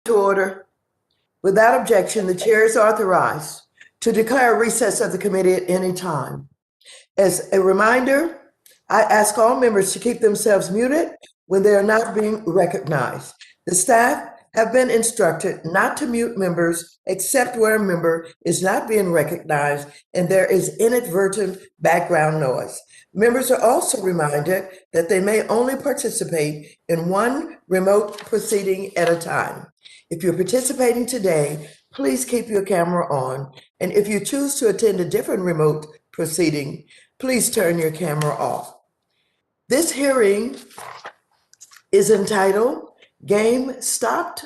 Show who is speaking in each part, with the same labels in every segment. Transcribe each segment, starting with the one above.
Speaker 1: To order. Without objection, the chair is authorized to declare a recess of the committee at any time. As a reminder, I ask all members to keep themselves muted when they are not being recognized. The staff have been instructed not to mute members except where a member is not being recognized and there is inadvertent background noise. Members are also reminded that they may only participate in one remote proceeding at a time. If you're participating today, please keep your camera on. And if you choose to attend a different remote proceeding, please turn your camera off. This hearing is entitled Game Stopped?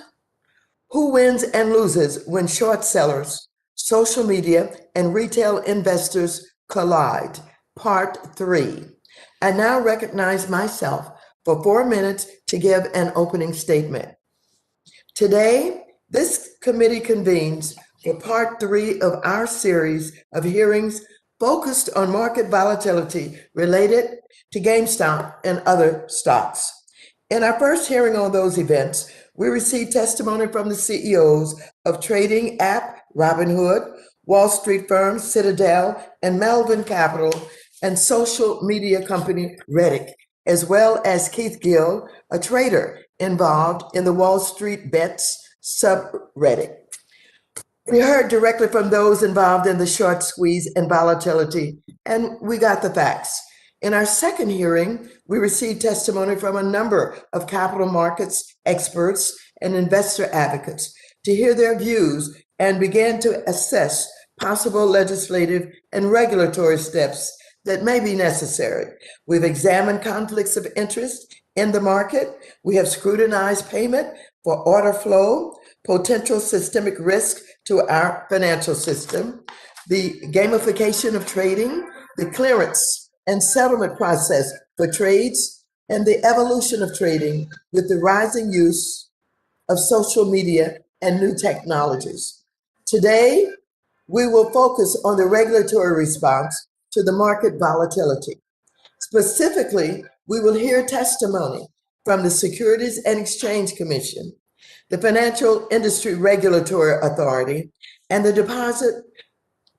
Speaker 1: Who Wins and Loses When Short Sellers, Social Media, and Retail Investors Collide, Part 3. I now recognize myself for 4 minutes to give an opening statement. Today, this committee convenes for Part 3 of our series of hearings focused on market volatility related to GameStop and other stocks. In our first hearing on those events, we received testimony from the CEOs of trading app Robinhood, Wall Street firm Citadel, and Melvin Capital, and social media company Reddit, as well as Keith Gill, a trader involved in the Wall Street Bets subreddit. We heard directly from those involved in the short squeeze and volatility, and we got the facts. In our second hearing, we received testimony from a number of capital markets experts and investor advocates to hear their views and began to assess possible legislative and regulatory steps that may be necessary. We've examined conflicts of interest in the market. We have scrutinized payment for order flow, potential systemic risk to our financial system, the gamification of trading, the clearance and settlement process for trades, and the evolution of trading with the rising use of social media and new technologies. Today, we will focus on the regulatory response to the market volatility. Specifically, we will hear testimony from the Securities and Exchange Commission, the Financial Industry Regulatory Authority, and the Deposit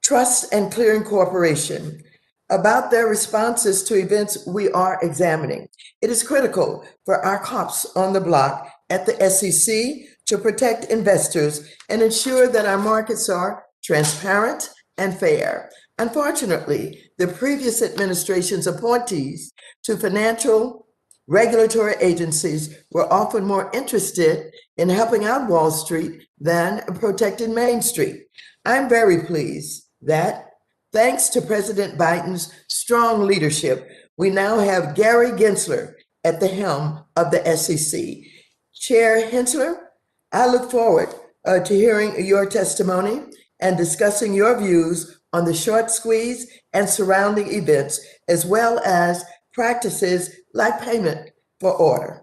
Speaker 1: Trust and Clearing Corporation about their responses to events we are examining. It is critical for our cops on the block at the SEC to protect investors and ensure that our markets are transparent and fair. Unfortunately, the previous administration's appointees to financial regulatory agencies were often more interested in helping out Wall Street than protecting Main Street. I'm very pleased that, thanks to President Biden's strong leadership, we now have Gary Gensler at the helm of the SEC. Chair Gensler, I look forward to hearing your testimony and discussing your views on the short squeeze and surrounding events, as well as practices like payment for order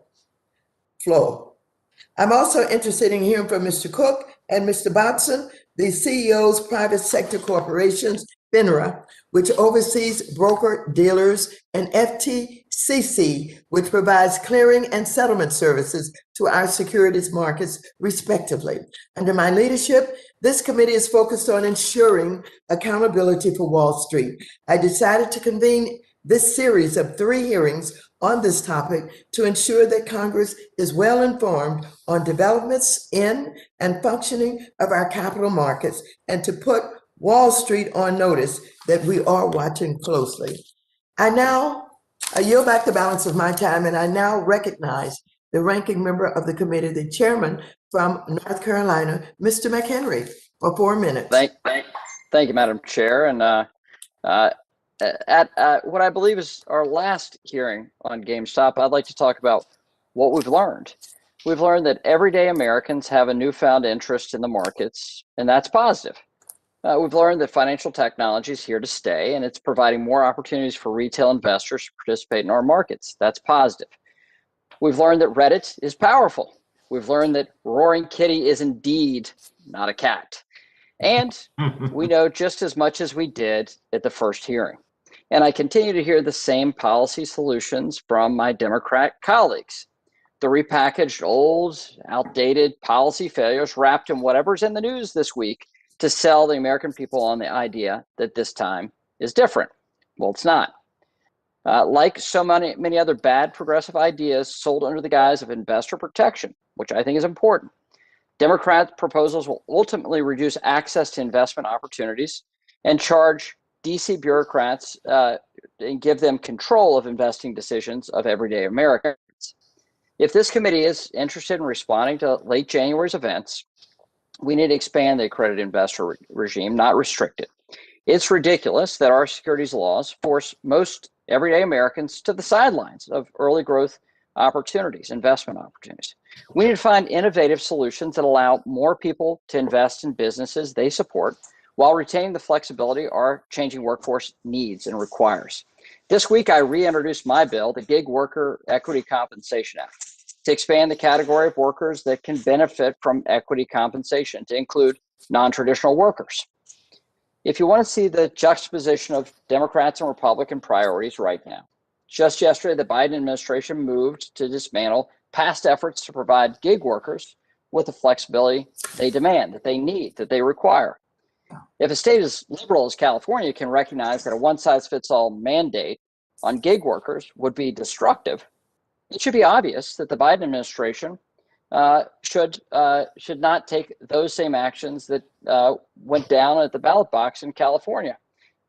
Speaker 1: flow. I'm also interested in hearing from Mr. Cook and Mr. Botson, the CEOs private sector corporations, FINRA, which oversees broker dealers, and FTCC, which provides clearing and settlement services to our securities markets, respectively. Under my leadership, this committee is focused on ensuring accountability for Wall Street. I decided to convene this series of 3 hearings on this topic to ensure that Congress is well informed on developments in and functioning of our capital markets and to put Wall Street on notice that we are watching closely. I yield back the balance of my time, and I now recognize the ranking member of the committee, the chairman from North Carolina, Mr. McHenry, for 4 minutes.
Speaker 2: Thank you, Madam Chair. And at what I believe is our last hearing on GameStop, I'd like to talk about what we've learned. We've learned that everyday Americans have a newfound interest in the markets, and that's positive. We've learned that financial technology is here to stay, and it's providing more opportunities for retail investors to participate in our markets. That's positive. We've learned that Reddit is powerful. We've learned that Roaring Kitty is indeed not a cat. And we know just as much as we did at the first hearing. And I continue to hear the same policy solutions from my Democrat colleagues. the repackaged old, outdated policy failures wrapped in whatever's in the news this week to sell the American people on the idea that this time is different. Well, it's not. Like so many other bad progressive ideas sold under the guise of investor protection, which I think is important, Democrat proposals will ultimately reduce access to investment opportunities and charge DC bureaucrats and give them control of investing decisions of everyday Americans. If this committee is interested in responding to late January's events, we need to expand the accredited investor regime, not restrict it. It's ridiculous that our securities laws force most everyday Americans to the sidelines of early growth opportunities, investment opportunities. We need to find innovative solutions that allow more people to invest in businesses they support while retaining the flexibility our changing workforce needs and requires. This week, I reintroduced my bill, the Gig Worker Equity Compensation Act, to expand the category of workers that can benefit from equity compensation to include non-traditional workers. If you want to see the juxtaposition of Democrats and Republican priorities right now, just yesterday, the Biden administration moved to dismantle past efforts to provide gig workers with the flexibility they demand, that they need, that they require. If a state as liberal as California can recognize that a one-size-fits-all mandate on gig workers would be destructive, it should be obvious that the Biden administration should not take those same actions that went down at the ballot box in California.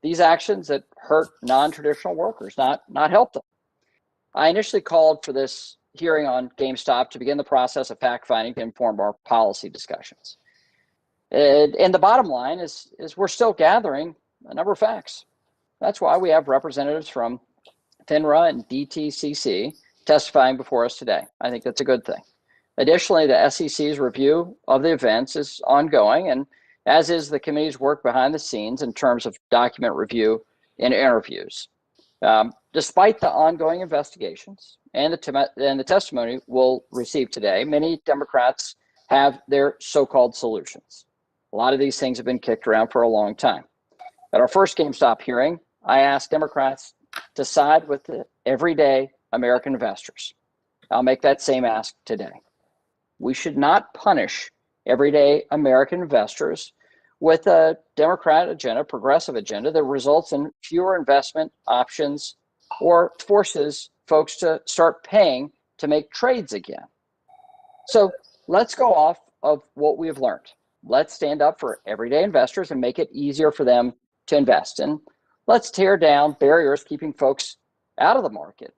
Speaker 2: These actions that hurt non-traditional workers, not help them. I initially called for this hearing on GameStop to begin the process of fact-finding to inform our policy discussions. And the bottom line is we're still gathering a number of facts. That's why we have representatives from FINRA and DTCC testifying before us today. I think that's a good thing. Additionally, the SEC's review of the events is ongoing, and as is the committee's work behind the scenes in terms of document review and interviews. Despite the ongoing investigations and the testimony we'll receive today, many Democrats have their so-called solutions. A lot of these things have been kicked around for a long time. At our first GameStop hearing, I asked Democrats to side with the everyday American investors. I'll make that same ask today. We should not punish everyday American investors with a Democrat agenda, progressive agenda that results in fewer investment options or forces folks to start paying to make trades again. So let's go off of what we've learned. Let's stand up for everyday investors and make it easier for them to invest. And let's tear down barriers keeping folks out of the market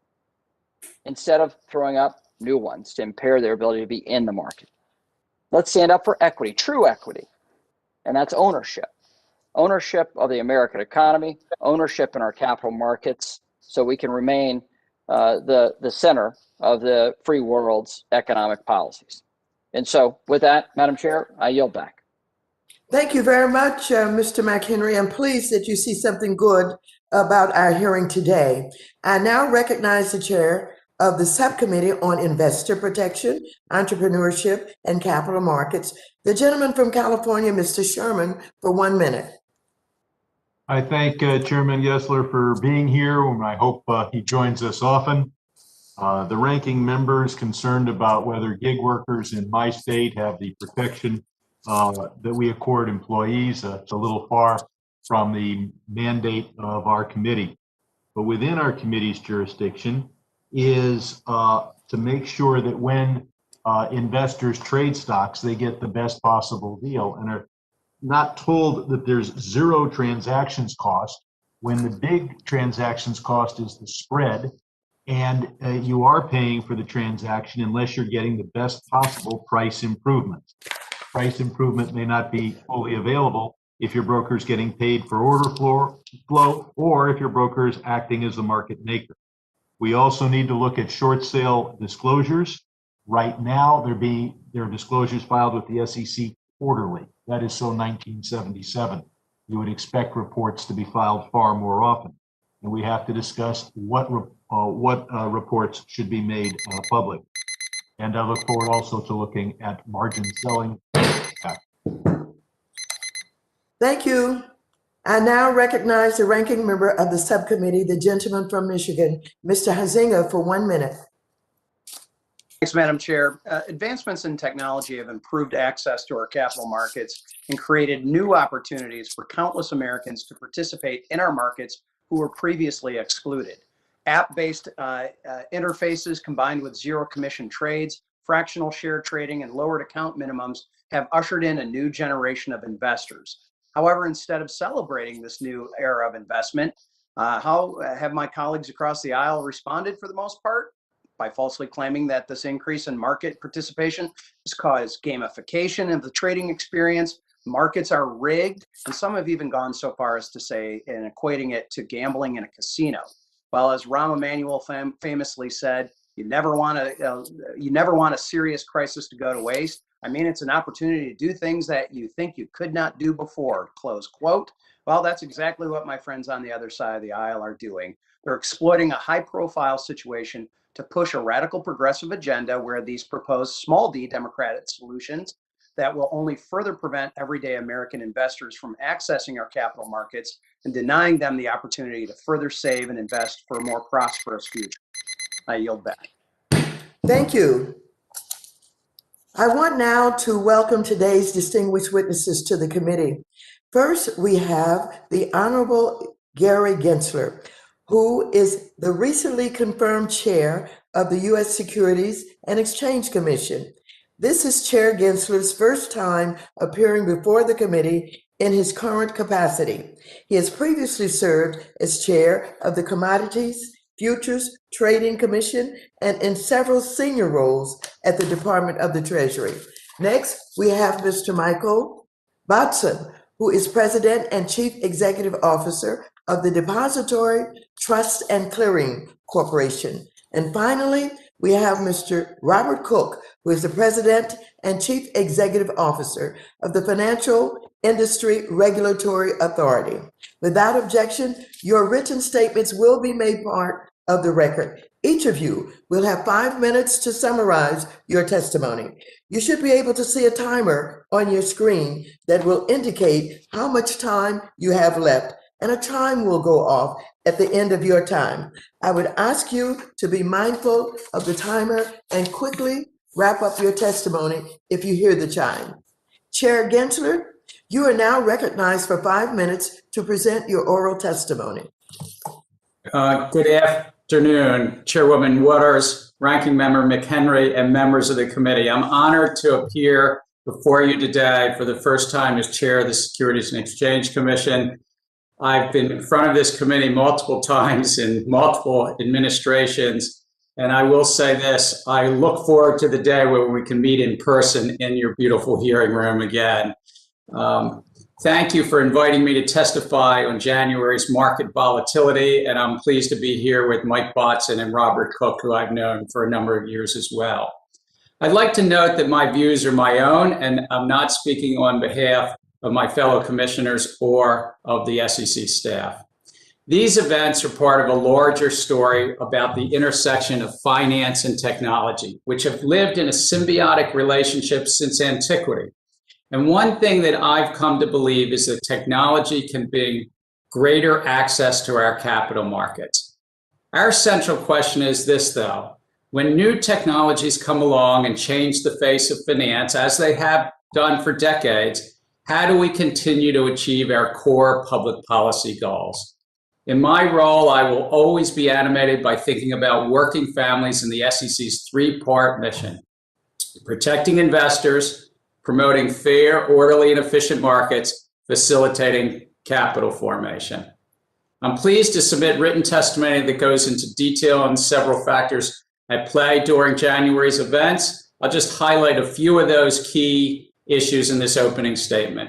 Speaker 2: instead of throwing up new ones to impair their ability to be in the market. Let's stand up for equity, true equity, and that's ownership. Ownership of the American economy, ownership in our capital markets, so we can remain the center of the free world's economic policies. And so with that, Madam Chair, I yield back.
Speaker 1: Thank you very much, Mr. McHenry. I'm pleased that you see something good about our hearing today. I now recognize the chair of the Subcommittee on Investor Protection, Entrepreneurship, and Capital Markets, the gentleman from California, Mr. Sherman, for 1 minute.
Speaker 3: I thank Chairman Gessler for being here, and I hope he joins us often. The ranking member is concerned about whether gig workers in my state have the protection that we accord employees. It's a little far from the mandate of our committee. But within our committee's jurisdiction is to make sure that when investors trade stocks, they get the best possible deal and are not told that there's zero transactions cost when the big transactions cost is the spread, and you are paying for the transaction unless you're getting the best possible price improvement. Price improvement may not be fully available if your broker is getting paid for order flow or if your broker is acting as the market maker. We also need to look at short sale disclosures. Right now, there are disclosures filed with the SEC quarterly. That is so 1977. You would expect reports to be filed far more often. And we have to discuss what reports should be made public. And I look forward also to looking at margin selling.
Speaker 1: Thank you. I now recognize the ranking member of the subcommittee, the gentleman from Michigan, Mr. Huizenga, for 1 minute.
Speaker 4: Thanks, Madam Chair. Advancements in technology have improved access to our capital markets and created new opportunities for countless Americans to participate in our markets who were previously excluded. App-based interfaces combined with zero commission trades, fractional share trading, and lowered account minimums have ushered in a new generation of investors. However, instead of celebrating this new era of investment, how have my colleagues across the aisle responded for the most part? By falsely claiming that this increase in market participation has caused gamification of the trading experience. Markets are rigged, and some have even gone so far as to say and equating it to gambling in a casino. Well, as Rahm Emanuel famously said, you never want a serious crisis to go to waste. I mean, it's an opportunity to do things that you think you could not do before, close quote. Well, that's exactly what my friends on the other side of the aisle are doing. They're exploiting a high-profile situation to push a radical progressive agenda where these proposed small d democratic solutions that will only further prevent everyday American investors from accessing our capital markets and denying them the opportunity to further save and invest for a more prosperous future. I yield back.
Speaker 1: Thank you. I want now to welcome today's distinguished witnesses to the committee. First, we have the Honorable Gary Gensler, who is the recently confirmed chair of the U.S. Securities and Exchange Commission. This is Chair Gensler's first time appearing before the committee in his current capacity. He has previously served as chair of the Commodities Futures Trading Commission and in several senior roles at the Department of the Treasury. Next, we have Mr. Michael Botson, who is President and Chief Executive Officer of the Depository Trust and Clearing Corporation. And finally, we have Mr. Robert Cook, who is the President and Chief Executive Officer of the Financial Industry Regulatory Authority. Without objection, your written statements will be made part of the record. Each of you will have 5 minutes to summarize your testimony. You should be able to see a timer on your screen that will indicate how much time you have left, and a chime will go off at the end of your time. I would ask you to be mindful of the timer and quickly wrap up your testimony if you hear the chime. Chair Gensler, you are now recognized for 5 minutes to present your oral testimony.
Speaker 5: Good afternoon, Chairwoman Waters, Ranking Member McHenry, and members of the committee. I'm honored to appear before you today for the first time as chair of the Securities and Exchange Commission. I've been in front of this committee multiple times in multiple administrations, and I will say this, I look forward to the day where we can meet in person in your beautiful hearing room again. Thank you for inviting me to testify on January's market volatility, and I'm pleased to be here with Mike Botson and Robert Cook, who I've known for a number of years as well. I'd like to note that my views are my own, and I'm not speaking on behalf of my fellow commissioners or of the SEC staff. These events are part of a larger story about the intersection of finance and technology, which have lived in a symbiotic relationship since antiquity. And one thing that I've come to believe is that technology can bring greater access to our capital markets. Our central question is this, though. When new technologies come along and change the face of finance, as they have done for decades, how do we continue to achieve our core public policy goals? In my role, I will always be animated by thinking about working families in the SEC's three-part mission: protecting investors, promoting fair, orderly, and efficient markets, facilitating capital formation. I'm pleased to submit written testimony that goes into detail on several factors at play during January's events. I'll just highlight a few of those key issues in this opening statement.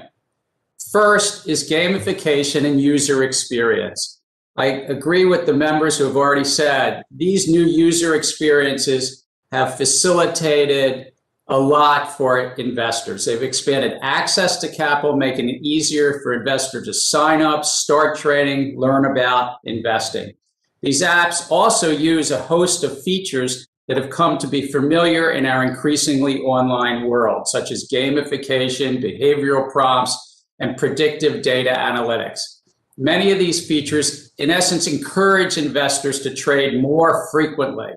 Speaker 5: First is gamification and user experience. I agree with the members who have already said these new user experiences have facilitated a lot for investors. They've expanded access to capital, making it easier for investors to sign up, start trading, learn about investing. These apps also use a host of features that have come to be familiar in our increasingly online world, such as gamification, behavioral prompts, and predictive data analytics. Many of these features, in essence, encourage investors to trade more frequently.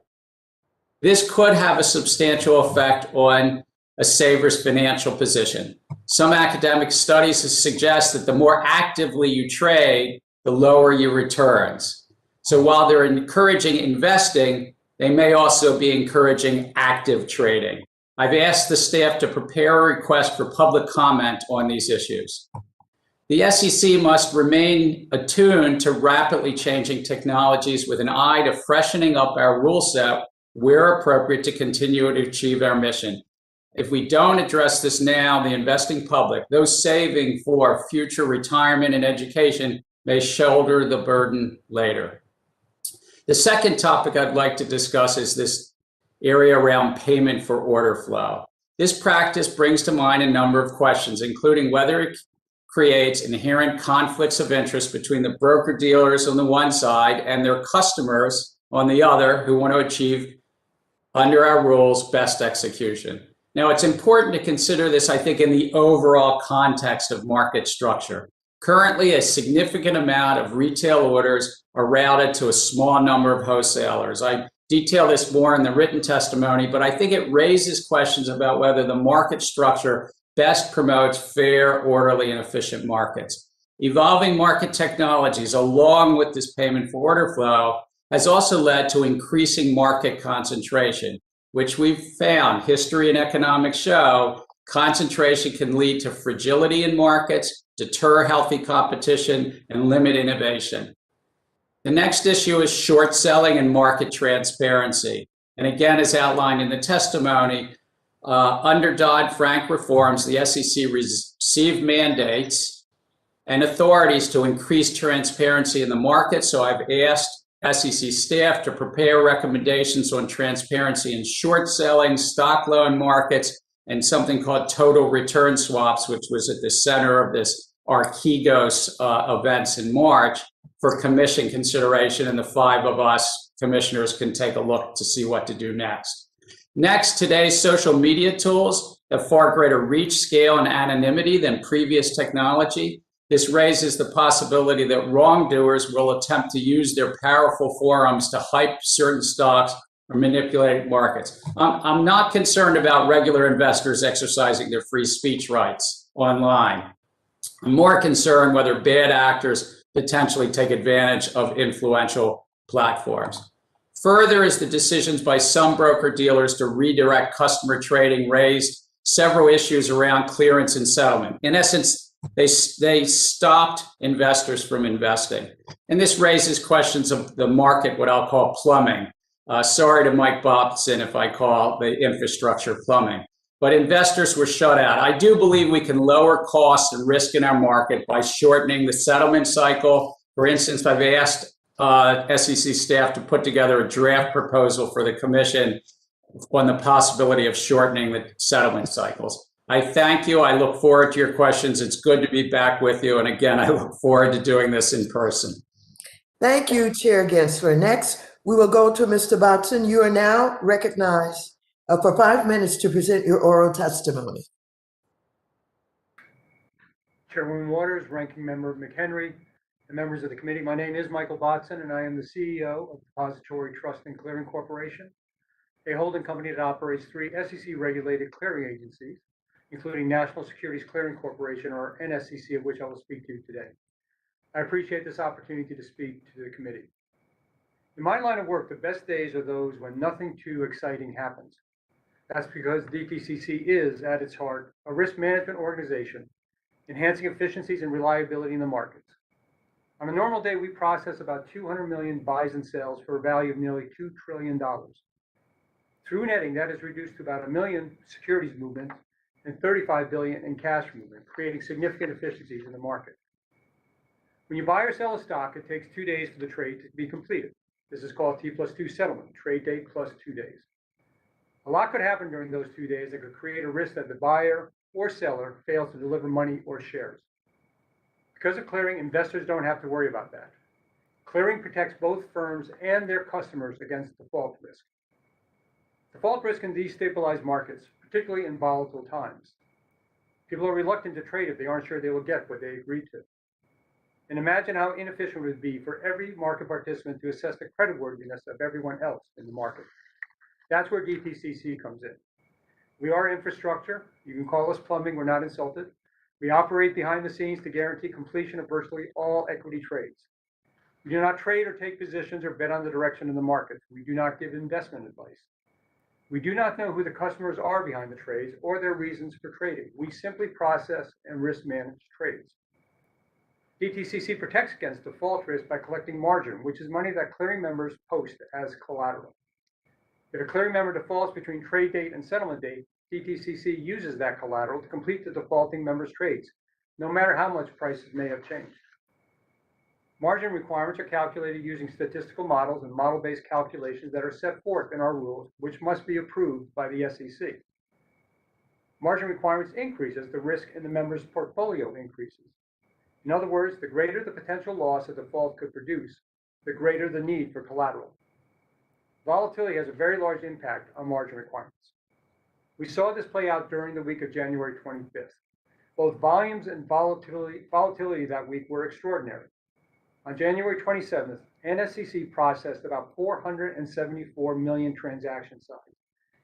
Speaker 5: This could have a substantial effect on a saver's financial position. Some academic studies suggest that the more actively you trade, the lower your returns. So while they're encouraging investing, they may also be encouraging active trading. I've asked the staff to prepare a request for public comment on these issues. The SEC must remain attuned to rapidly changing technologies with an eye to freshening up our rule set where appropriate to continue to achieve our mission. If we don't address this now, the investing public, those saving for future retirement and education, may shoulder the burden later. The second topic I'd like to discuss is this area around payment for order flow. This practice brings to mind a number of questions, including whether it creates inherent conflicts of interest between the broker-dealers on the one side and their customers on the other who want to achieve, under our rules, best execution. Now, it's important to consider this, I think, in the overall context of market structure. Currently, a significant amount of retail orders are routed to a small number of wholesalers. I detail this more in the written testimony, but I think it raises questions about whether the market structure best promotes fair, orderly, and efficient markets. Evolving market technologies, along with this payment for order flow, has also led to increasing market concentration, which we've found, history and economics show, concentration can lead to fragility in markets, deter healthy competition, and limit innovation. The next issue is short selling and market transparency. And again, as outlined in the testimony, under Dodd-Frank reforms, the SEC received mandates and authorities to increase transparency in the market. So I've asked SEC staff to prepare recommendations on transparency in short selling, stock loan markets, and something called total return swaps, which was at the center of this Archegos events in March for commission consideration. And the 5 of us commissioners can take a look to see what to do next. Next, today's social media tools have far greater reach, scale, and anonymity than previous technology. This raises the possibility that wrongdoers will attempt to use their powerful forums to hype certain stocks or manipulate markets. I'm not concerned about regular investors exercising their free speech rights online. I'm more concerned whether bad actors potentially take advantage of influential platforms. Further, is the decisions by some broker-dealers to redirect customer trading raised several issues around clearance and settlement. In essence, they stopped investors from investing. And this raises questions of the market, what I'll call plumbing. Sorry to Mike Bobson if I call the infrastructure plumbing. But investors were shut out. I do believe we can lower costs and risk in our market by shortening the settlement cycle. For instance, I've asked SEC staff to put together a draft proposal for the commission on the possibility of shortening the settlement cycles. I thank you. I look forward to your questions. It's good to be back with you. And again, I look forward to doing this in person.
Speaker 1: Thank you, Chair Gensler. Next, we will go to Mr. Botson. You are now recognized for 5 minutes to present your oral testimony.
Speaker 6: Chairwoman Waters, Ranking Member McHenry, and members of the committee. My name is Michael Botson, and I am the CEO of Depository Trust and Clearing Corporation, a holding company that operates 3 SEC-regulated clearing agencies, including National Securities Clearing Corporation, or NSCC, of which I will speak to today. I appreciate this opportunity to speak to the committee. In my line of work, the best days are those when nothing too exciting happens. That's because DTCC is, at its heart, a risk management organization, enhancing efficiencies and reliability in the markets. On a normal day, we process about 200 million buys and sells for a value of nearly $2 trillion. Through netting, that is reduced to about 1 million securities movements and 35 billion in cash movement, creating significant efficiencies in the market. When you buy or sell a stock, it takes 2 days for the trade to be completed. This is called T+2 settlement, trade date plus 2 days. A lot could happen during those 2 days that could create a risk that the buyer or seller fails to deliver money or shares. Because of clearing, investors don't have to worry about that. Clearing protects both firms and their customers against default risk. Default risk can destabilize markets, particularly in volatile times. People are reluctant to trade if they aren't sure they will get what they agreed to. And imagine how inefficient it would be for every market participant to assess the creditworthiness of everyone else in the market. That's where DTCC comes in. We are infrastructure. You can call us plumbing. We're not insulted. We operate behind the scenes to guarantee completion of virtually all equity trades. We do not trade or take positions or bet on the direction of the market. We do not give investment advice. We do not know who the customers are behind the trades or their reasons for trading. We simply process and risk manage trades. DTCC protects against default risk by collecting margin, which is money that clearing members post as collateral. If a clearing member defaults between trade date and settlement date, DTCC uses that collateral to complete the defaulting member's trades, no matter how much prices may have changed. Margin requirements are calculated using statistical models and model-based calculations that are set forth in our rules, which must be approved by the SEC. Margin requirements increase as the risk in the member's portfolio increases. In other words, the greater the potential loss a default could produce, the greater the need for collateral. Volatility has a very large impact on margin requirements. We saw this play out during the week of January 25th. Both volumes and volatility that week were extraordinary. On January 27th, NSCC processed about 474 million transaction size,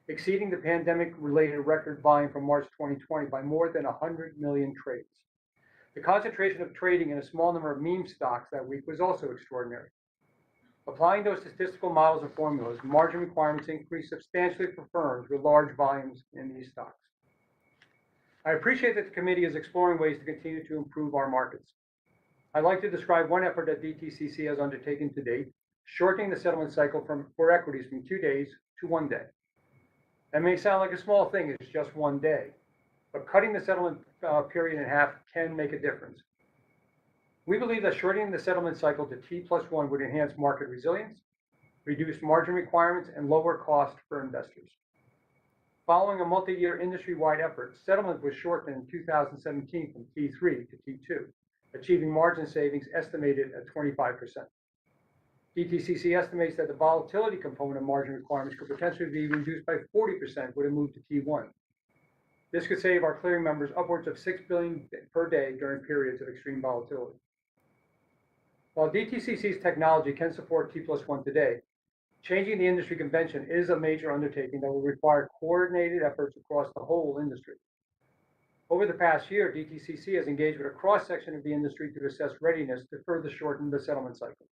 Speaker 6: exceeding the pandemic-related record volume from March 2020 by more than 100 million trades. The concentration of trading in a small number of meme stocks that week was also extraordinary. Applying those statistical models and formulas, margin requirements increased substantially for firms with large volumes in these stocks. I appreciate that the committee is exploring ways to continue to improve our markets. I'd like to describe one effort that DTCC has undertaken to date, shortening the settlement cycle for equities from 2 days to 1 day. That may sound like a small thing, it's just 1 day, but cutting the settlement period in half can make a difference. We believe that shortening the settlement cycle to T+1 would enhance market resilience, reduce margin requirements, and lower cost for investors. Following a multi-year industry-wide effort, settlement was shortened in 2017 from T3 to T2, achieving margin savings estimated at 25%. DTCC estimates that the volatility component of margin requirements could potentially be reduced by 40% with a move to T1. This could save our clearing members upwards of $6 billion per day during periods of extreme volatility. While DTCC's technology can support T+1 today, changing the industry convention is a major undertaking that will require coordinated efforts across the whole industry. Over the past year, DTCC has engaged with a cross-section of the industry to assess readiness to further shorten the settlement cycle.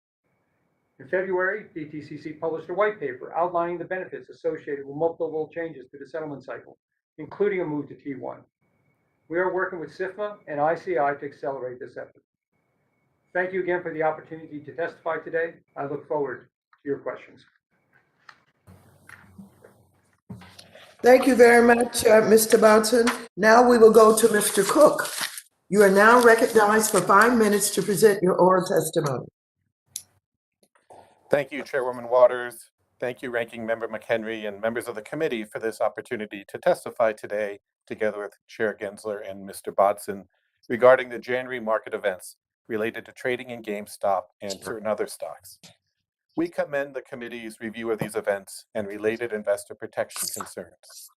Speaker 6: In February, DTCC published a white paper outlining the benefits associated with multiple changes to the settlement cycle, including a move to T1. We are working with SIFMA and ICI to accelerate this effort. Thank you again for the opportunity to testify today. I look forward to your questions.
Speaker 1: Thank you very much, Mr. Botson. Now we will go to Mr. Cook. You are now recognized for 5 minutes to present your oral testimony.
Speaker 7: Thank you, Chairwoman Waters. Thank you, Ranking Member McHenry and members of the committee for this opportunity to testify today, together with Chair Gensler and Mr. Botson, regarding the January market events related to trading in GameStop and certain other stocks. We commend the committee's review of these events and related investor protection concerns.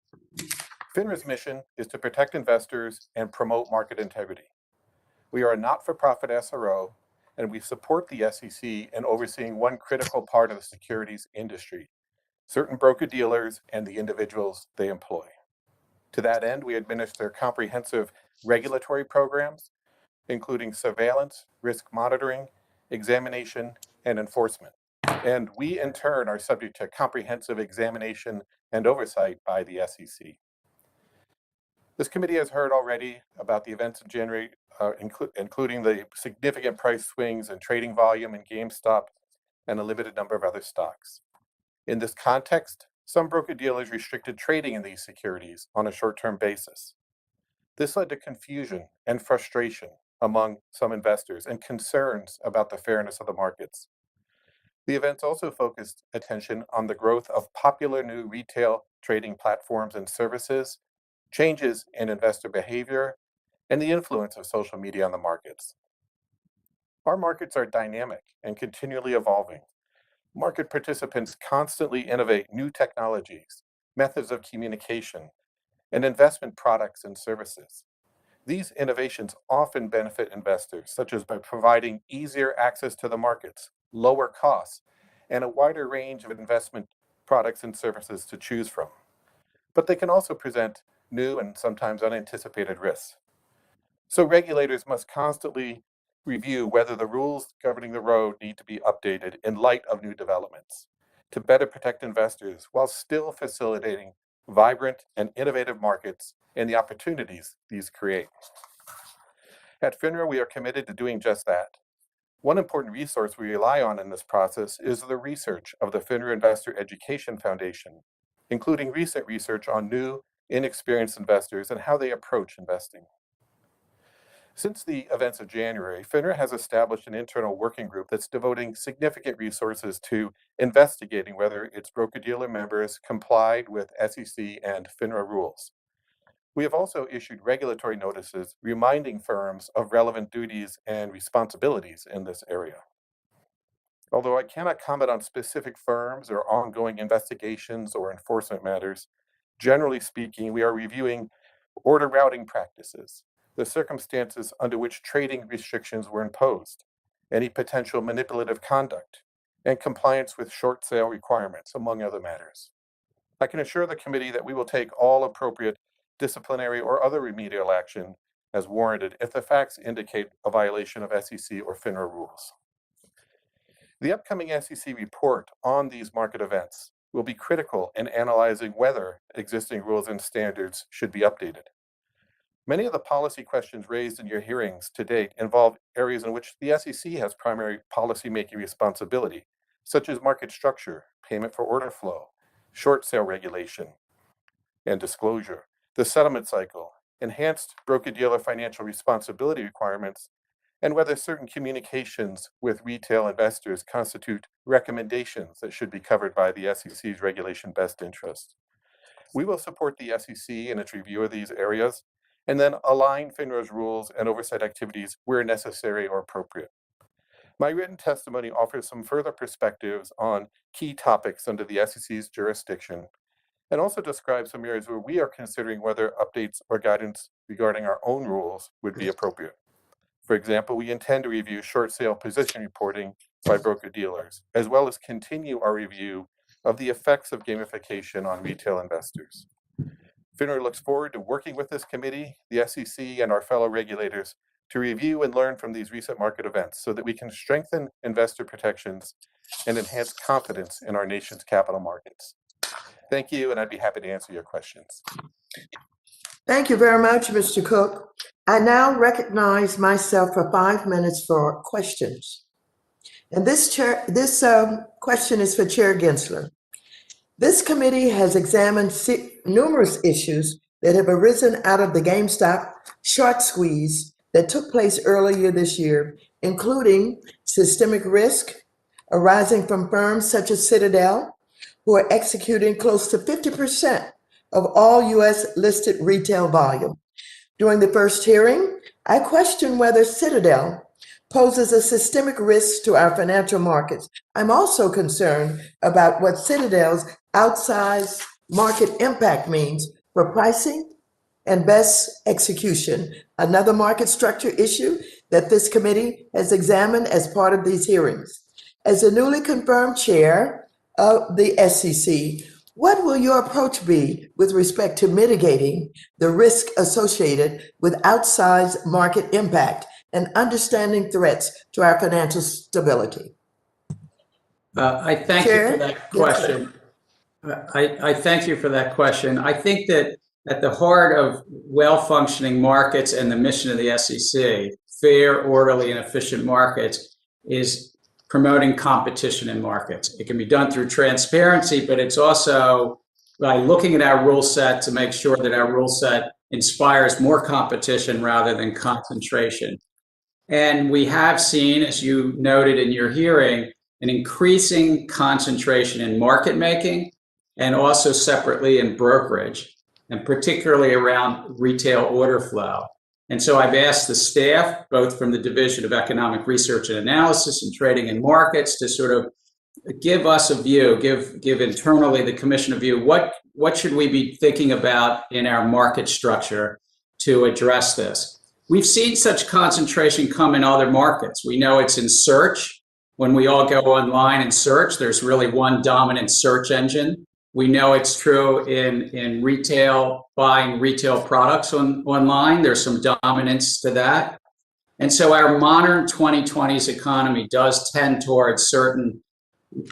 Speaker 7: FINRA's mission is to protect investors and promote market integrity. We are a not-for-profit SRO, and we support the SEC in overseeing one critical part of the securities industry, certain broker-dealers and the individuals they employ. To that end, we administer comprehensive regulatory programs, including surveillance, risk monitoring, examination, and enforcement. And we, in turn, are subject to comprehensive examination and oversight by the SEC. This committee has heard already about the events of January, including the significant price swings and trading volume in GameStop and a limited number of other stocks. In this context, some broker-dealers restricted trading in these securities on a short-term basis. This led to confusion and frustration among some investors and concerns about the fairness of the markets. The events also focused attention on the growth of popular new retail trading platforms and services, changes in investor behavior, and the influence of social media on the markets. Our markets are dynamic and continually evolving. Market participants constantly innovate new technologies, methods of communication, and investment products and services. These innovations often benefit investors, such as by providing easier access to the markets, lower costs, and a wider range of investment products and services to choose from. But they can also present new and sometimes unanticipated risks. So regulators must constantly review whether the rules governing the road need to be updated in light of new developments to better protect investors while still facilitating vibrant and innovative markets and the opportunities these create. At FINRA, we are committed to doing just that. One important resource we rely on in this process is the research of the FINRA Investor Education Foundation, including recent research on new, inexperienced investors and how they approach investing. Since the events of January, FINRA has established an internal working group that's devoting significant resources to investigating whether its broker-dealer members complied with SEC and FINRA rules. We have also issued regulatory notices reminding firms of relevant duties and responsibilities in this area. Although I cannot comment on specific firms or ongoing investigations or enforcement matters, generally speaking, we are reviewing order routing practices, the circumstances under which trading restrictions were imposed, any potential manipulative conduct, and compliance with short sale requirements, among other matters. I can assure the committee that we will take all appropriate disciplinary or other remedial action as warranted if the facts indicate a violation of SEC or FINRA rules. The upcoming SEC report on these market events will be critical in analyzing whether existing rules and standards should be updated. Many of the policy questions raised in your hearings to date involve areas in which the SEC has primary policymaking responsibility, such as market structure, payment for order flow, short sale regulation and disclosure, the settlement cycle, enhanced broker-dealer financial responsibility requirements, and whether certain communications with retail investors constitute recommendations that should be covered by the SEC's regulation best interest. We will support the SEC in its review of these areas and then align FINRA's rules and oversight activities where necessary or appropriate. My written testimony offers some further perspectives on key topics under the SEC's jurisdiction and also describes some areas where we are considering whether updates or guidance regarding our own rules would be appropriate. For example, we intend to review short sale position reporting by broker-dealers, as well as continue our review of the effects of gamification on retail investors. FINRA looks forward to working with this committee, the SEC, and our fellow regulators to review and learn from these recent market events so that we can strengthen investor protections and enhance confidence in our nation's capital markets. Thank you, and I'd be happy to answer your questions.
Speaker 1: Thank you very much, Mr. Cook. I now recognize myself for 5 minutes for questions. And this question is for Chair Gensler. This committee has examined numerous issues that have arisen out of the GameStop short squeeze that took place earlier this year, including systemic risk arising from firms such as Citadel, who are executing close to 50% of all U.S. listed retail volume. During the first hearing, I questioned whether Citadel poses a systemic risk to our financial markets. I'm also concerned about what Citadel's outsized market impact means for pricing and best execution, another market structure issue that this committee has examined as part of these hearings. As a newly confirmed chair of the SEC, what will your approach be with respect to mitigating the risk associated with outsized market impact and understanding threats to our financial stability?
Speaker 5: I thank you for that question. I thank you for that question. I think that at the heart of well-functioning markets and the mission of the SEC, fair, orderly, and efficient markets, is promoting competition in markets. It can be done through transparency, but it's also by looking at our rule set to make sure that our rule set inspires more competition rather than concentration. And we have seen, as you noted in your hearing, an increasing concentration in market making and also separately in brokerage, and particularly around retail order flow. And so I've asked the staff, both from the Division of Economic Research and Analysis and Trading and Markets, to sort of give us a view, give internally the commission a view. What should we be thinking about in our market structure to address this? We've seen such concentration come in other markets. We know it's in search, when we all go online and search, there's really one dominant search engine. We know it's true in retail, buying retail products online. There's some dominance to that. And so our modern 2020s economy does tend towards certain,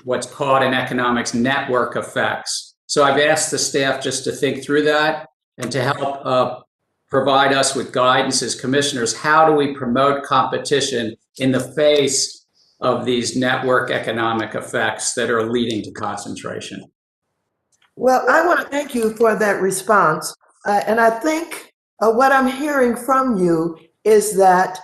Speaker 5: what's called in economics, network effects. So I've asked the staff just to think through that and to help provide us with guidance as commissioners. How do we promote competition in the face of these network economic effects that are leading to concentration?
Speaker 1: Well, I want to thank you for that response. And I think what I'm hearing from you is that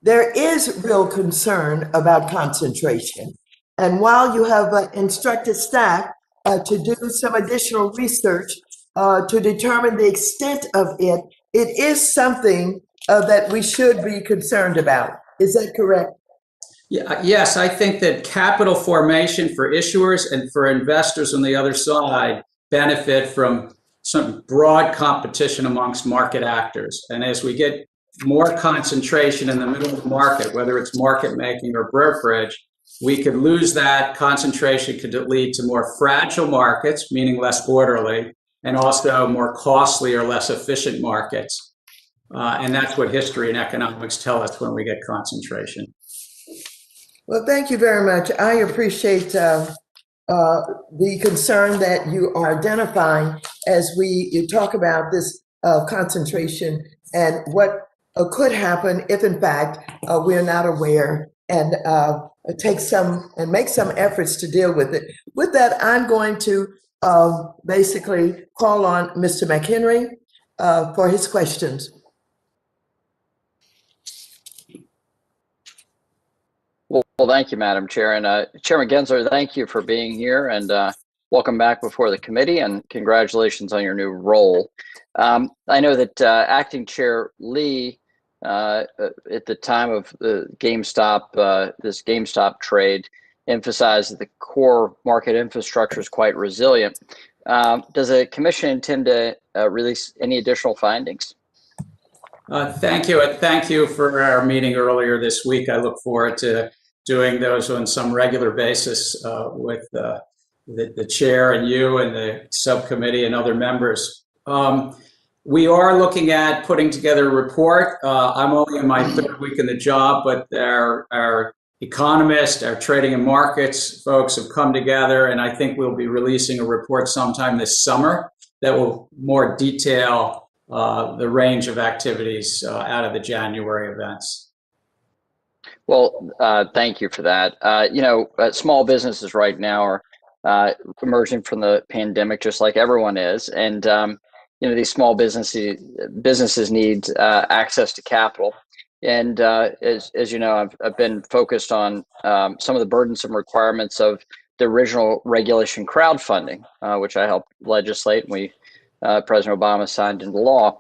Speaker 1: there is real concern about concentration. And while you have instructed staff to do some additional research to determine the extent of it, it is something that we should be concerned about. Is that correct?
Speaker 5: Yeah, yes, I think that capital formation for issuers and for investors on the other side benefit from some broad competition amongst market actors. And as we get more concentration in the middle of the market, whether it's market making or brokerage, we could lose that concentration, could lead to more fragile markets, meaning less orderly, and also more costly or less efficient markets. And that's what history and economics tell us when we get concentration.
Speaker 1: Well, thank you very much. I appreciate the concern that you are identifying as you talk about this concentration and what could happen if, in fact, we're not aware and make some efforts to deal with it. With that, I'm going to basically call on Mr. McHenry for his questions.
Speaker 2: Well, thank you, Madam Chair. And Chairman Gensler, thank you for being here, and welcome back before the committee, and congratulations on your new role. I know that Acting Chair Lee, at the time of the GameStop, this GameStop trade, emphasized that the core market infrastructure is quite resilient. Does the commission intend to release any additional findings?
Speaker 5: Thank you. Thank you for our meeting earlier this week. I look forward to doing those on some regular basis with the chair and you and the subcommittee and other members. We are looking at putting together a report. I'm only in my third week in the job, but our economists, our trading and markets folks have come together, and I think we'll be releasing a report sometime this summer that will more detail the range of activities out of the January events.
Speaker 2: Well, thank you for that. Small businesses right now are emerging from the pandemic, just like everyone is, and these small businesses need access to capital. And as you know, I've been focused on some of the burdensome requirements of the original regulation crowdfunding, which I helped legislate, and President Obama signed into law.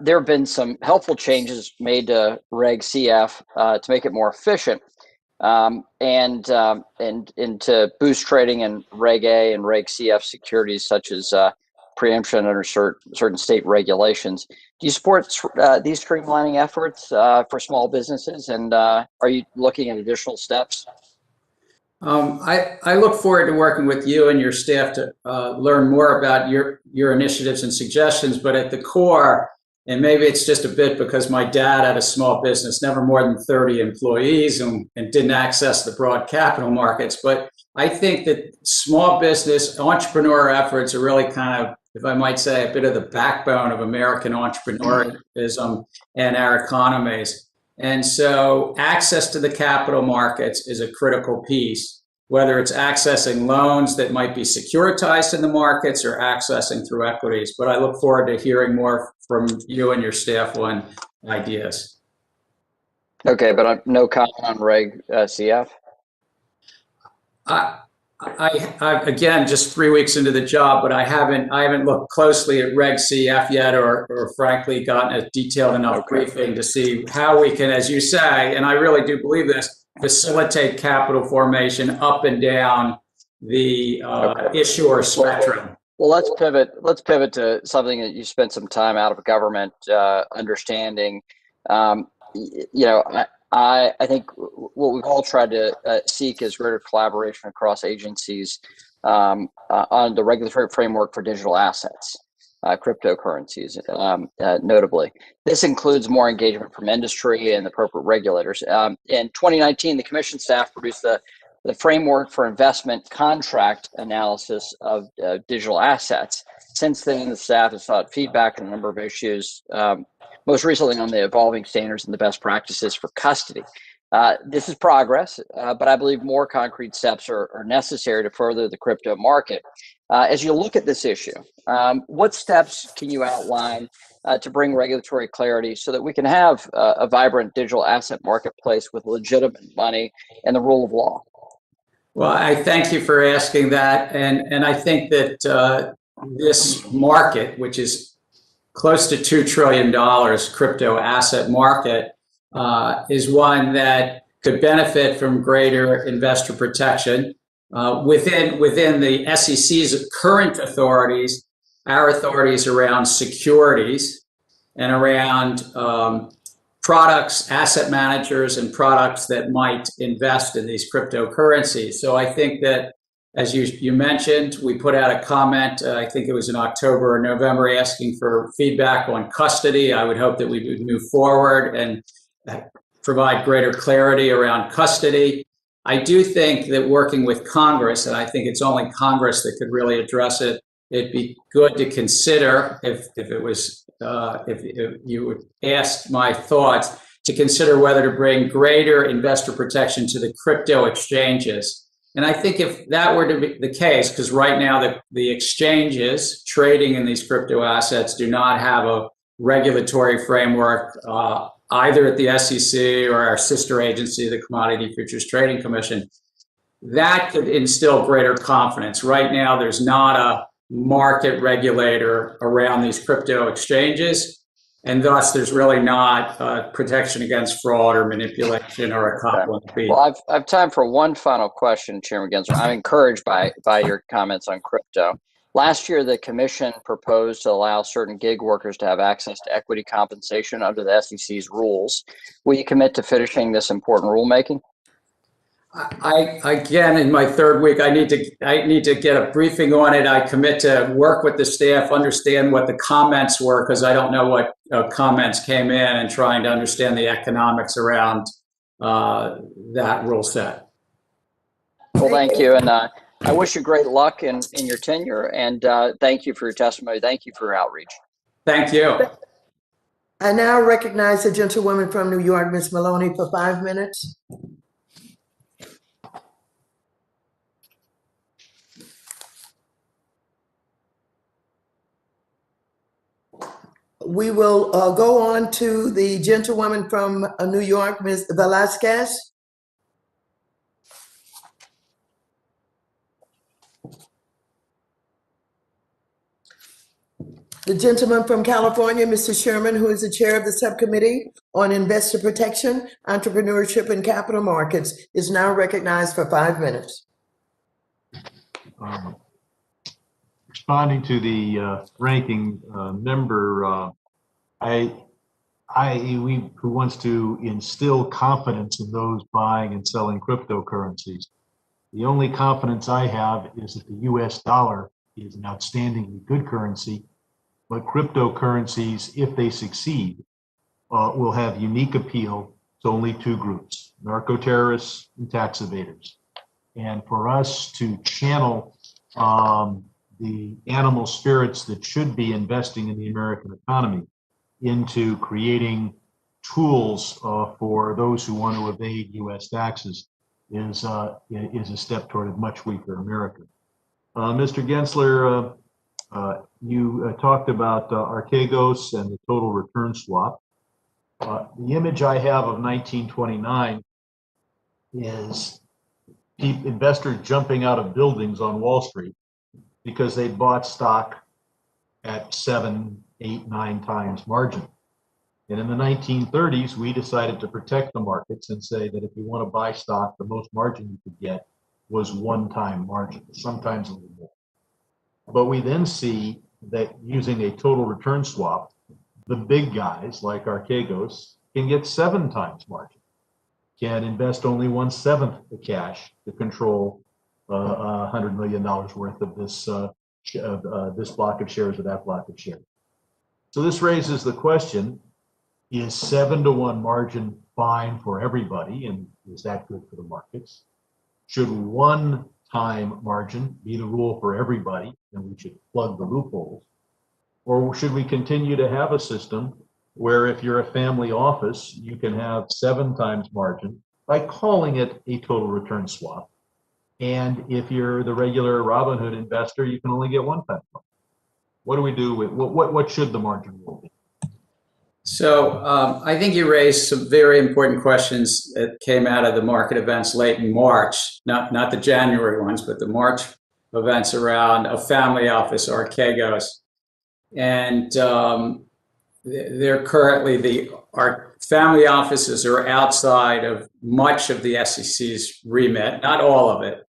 Speaker 2: There have been some helpful changes made to Reg CF to make it more efficient, and to boost trading in Reg A and Reg CF securities, such as preemption under certain state regulations. Do you support these streamlining efforts for small businesses, and are you looking at additional steps?
Speaker 5: I look forward to working with you and your staff to learn more about your initiatives and suggestions, but at the core, and maybe it's just a bit because my dad had a small business, never more than 30 employees, and didn't access the broad capital markets, but I think that small business entrepreneur efforts are really kind of, if I might say, a bit of the backbone of American entrepreneurism and our economies. And so access to the capital markets is a critical piece, whether it's accessing loans that might be securitized in the markets or accessing through equities. But I look forward to hearing more from you and your staff on ideas.
Speaker 2: Okay, but no comment on Reg CF?
Speaker 5: I again, just 3 weeks into the job, but I haven't looked closely at Reg CF yet, or frankly gotten a detailed enough briefing to see how we can, as you say, and I really do believe this, facilitate capital formation up and down the issuer spectrum.
Speaker 2: Well, let's pivot to something that you spent some time out of government understanding. I think what we've all tried to seek is greater collaboration across agencies on the regulatory framework for digital assets, cryptocurrencies, notably. This includes more engagement from industry and appropriate regulators. In 2019, the Commission staff produced the framework for investment contract analysis of digital assets. Since then, the staff has sought feedback on a number of issues, most recently on the evolving standards and the best practices for custody. This is progress, but I believe more concrete steps are necessary to further the crypto market. As you look at this issue, what steps can you outline to bring regulatory clarity so that we can have a vibrant digital asset marketplace with legitimate money and the rule of law?
Speaker 5: Well, I thank you for asking that. And I think that this market, which is close to $2 trillion crypto asset market, is one that could benefit from greater investor protection. Within the SEC's current authorities, our authorities around securities and around products, asset managers, and products that might invest in these cryptocurrencies. So I think that, as you mentioned, we put out a comment, I think it was in October or November, asking for feedback on custody. I would hope that we would move forward and provide greater clarity around custody. I do think that working with Congress, and I think it's only Congress that could really address it, it'd be good to consider, if you asked my thoughts, to consider whether to bring greater investor protection to the crypto exchanges. And I think if that were to be the case, because right now the exchanges trading in these crypto assets do not have a regulatory framework, either at the SEC or our sister agency, the Commodity Futures Trading Commission, that could instill greater confidence. Right now, there's not a market regulator around these crypto exchanges, and thus there's really not protection against fraud or manipulation or a conflict of interest.
Speaker 2: Well, I have time for one final question, Chairman Gensler. I'm encouraged by your comments on crypto. Last year, the Commission proposed to allow certain gig workers to have access to equity compensation under the SEC's rules. Will you commit to finishing this important rulemaking?
Speaker 5: Again, in my third week, I need to get a briefing on it. I commit to work with the staff, understand what the comments were, because I don't know what comments came in, and trying to understand the economics around that rule set.
Speaker 2: Well, thank you. And I wish you great luck in your tenure, and thank you for your testimony. Thank you for your outreach.
Speaker 5: Thank you.
Speaker 1: I now recognize the gentlewoman from New York, Ms. Maloney, for 5 minutes. We will go on to the gentlewoman from New York, Ms. Velasquez. The gentleman from California, Mr. Sherman, who is the chair of the subcommittee on investor protection, entrepreneurship, and capital markets, is now recognized for 5 minutes.
Speaker 3: Responding to the ranking member, who wants to instill confidence in those buying and selling cryptocurrencies. The only confidence I have is that the US dollar is an outstandingly good currency, but cryptocurrencies, if they succeed, will have unique appeal to only two groups: narco-terrorists and tax evaders. And for us to channel the animal spirits that should be investing in the American economy into creating tools for those who want to evade U.S. taxes is a step toward a much weaker America. Mr. Gensler, you talked about Archegos and the total return swap. The image I have of 1929 is investors jumping out of buildings on Wall Street because they bought stock at 7, 8, 9 times margin. And in the 1930s, we decided to protect the markets and say that if you want to buy stock, the most margin you could get was 1-time margin, sometimes a little more. But we then see that using a total return swap, the big guys like Archegos can get 7 times margin. can invest only 1/7 the cash to control $100 million worth of this block of shares or that block of shares. So this raises the question, is 7-to-1 margin fine for everybody, and is that good for the markets? Should one-time margin be the rule for everybody, and we should plug the loopholes? Or should we continue to have a system where if you're a family office, you can have 7 times margin by calling it a total return swap? And if you're the regular Robinhood investor, you can only get 1 time. What do we do with, what should the margin rule be?
Speaker 5: So I think you raised some very important questions that came out of the market events late in March, not the January ones, but the March events around a family office, Archegos. And they're currently, our family offices are outside of much of the SEC's remit, not all of it.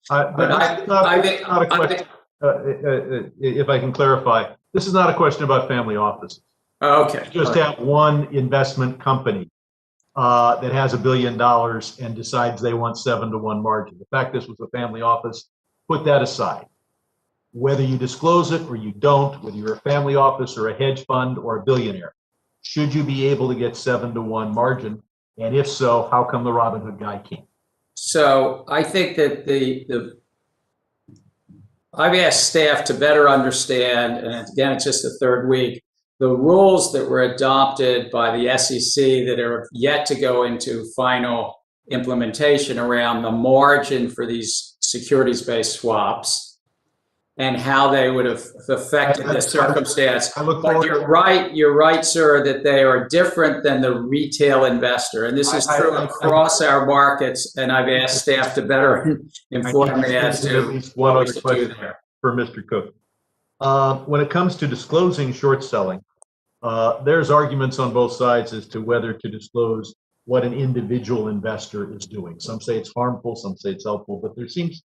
Speaker 3: If I can clarify, this is not a question about family offices.
Speaker 5: Okay.
Speaker 3: You just have one investment company that has $1 billion and decides they want 7-to-1 margin. The fact this was a family office, put that aside. Whether you disclose it or you don't, whether you're a family office or a hedge fund or a billionaire, should you be able to get 7-to-1 margin? And if so, how come the Robinhood guy can't?
Speaker 5: So I think that I've asked staff to better understand, and again, it's just the third week, the rules that were adopted by the SEC that are yet to go into final implementation around the margin for these securities-based swaps and how they would have affected the circumstance. But you're right, sir, that they are different than the retail investor. And this is true across our markets. And I've asked staff to better inform me as to
Speaker 3: one other question for Mr. Cook. When it comes to disclosing short selling, there's arguments on both sides as to whether to disclose what an individual investor is doing. Some say it's harmful, some say it's helpful, but there seems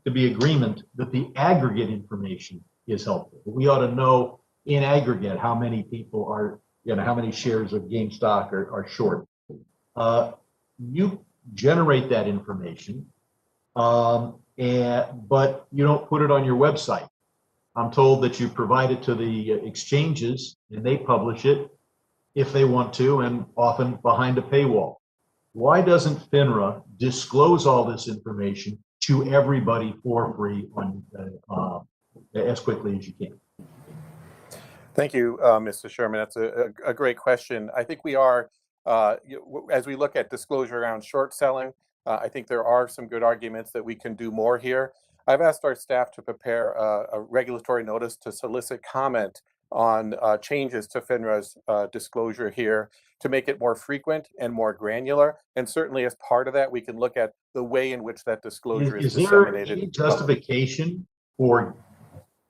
Speaker 3: to be agreement that the aggregate information is helpful. We ought to know in aggregate how many people are, how many shares of GameStop are short. You generate that information, but you don't put it on your website. I'm told that you provide it to the exchanges and they publish it if they want to, and often behind a paywall. Why doesn't FINRA disclose all this information to everybody for free as quickly as you can?
Speaker 7: Thank you, Mr. Sherman. That's a great question. I think we are, as we look at disclosure around short selling, I think there are some good arguments that we can do more here. I've asked our staff to prepare a regulatory notice to solicit comment on changes to FINRA's disclosure here to make it more frequent and more granular. And certainly as part of that, we can look at the way in which that disclosure is disseminated. Is there any
Speaker 3: justification for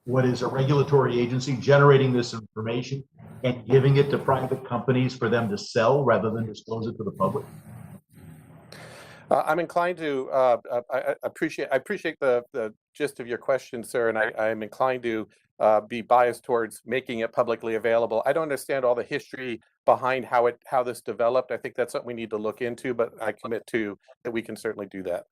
Speaker 3: what is a regulatory agency generating this information and giving it to private companies for them to sell rather than disclose it to the public?
Speaker 7: I'm inclined to I appreciate the gist of your question, sir, and I'm inclined to be biased towards making it publicly available. I don't understand all the history behind how this developed. I think that's something we need to look into, but I commit to that we can certainly do that.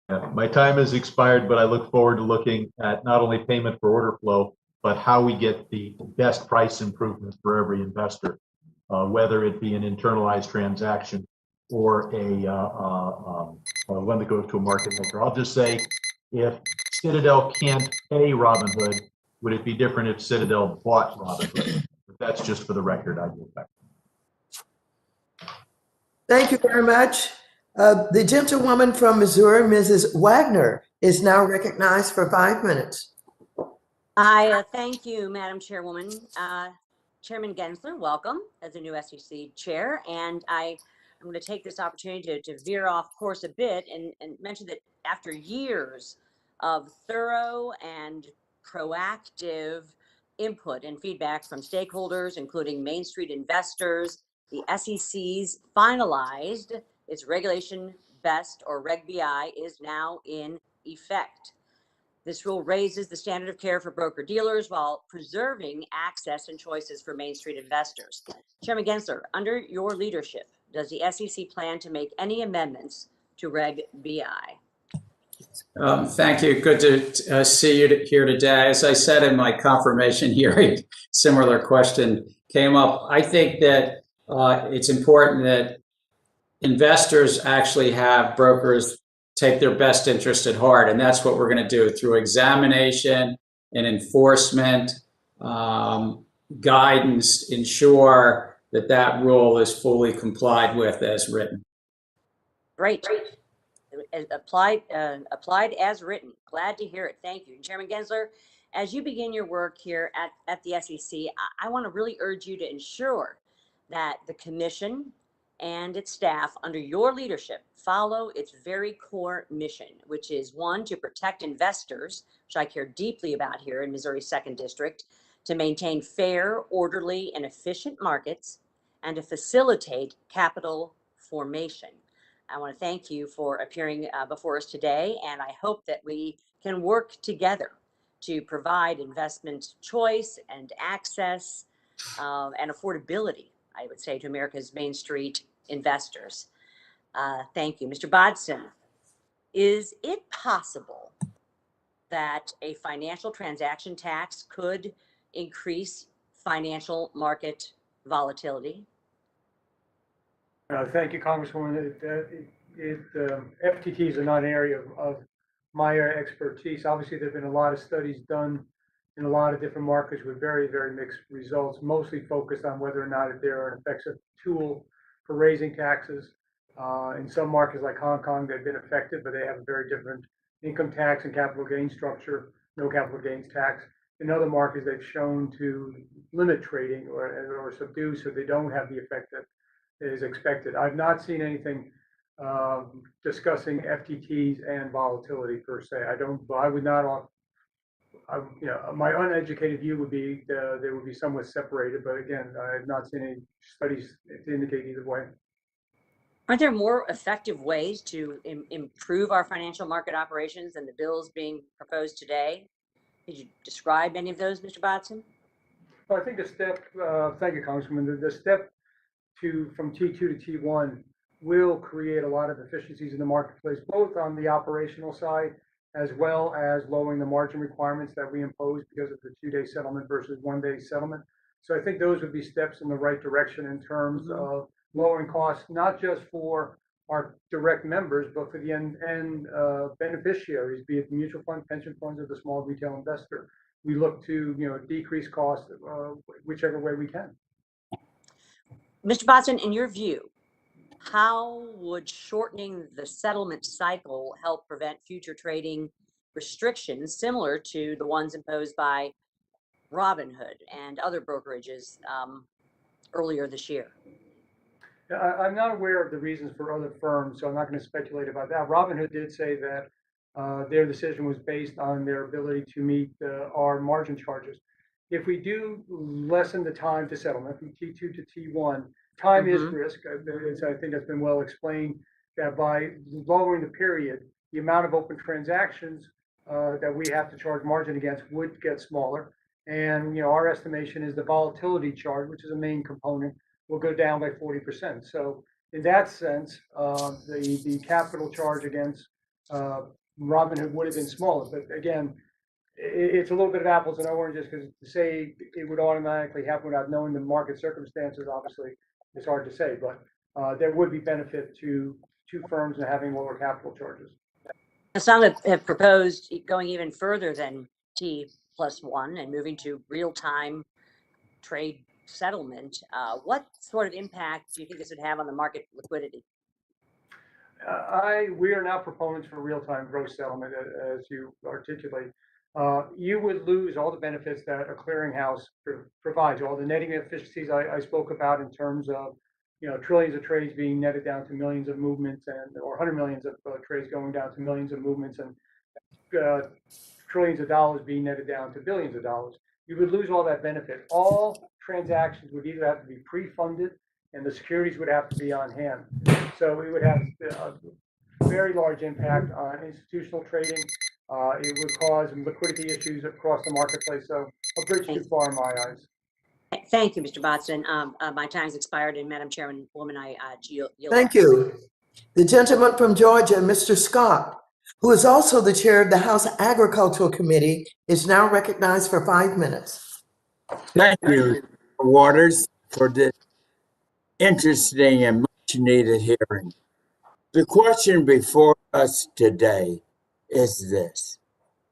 Speaker 3: Yeah, my time has expired, but I look forward to looking at not only payment for order flow, but how we get the best price improvement for every investor, whether it be an internalized transaction or one that goes to a market maker. I'll just say, if Citadel can't pay Robinhood, would it be different if Citadel bought Robinhood? But that's just for the record. I go back.
Speaker 1: Thank you very much. The gentlewoman from Missouri, Mrs. Wagner, is now recognized for 5 minutes.
Speaker 8: I thank you, Madam Chairwoman. Chairman Gensler, welcome as a new SEC chair. And I'm going to take this opportunity to veer off course a bit and mention that after years of thorough and proactive input and feedback from stakeholders, including Main Street investors, the SEC's finalized its Regulation Best, or Reg BI, is now in effect. This rule raises the standard of care for broker-dealers while preserving access and choices for Main Street investors. Chairman Gensler, under your leadership, does the SEC plan to make any amendments to Reg BI?
Speaker 5: Thank you. Good to see you here today. As I said in my confirmation hearing, similar question came up. I think that it's important that investors actually have brokers take their best interest at heart, and that's what we're going to do through examination and enforcement, guidance, ensure that that rule is fully complied with as written.
Speaker 8: Great. Applied as written. Glad to hear it. Thank you. Chairman Gensler, as you begin your work here at the SEC, I want to really urge you to ensure that the commission and its staff under your leadership follow its very core mission, which is one, to protect investors, which I care deeply about here in Missouri's 2nd District, to maintain fair, orderly, and efficient markets, and to facilitate capital formation. I want to thank you for appearing before us today, and I hope that we can work together to provide investment choice and access and affordability, I would say, to America's Main Street investors. Thank you. Mr. Bodson, is it possible that a financial transaction tax could increase financial market volatility?
Speaker 6: Thank you, Congresswoman. FTTs are not an area of my expertise. Obviously, there have been a lot of studies done in a lot of different markets with very, very mixed results, mostly focused on whether or not they're an effective tool for raising taxes. In some markets like Hong Kong, they've been effective, but they have a very different income tax and capital gain structure, no capital gains tax. In other markets, they've shown to limit trading or subdue, so they don't have the effect that is expected. I've not seen anything discussing FTTs and volatility per se. I would not. My uneducated view would be they would be somewhat separated, but again, I have not seen any studies to indicate either way.
Speaker 8: Aren't there more effective ways to improve our financial market operations than the bills being proposed today? Could you describe any of those, Mr. Bodson?
Speaker 6: Well, I think the step, thank you, Congresswoman, the step from T2 to T1 will create a lot of efficiencies in the marketplace, both on the operational side as well as lowering the margin requirements that we impose because of the 2-day settlement versus 1-day settlement. So I think those would be steps in the right direction in terms of lowering costs, not just for our direct members, but for the end beneficiaries, be it the mutual fund, pension funds, or the small retail investor. We look to decrease costs whichever way we can.
Speaker 8: Mr. Bodson, in your view, how would shortening the settlement cycle help prevent future trading restrictions similar to the ones imposed by Robinhood and other brokerages earlier this year?
Speaker 6: I'm not aware of the reasons for other firms, so I'm not going to speculate about that. Robinhood did say that their decision was based on their ability to meet our margin charges. If we do lessen the time to settlement from T2 to T1, time is risk. I think that's been well explained that by lowering the period, the amount of open transactions that we have to charge margin against would get smaller. And our estimation is the volatility charge, which is a main component, will go down by 40%. So in that sense, the capital charge against Robinhood would have been smaller. But again, it's a little bit of apples and oranges, because to say it would automatically happen without knowing the market circumstances, obviously, it's hard to say. But there would be benefit to firms in having lower capital charges.
Speaker 8: Some have proposed going even further than T+1 and moving to real-time trade settlement. What sort of impact do you think this would have on the market liquidity?
Speaker 6: We are not proponents for real-time gross settlement, as you articulate. You would lose all the benefits that a clearinghouse provides, all the netting efficiencies I spoke about in terms of trillions of trades being netted down to millions of movements, or 100 millions of trades going down to millions of movements, and trillions of dollars being netted down to billions of dollars. You would lose all that benefit. All transactions would either have to be pre-funded, and the securities would have to be on hand. So we would have a very large impact on institutional trading. It would cause liquidity issues across the marketplace. So a bridge too far in my eyes.
Speaker 8: Thank you, Mr. Botson. My time's expired, and Madam Chairwoman, I yield.
Speaker 1: Thank you. The gentleman from Georgia, Mr. Scott, who is also the chair of the House Agricultural Committee, is now recognized for 5 minutes.
Speaker 9: Thank you, Waters, for this interesting and much needed hearing. The question before us today is this: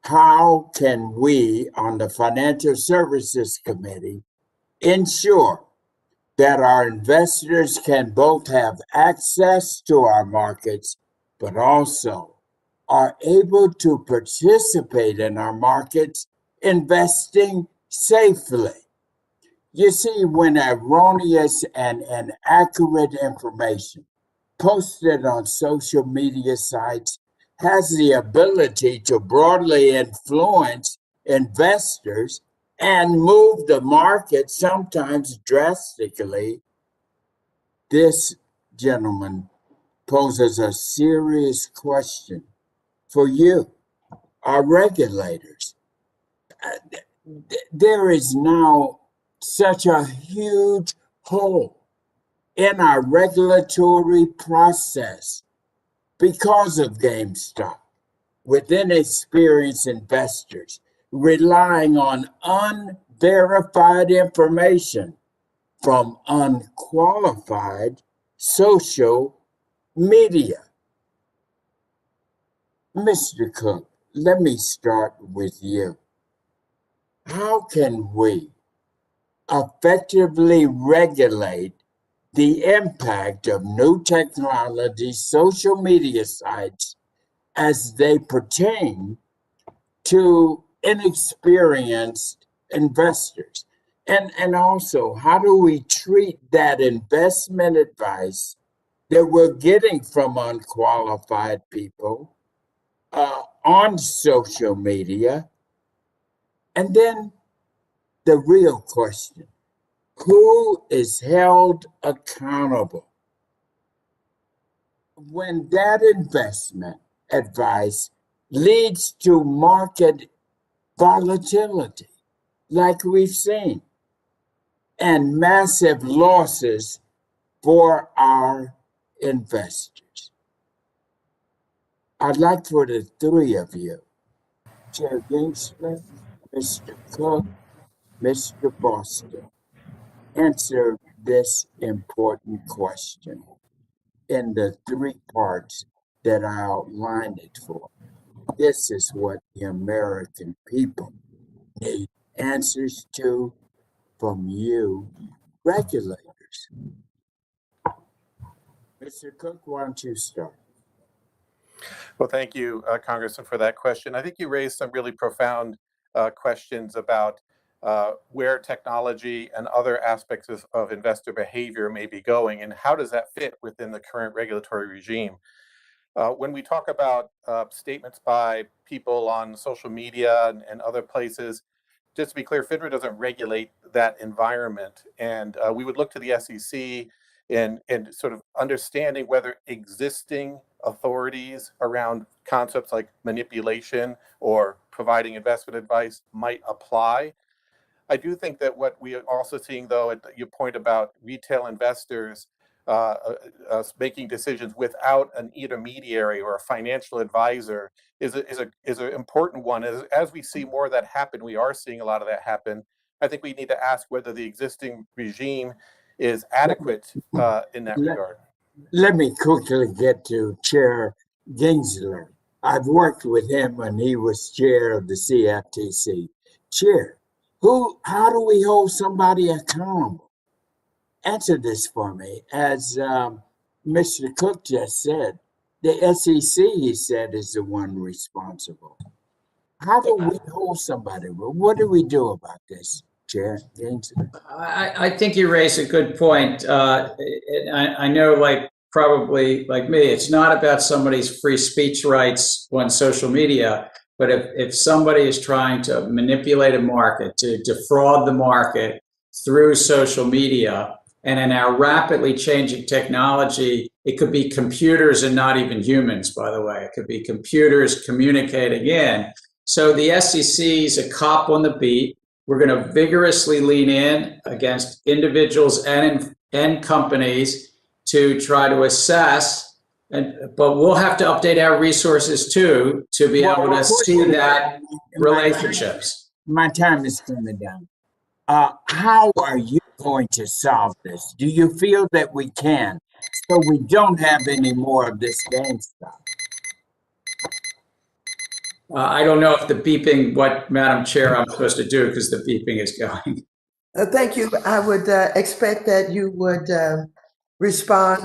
Speaker 9: how can we on the Financial Services Committee ensure that our investors can both have access to our markets, but also are able to participate in our markets, investing safely? You see, when erroneous and inaccurate information posted on social media sites has the ability to broadly influence investors and move the market, sometimes drastically, this gentleman poses a serious question for you, our regulators. There is now such a huge hole in our regulatory process because of GameStop, with inexperienced investors relying on unverified information from unqualified social media. Mr. Cook, let me start with you. How can we effectively regulate the impact of new technology, social media sites, as they pertain to inexperienced investors? And also, how do we treat that investment advice that we're getting from unqualified people on social media? And then the real question: who is held accountable when that investment advice leads to market volatility, like we've seen, and massive losses for our investors? I'd like for the three of you, Chair Gensler, Mr. Cook, Mr. Boston, answer this important question in the three parts that I outlined it for. This is what the American people need answers to from you, regulators. Mr. Cook, why don't you start?
Speaker 7: Well, thank you, Congressman, for that question. I think you raised some really profound questions about where technology and other aspects of investor behavior may be going, and how does that fit within the current regulatory regime. When we talk about statements by people on social media and other places, just to be clear, FINRA doesn't regulate that environment, and we would look to the SEC in sort of understanding whether existing authorities around concepts like manipulation or providing investment advice might apply. I do think that what we are also seeing, though, at your point about retail investors making decisions without an intermediary or a financial advisor is an important one. As we see more of that happen, we are seeing a lot of that happen. I think we need to ask whether the existing regime is adequate in that regard.
Speaker 9: Let me quickly get to Chair Gensler. I've worked with him when he was chair of the CFTC. Chair, how do we hold somebody accountable? Answer this for me. As Mr. Cook just said, the SEC, he said, is the one responsible. How do we hold somebody? What do we do about this, Chair Gensler?
Speaker 5: I think you raise a good point. I know, probably like me, it's not about somebody's free speech rights on social media, but if somebody is trying to manipulate a market, to defraud the market through social media, and in our rapidly changing technology, it could be computers and not even humans, by the way. It could be computers communicating in. So the SEC is a cop on the beat. We're going to vigorously lean in against individuals and companies to try to assess, but we'll have to update our resources too to be able to see that relationships.
Speaker 9: My time is coming down. How are you going to solve this? Do you feel that we can, so we don't have any more of this GameStop?
Speaker 5: I don't know if the beeping, what Madam Chair I'm supposed to do, because the beeping is going.
Speaker 1: Thank you. I would expect that you would respond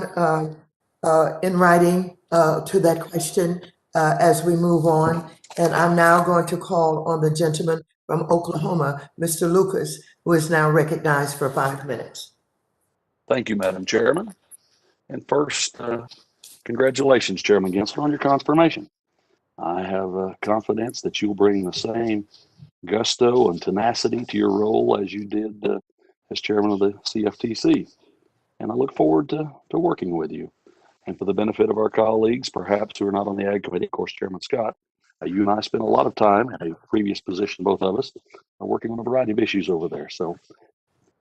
Speaker 1: in writing to that question as we move on. And I'm now going to call on the gentleman from Oklahoma, Mr. Lucas, who is now recognized for 5 minutes.
Speaker 10: Thank you, Madam Chairman. And first, congratulations, Chairman Gensler, on your confirmation. I have confidence that you'll bring the same gusto and tenacity to your role as you did as chairman of the CFTC. And I look forward to working with you. And for the benefit of our colleagues, perhaps who are not on the Ag Committee, of course, Chairman Scott, you and I spent a lot of time in a previous position, both of us, working on a variety of issues over there. So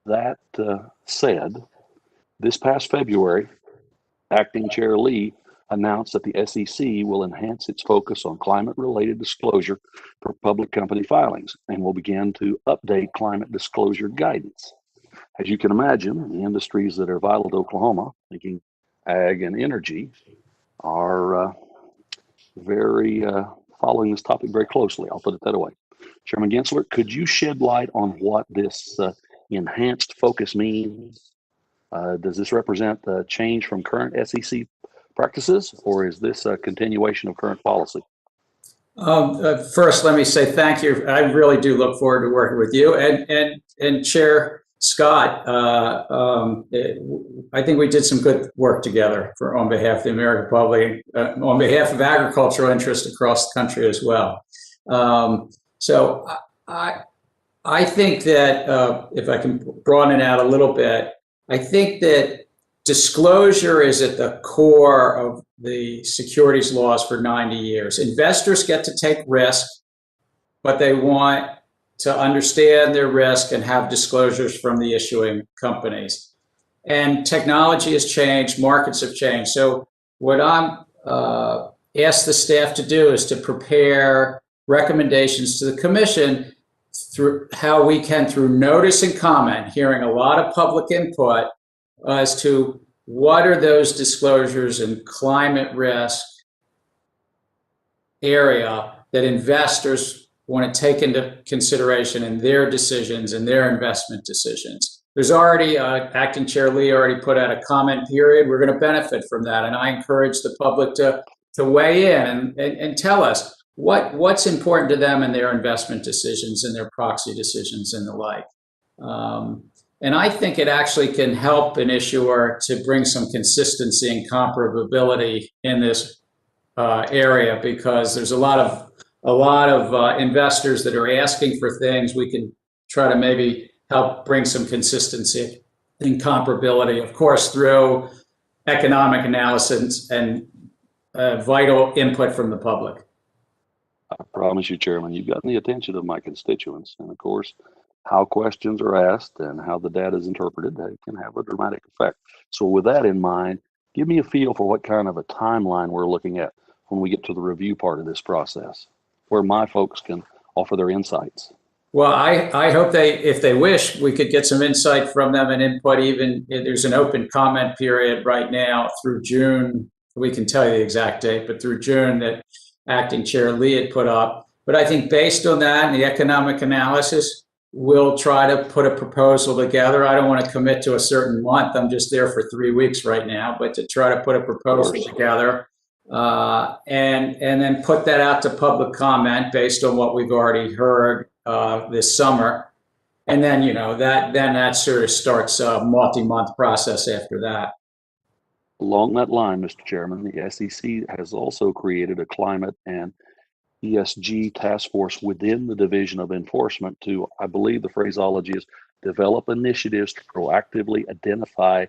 Speaker 10: that said, this past February, Acting Chair Lee announced that the SEC will enhance its focus on climate-related disclosure for public company filings and will begin to update climate disclosure guidance. As you can imagine, the industries that are vital to Oklahoma, thinking ag and energy, are very following this topic very closely. I'll put it that way. Chairman Gensler, could you shed light on what this enhanced focus means? Does this represent a change from current SEC practices, or is this a continuation of current policy?
Speaker 5: First, let me say thank you. I really do look forward to working with you and Chair Scott. I think we did some good work together on behalf of the American public, on behalf of agricultural interests across the country as well. So I think that if I can broaden it out a little bit, I think that disclosure is at the core of the securities laws for 90 years. Investors get to take risk, but they want to understand their risk and have disclosures from the issuing companies. And technology has changed, markets have changed. So what I'm asked the staff to do is to prepare recommendations to the commission through how we can, through notice and comment, hearing a lot of public input as to what are those disclosures in climate risk area that investors want to take into consideration in their decisions and their investment decisions. There's already, Acting Chair Lee already put out a comment period. We're going to benefit from that. And I encourage the public to weigh in and tell us what's important to them in their investment decisions and their proxy decisions and the like. And I think it actually can help an issuer to bring some consistency and comparability in this area, because there's a lot of investors that are asking for things. We can try to maybe help bring some consistency and comparability, of course, through economic analysis and vital input from the public.
Speaker 10: I promise you, Chairman, you've gotten the attention of my constituents. And of course, how questions are asked and how the data is interpreted, they can have a dramatic effect. So with that in mind, give me a feel for what kind of a timeline we're looking at when we get to the review part of this process, where my folks can offer their insights.
Speaker 5: Well, I hope if they wish, we could get some insight from them and input. Even there's an open comment period right now through June. We can tell you the exact date, but through June that Acting Chair Lee had put up. But I think based on that and the economic analysis, we'll try to put a proposal together. I don't want to commit to a certain month. I'm just there for 3 weeks right now, but to try to put a proposal together and then put that out to public comment based on what we've already heard this summer. And then, that sort of starts a multi-month process after that.
Speaker 10: Along that line, Mr. Chairman, the SEC has also created a climate and ESG task force within the Division of Enforcement to, I believe the phraseology is, develop initiatives to proactively identify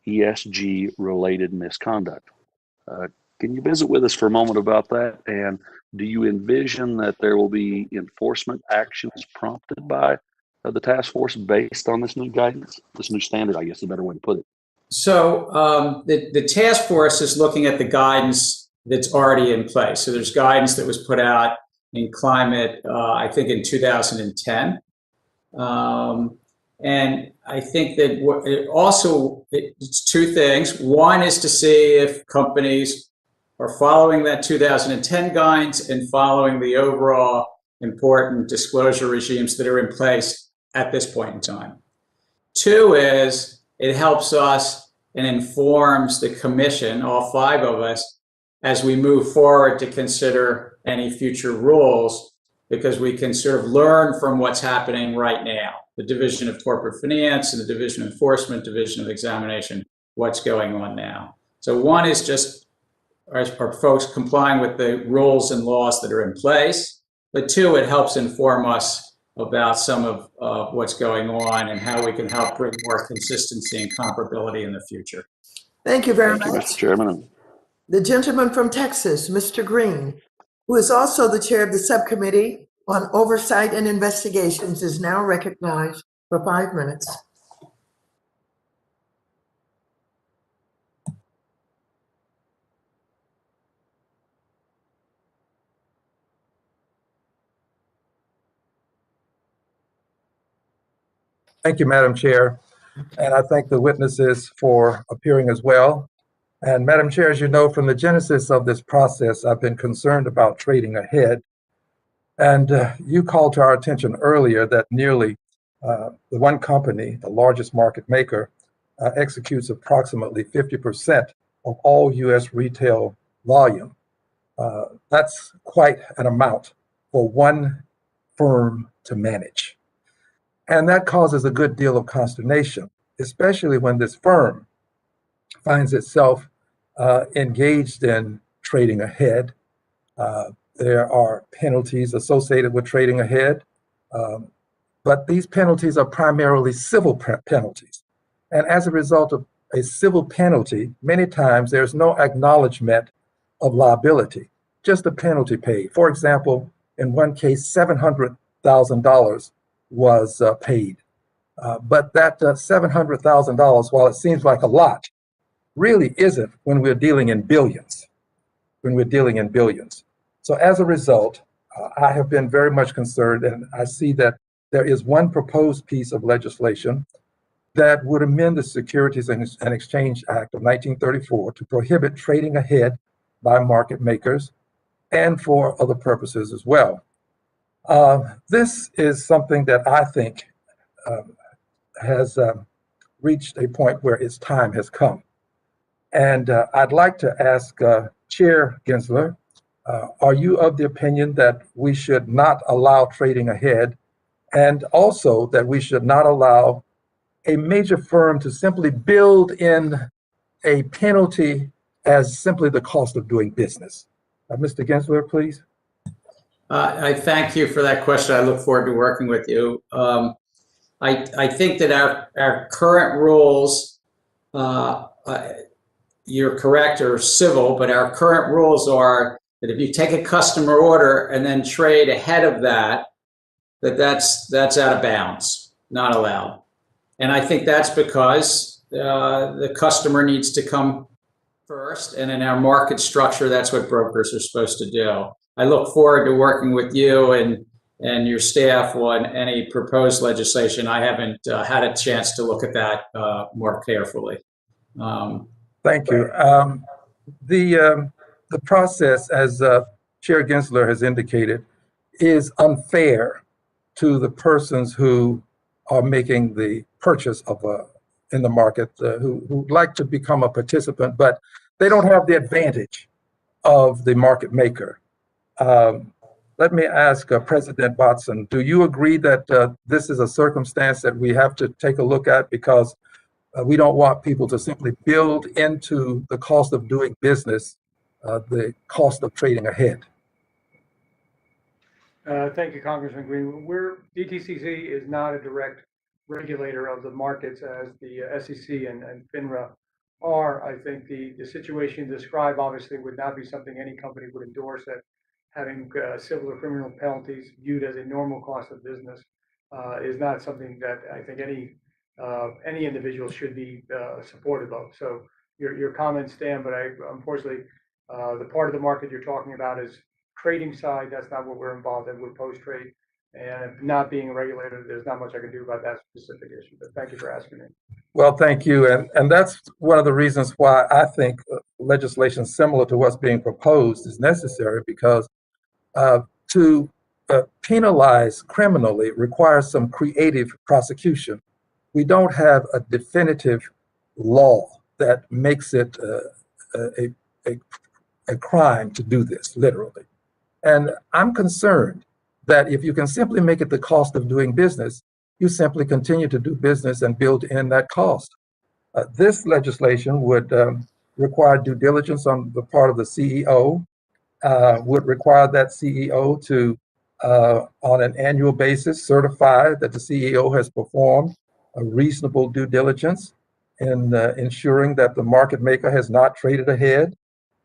Speaker 10: ESG-related misconduct. Can you visit with us for a moment about that? And do you envision that there will be enforcement actions prompted by of the task force based on this new guidance, this new standard, I guess is a better way to put it?
Speaker 5: So the task force is looking at the guidance that's already in place. So there's guidance that was put out in climate, I think in 2010. And I think that it's two things. One is to see if companies are following that 2010 guidance and following the overall important disclosure regimes that are in place at this point in time. Two is it helps us and informs the commission, all five of us, as we move forward to consider any future rules, because we can sort of learn from what's happening right now. The Division of Corporate Finance and the Division of Enforcement, Division of Examination, what's going on now. So one is just are folks complying with the rules and laws that are in place, but two, it helps inform us about some of what's going on and how we can help bring more consistency and comparability in the future.
Speaker 1: Thank you very
Speaker 10: Thank you,
Speaker 1: much.
Speaker 10: Mr. Chairman.
Speaker 1: The gentleman from Texas, Mr. Green, who is also the chair of the subcommittee on oversight and investigations, is now recognized for 5 minutes.
Speaker 11: Thank you, Madam Chair. And I thank the witnesses for appearing as well. And Madam Chair, as you know, from the genesis of this process, I've been concerned about trading ahead. And you called to our attention earlier that nearly the one company, the largest market maker, executes approximately 50% of all U.S. retail volume. That's quite an amount for one firm to manage. And that causes a good deal of consternation, especially when this firm finds itself engaged in trading ahead. There are penalties associated with trading ahead, but these penalties are primarily civil penalties. And as a result of a civil penalty, many times there's no acknowledgement of liability, just a penalty paid. For example, in one case, $700,000 was paid. But that $700,000, while it seems like a lot, really isn't when we're dealing in billions, So as a result, I have been very much concerned, and I see that there is one proposed piece of legislation that would amend the Securities and Exchange Act of 1934 to prohibit trading ahead by market makers and for other purposes as well. This is something that I think has reached a point where its time has come. And I'd like to ask Chair Gensler, are you of the opinion that we should not allow trading ahead, and also that we should not allow a major firm to simply build in a penalty as simply the cost of doing business? Mr. Gensler, please.
Speaker 5: I thank you for that question. I look forward to working with you. I think that our current rules, you're correct, are civil, but our current rules are that if you take a customer order and then trade ahead of that, that's out of bounds, not allowed. And I think that's because the customer needs to come first, and in our market structure, that's what brokers are supposed to do. I look forward to working with you and your staff on any proposed legislation. I haven't had a chance to look at that more carefully.
Speaker 11: Thank you. The process, as Chair Gensler has indicated, is unfair to the persons who are making the purchase of in the market, who like to become a participant, but they don't have the advantage of the market maker. Let me ask President Batson, do you agree that this is a circumstance that we have to take a look at, because we don't want people to simply build into the cost of doing business the cost of trading ahead?
Speaker 6: Thank you, Congressman Green. DTCC is not a direct regulator of the markets as the SEC and FINRA are. I think the situation described obviously would not be something any company would endorse, that having civil or criminal penalties viewed as a normal cost of business. is not something that I think any individual should be supportive of. So your comments stand, but unfortunately, the part of the market you're talking about is trading side. That's not what we're involved in with post trade. And not being a regulator, there's not much I can do about that specific issue. But thank you for asking me.
Speaker 11: Well, thank you. And that's one of the reasons why I think legislation similar to what's being proposed is necessary, because to penalize criminally requires some creative prosecution. We don't have a definitive law that makes it a crime to do this, literally. And I'm concerned that if you can simply make it the cost of doing business, you simply continue to do business and build in that cost. This legislation would require due diligence on the part of the CEO, would require that CEO to, on an annual basis, certify that the CEO has performed a reasonable due diligence in ensuring that the market maker has not traded ahead,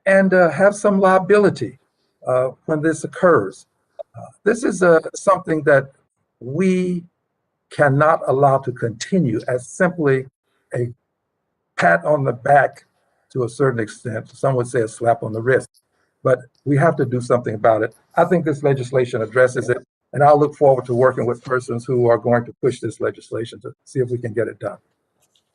Speaker 11: and have some liability when this occurs. This is something that we cannot allow to continue as simply a pat on the back to a certain extent. Some would say a slap on the wrist, but we have to do something about it. I think this legislation addresses it, and I'll look forward to working with persons who are going to push this legislation to see if we can get it done.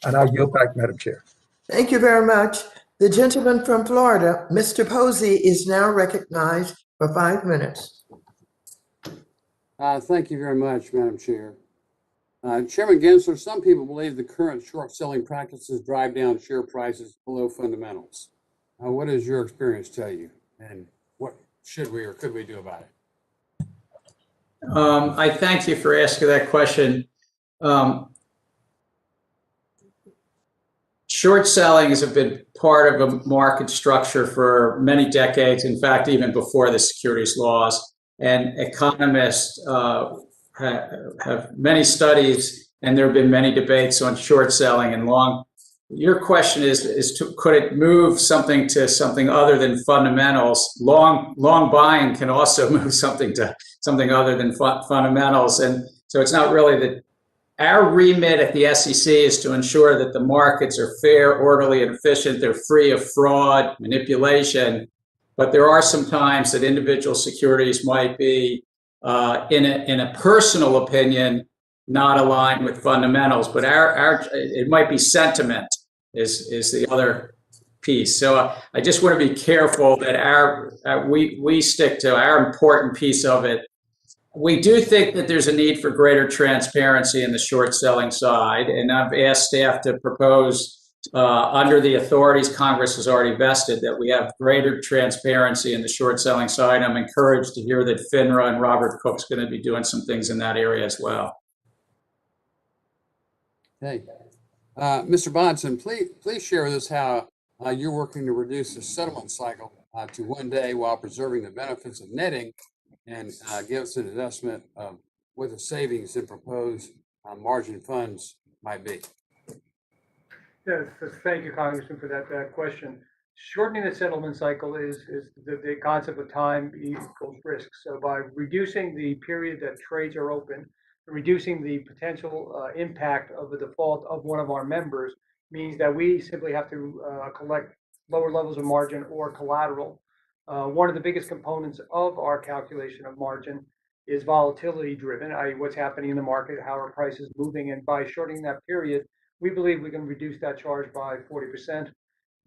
Speaker 11: And I'll yield back, Madam Chair.
Speaker 1: Thank you very much. The gentleman from Florida, Mr. Posey, is now recognized for 5 minutes.
Speaker 12: Thank you very much, Madam Chair. Chairman Gensler, some people believe the current short selling practices drive down share prices below fundamentals. What does your experience tell you? And what should we or could we do about it?
Speaker 5: I thank you for asking that question. Short selling has been part of a market structure for many decades, in fact, even before the securities laws. And economists have many studies, and there have been many debates on short selling and long. Your question is could it move something to something other than fundamentals? Long buying can also move something to something other than fundamentals. And so it's not really that. Our remit at the SEC is to ensure that the markets are fair, orderly, and efficient. They're free of fraud, manipulation. But there are some times that individual securities might be, in a personal opinion, not aligned with fundamentals. But it might be sentiment is the other piece. So I just want to be careful that we stick to our important piece of it. We do think that there's a need for greater transparency in the short selling side, and I've asked staff to propose under the authorities Congress has already vested that we have greater transparency in the short selling side. I'm encouraged to hear that FINRA and Robert Cook's going to be doing some things in that area as well.
Speaker 12: Hey, Mr. Bodson, please share with us how you're working to reduce the settlement cycle to 1 day while preserving the benefits of netting, and give us an estimate of what the savings in proposed margin funds might be.
Speaker 6: Yes, thank you, Congressman, for that question. Shortening the settlement cycle is the concept of time equals risk. So by reducing the period that trades are open, reducing the potential impact of the default of one of our members means that we simply have to collect lower levels of margin or collateral. One of the biggest components of our calculation of margin is volatility driven, i.e. what's happening in the market, how are prices moving, and by shortening that period, we believe we can reduce that charge by 40%.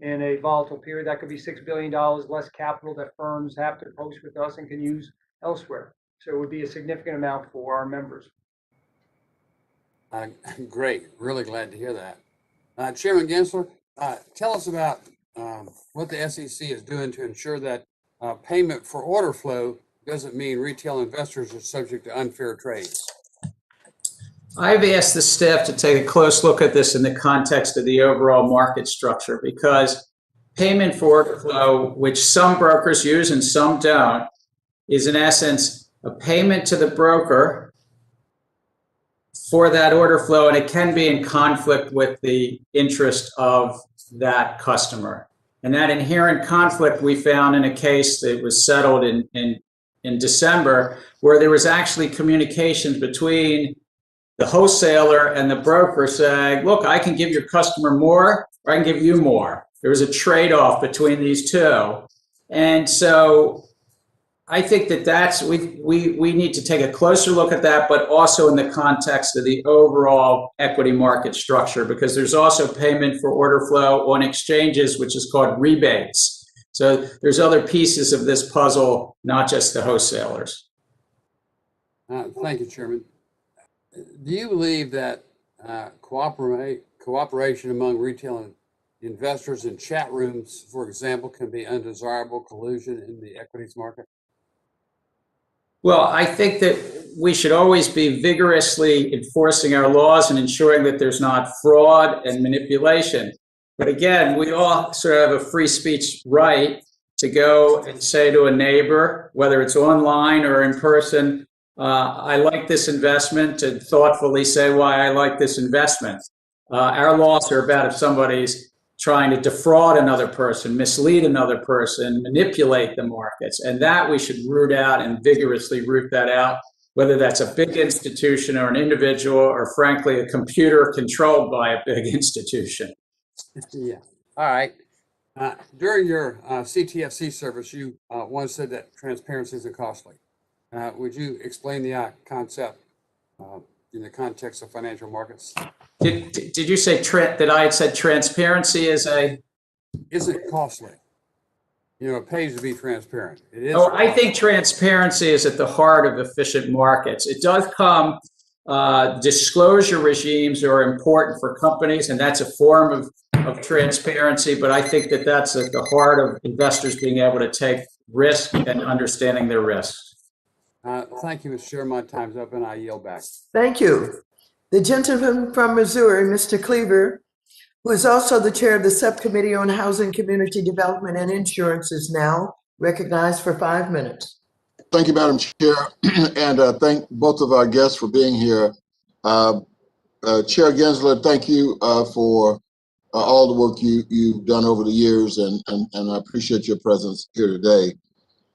Speaker 6: In a volatile period, that could be $6 billion less capital that firms have to post with us and can use elsewhere. So it would be a significant amount for our members.
Speaker 12: Great, really glad to hear that. Chairman Gensler, tell us about what the SEC is doing to ensure that payment for order flow doesn't mean retail investors are subject to unfair trades.
Speaker 5: I've asked the staff to take a close look at this in the context of the overall market structure, because payment for order flow, which some brokers use and some don't, is in essence a payment to the broker for that order flow, and it can be in conflict with the interest of that customer. And that inherent conflict we found in a case that was settled in December, where there was actually communications between the wholesaler and the broker saying, look, I can give your customer more, or I can give you more. There was a trade-off between these two. And so I think that we need to take a closer look at that, but also in the context of the overall equity market structure, because there's also payment for order flow on exchanges, which is called rebates. So there's other pieces of this puzzle, not just the wholesalers.
Speaker 12: Thank you, Chairman. Do you believe that cooperation among retail investors in chat rooms, for example, can be undesirable collusion in the equities market?
Speaker 5: Well, I think that we should always be vigorously enforcing our laws and ensuring that there's not fraud and manipulation. But again, we all sort of have a free speech right to go and say to a neighbor, whether it's online or in person, I like this investment, and thoughtfully say why I like this investment. Our laws are about if somebody's trying to defraud another person, mislead another person, manipulate the markets. And that we should root out and vigorously root that out, whether that's a big institution or an individual, or frankly, a computer controlled by a big institution.
Speaker 12: Yeah. All right. During your CTFC service, you once said that transparency isn't costly. Would you explain the concept in the context of financial markets?
Speaker 5: Did you say that I had said transparency is a?
Speaker 12: Isn't costly? You know, it pays to be transparent. It is.
Speaker 5: Oh, I think transparency is at the heart of efficient markets. It does come. Disclosure regimes are important for companies, and that's a form of transparency. But I think that that's at the heart of investors being able to take risk and understanding their risks.
Speaker 12: Thank you, Mr. Chair. My time's up, and I yield back.
Speaker 1: Thank you. The gentleman from Missouri, Mr. Cleaver, who is also the chair of the Subcommittee on Housing, Community Development, and Insurance, is now recognized for 5 minutes.
Speaker 13: Thank you, Madam Chair, and thank both of our guests for being here. Chair Gensler, thank you for all the work you've done over the years, and I appreciate your presence here today.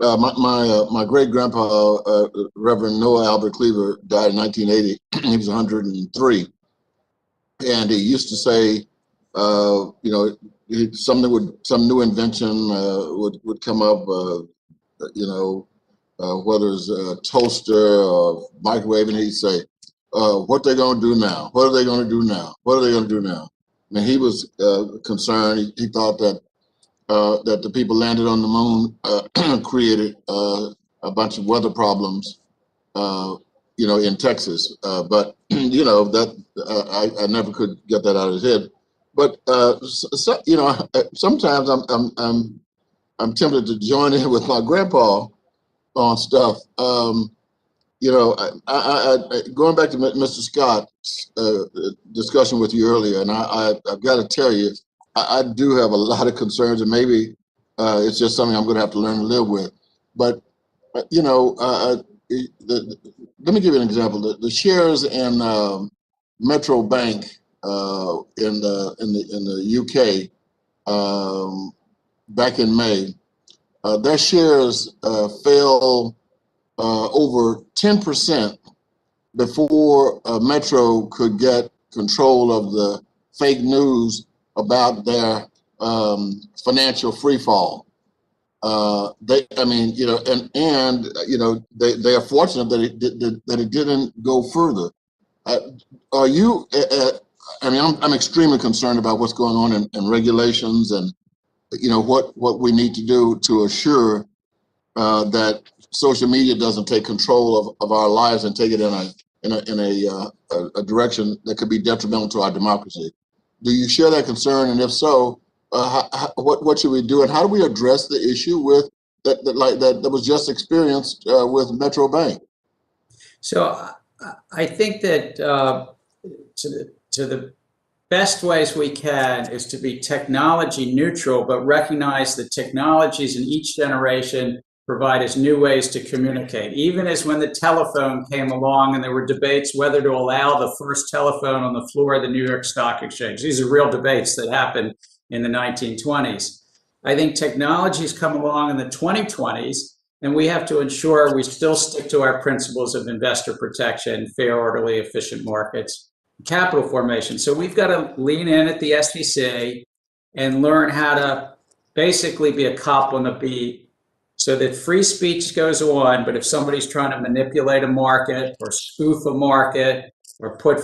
Speaker 13: My great-grandpa, Reverend Noah Albert Cleaver, died in 1980. He was 103. And he used to say, you know, some new invention would come up, you know, whether it's a toaster or microwave, and he'd say, what they gonna do now? What are they gonna do now? What are they gonna do now? And he was concerned. He thought that that the people landed on the moon created a bunch of weather problems, you know, in Texas. But you know that I never could get that out of his head. But so, you know, sometimes I'm tempted to join in with my grandpa on stuff. You know, I going back to Mr. Scott's discussion with you earlier, and I've got to tell you, I do have a lot of concerns, and maybe it's just something I'm going to have to learn to live with. But you know, let me give you an example. The shares in Metro Bank in the UK back in May, their shares fell over 10% before Metro could get control of the fake news about their financial freefall. I mean, you know, and you know, they are fortunate that it didn't go further. Are you? I mean, I'm extremely concerned about what's going on in regulations, and you know what we need to do to assure that social media doesn't take control of our lives and take it in a direction that could be detrimental to our democracy. Do you share that concern? And if so, what should we do? And how do we address the issue with that was just experienced with Metro Bank?
Speaker 5: So I think that to the best ways we can is to be technology neutral, but recognize that technologies in each generation provide us new ways to communicate. Even as when the telephone came along and there were debates whether to allow the first telephone on the floor of the New York Stock Exchange. These are real debates that happened in the 1920s. I think technologies come along in the 2020s and we have to ensure we still stick to our principles of investor protection, fair, orderly, efficient markets, capital formation. So we've got to lean in at the SEC and learn how to basically be a cop on the beat so that free speech goes on, but if somebody's trying to manipulate a market or spoof a market or put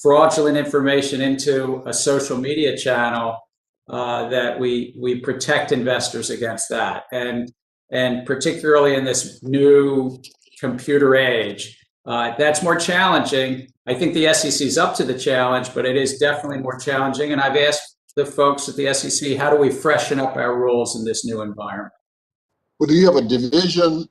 Speaker 5: fraudulent information into a social media channel, that we protect investors against that. And particularly in this new computer age, that's more challenging. I think the SEC is up to the challenge, but it is definitely more challenging. And I've asked the folks at the SEC, how do we freshen up our rules in this new environment?
Speaker 13: Well, do you have a division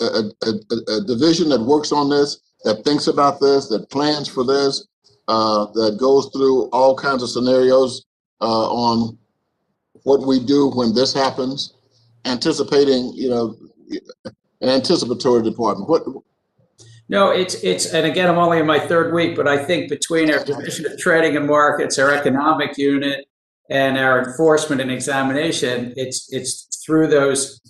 Speaker 13: a division that works on this, that thinks about this, that plans for this, that goes through all kinds of scenarios on what we do when this happens, anticipating, an anticipatory department?
Speaker 5: No, it's, and again, I'm only in my third week, but I think between our Division of Trading and Markets, our economic unit, and our enforcement and examination, it's through those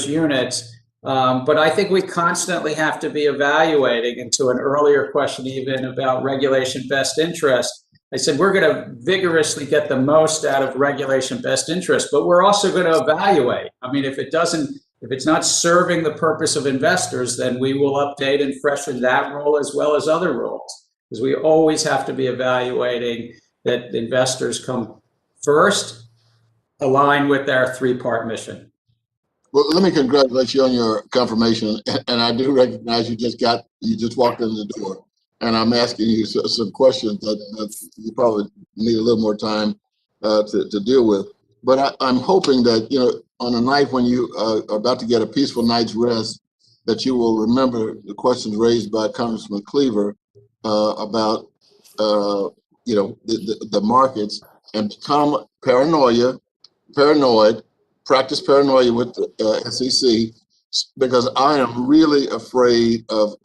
Speaker 5: units. But I think we constantly have to be evaluating, and to an earlier question even about regulation best interest, I said we're going to vigorously get the most out of regulation best interest, but we're also going to evaluate. I mean, if it's not serving the purpose of investors, then we will update and freshen that rule as well as other rules, because we always have to be evaluating that investors come first, align with our three-part mission.
Speaker 13: Well, let me congratulate you on your confirmation, and I do recognize you just walked in the door, and I'm asking you some questions that you probably need a little more time to deal with. But I'm hoping that, on a night when you are about to get a peaceful night's rest, that you will remember the questions raised by Congressman Cleaver about, the markets, and become paranoid, practice paranoia with the SEC, because I am really afraid of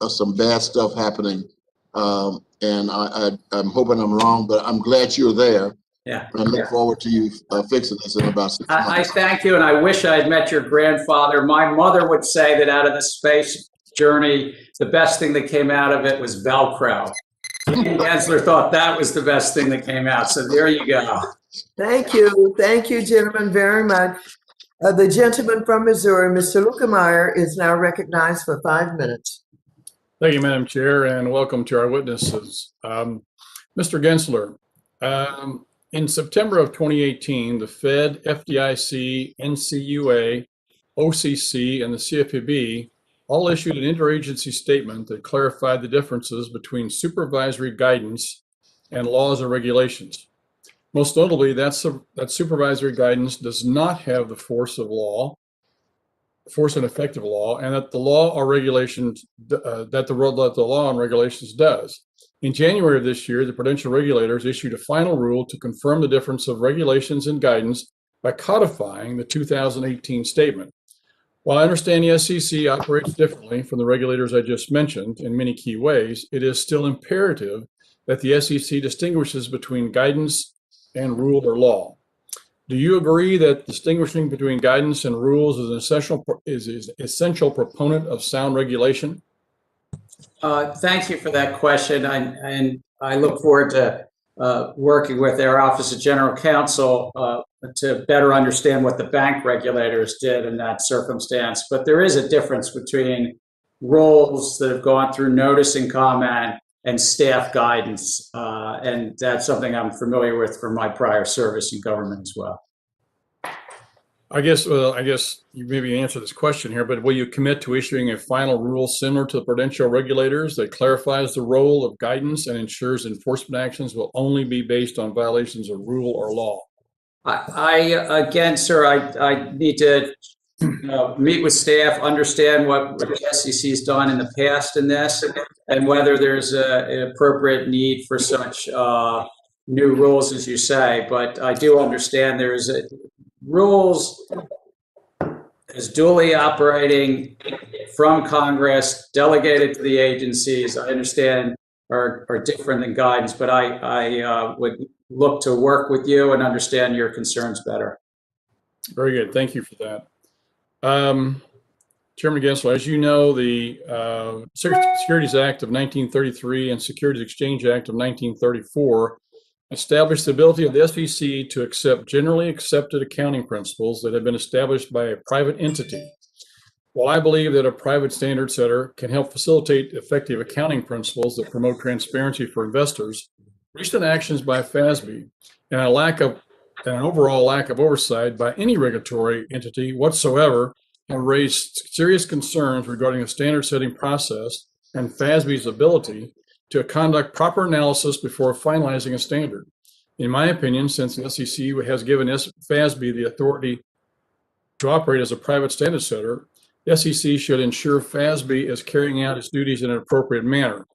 Speaker 13: some bad stuff happening. And I'm hoping I'm wrong, but I'm glad you're there.
Speaker 5: Yeah.
Speaker 13: And I look forward to you fixing this in about 6 months.
Speaker 5: I thank you, and I wish I had met your grandfather. My mother would say that out of the space journey, the best thing that came out of it was Velcro. Gensler thought that was the best thing that came out. So there you go.
Speaker 1: Thank you. Thank you, gentlemen, very much. The gentleman from Missouri, Mr. Lukemeyer, is now recognized for 5 minutes.
Speaker 14: Thank you, Madam Chair, and welcome to our witnesses. Mr. Gensler, in September of 2018, the Fed, FDIC, NCUA, OCC, and the CFPB all issued an interagency statement that clarified the differences between supervisory guidance and laws or regulations. Most notably, that supervisory guidance does not have the force and effect of law, and that the law or regulations that the law and regulations does. In January of this year, the prudential regulators issued a final rule to confirm the difference of regulations and guidance by codifying the 2018 statement. While I understand the SEC operates differently from the regulators I just mentioned in many key ways, it is still imperative that the SEC distinguishes between guidance and rule or law. Do you agree that distinguishing between guidance and rules is an essential proponent of sound regulation?
Speaker 5: Thank you for that question, and I look forward to working with our Office of General Counsel to better understand what the bank regulators did in that circumstance. But there is a difference between rules that have gone through notice and comment and staff guidance, and that's something I'm familiar with from my prior service in government as well.
Speaker 14: I guess you maybe answer this question here, but will you commit to issuing a final rule similar to the prudential regulators that clarifies the role of guidance and ensures enforcement actions will only be based on violations of rule or law?
Speaker 5: Again, sir, I need to meet with staff, understand what the SEC has done in the past in this, and whether there's an appropriate need for such new rules, as you say. But I do understand there is rules as duly operating from Congress, delegated to the agencies, I understand are different than guidance, but I would look to work with you and understand your concerns better.
Speaker 14: Very good. Thank you for that. Chairman Gensler, as you know, the Securities Act of 1933 and Securities Exchange Act of 1934 established the ability of the SEC to accept generally accepted accounting principles that have been established by a private entity. While I believe that a private standard setter can help facilitate effective accounting principles that promote transparency for investors, recent actions by FASB and an overall lack of oversight by any regulatory entity whatsoever have raised serious concerns regarding the standard setting process and FASB's ability to conduct proper analysis before finalizing a standard. In my opinion, since the SEC has given FASB the authority to operate as a private standard setter, the SEC should ensure FASB is carrying out its duties in an appropriate manner.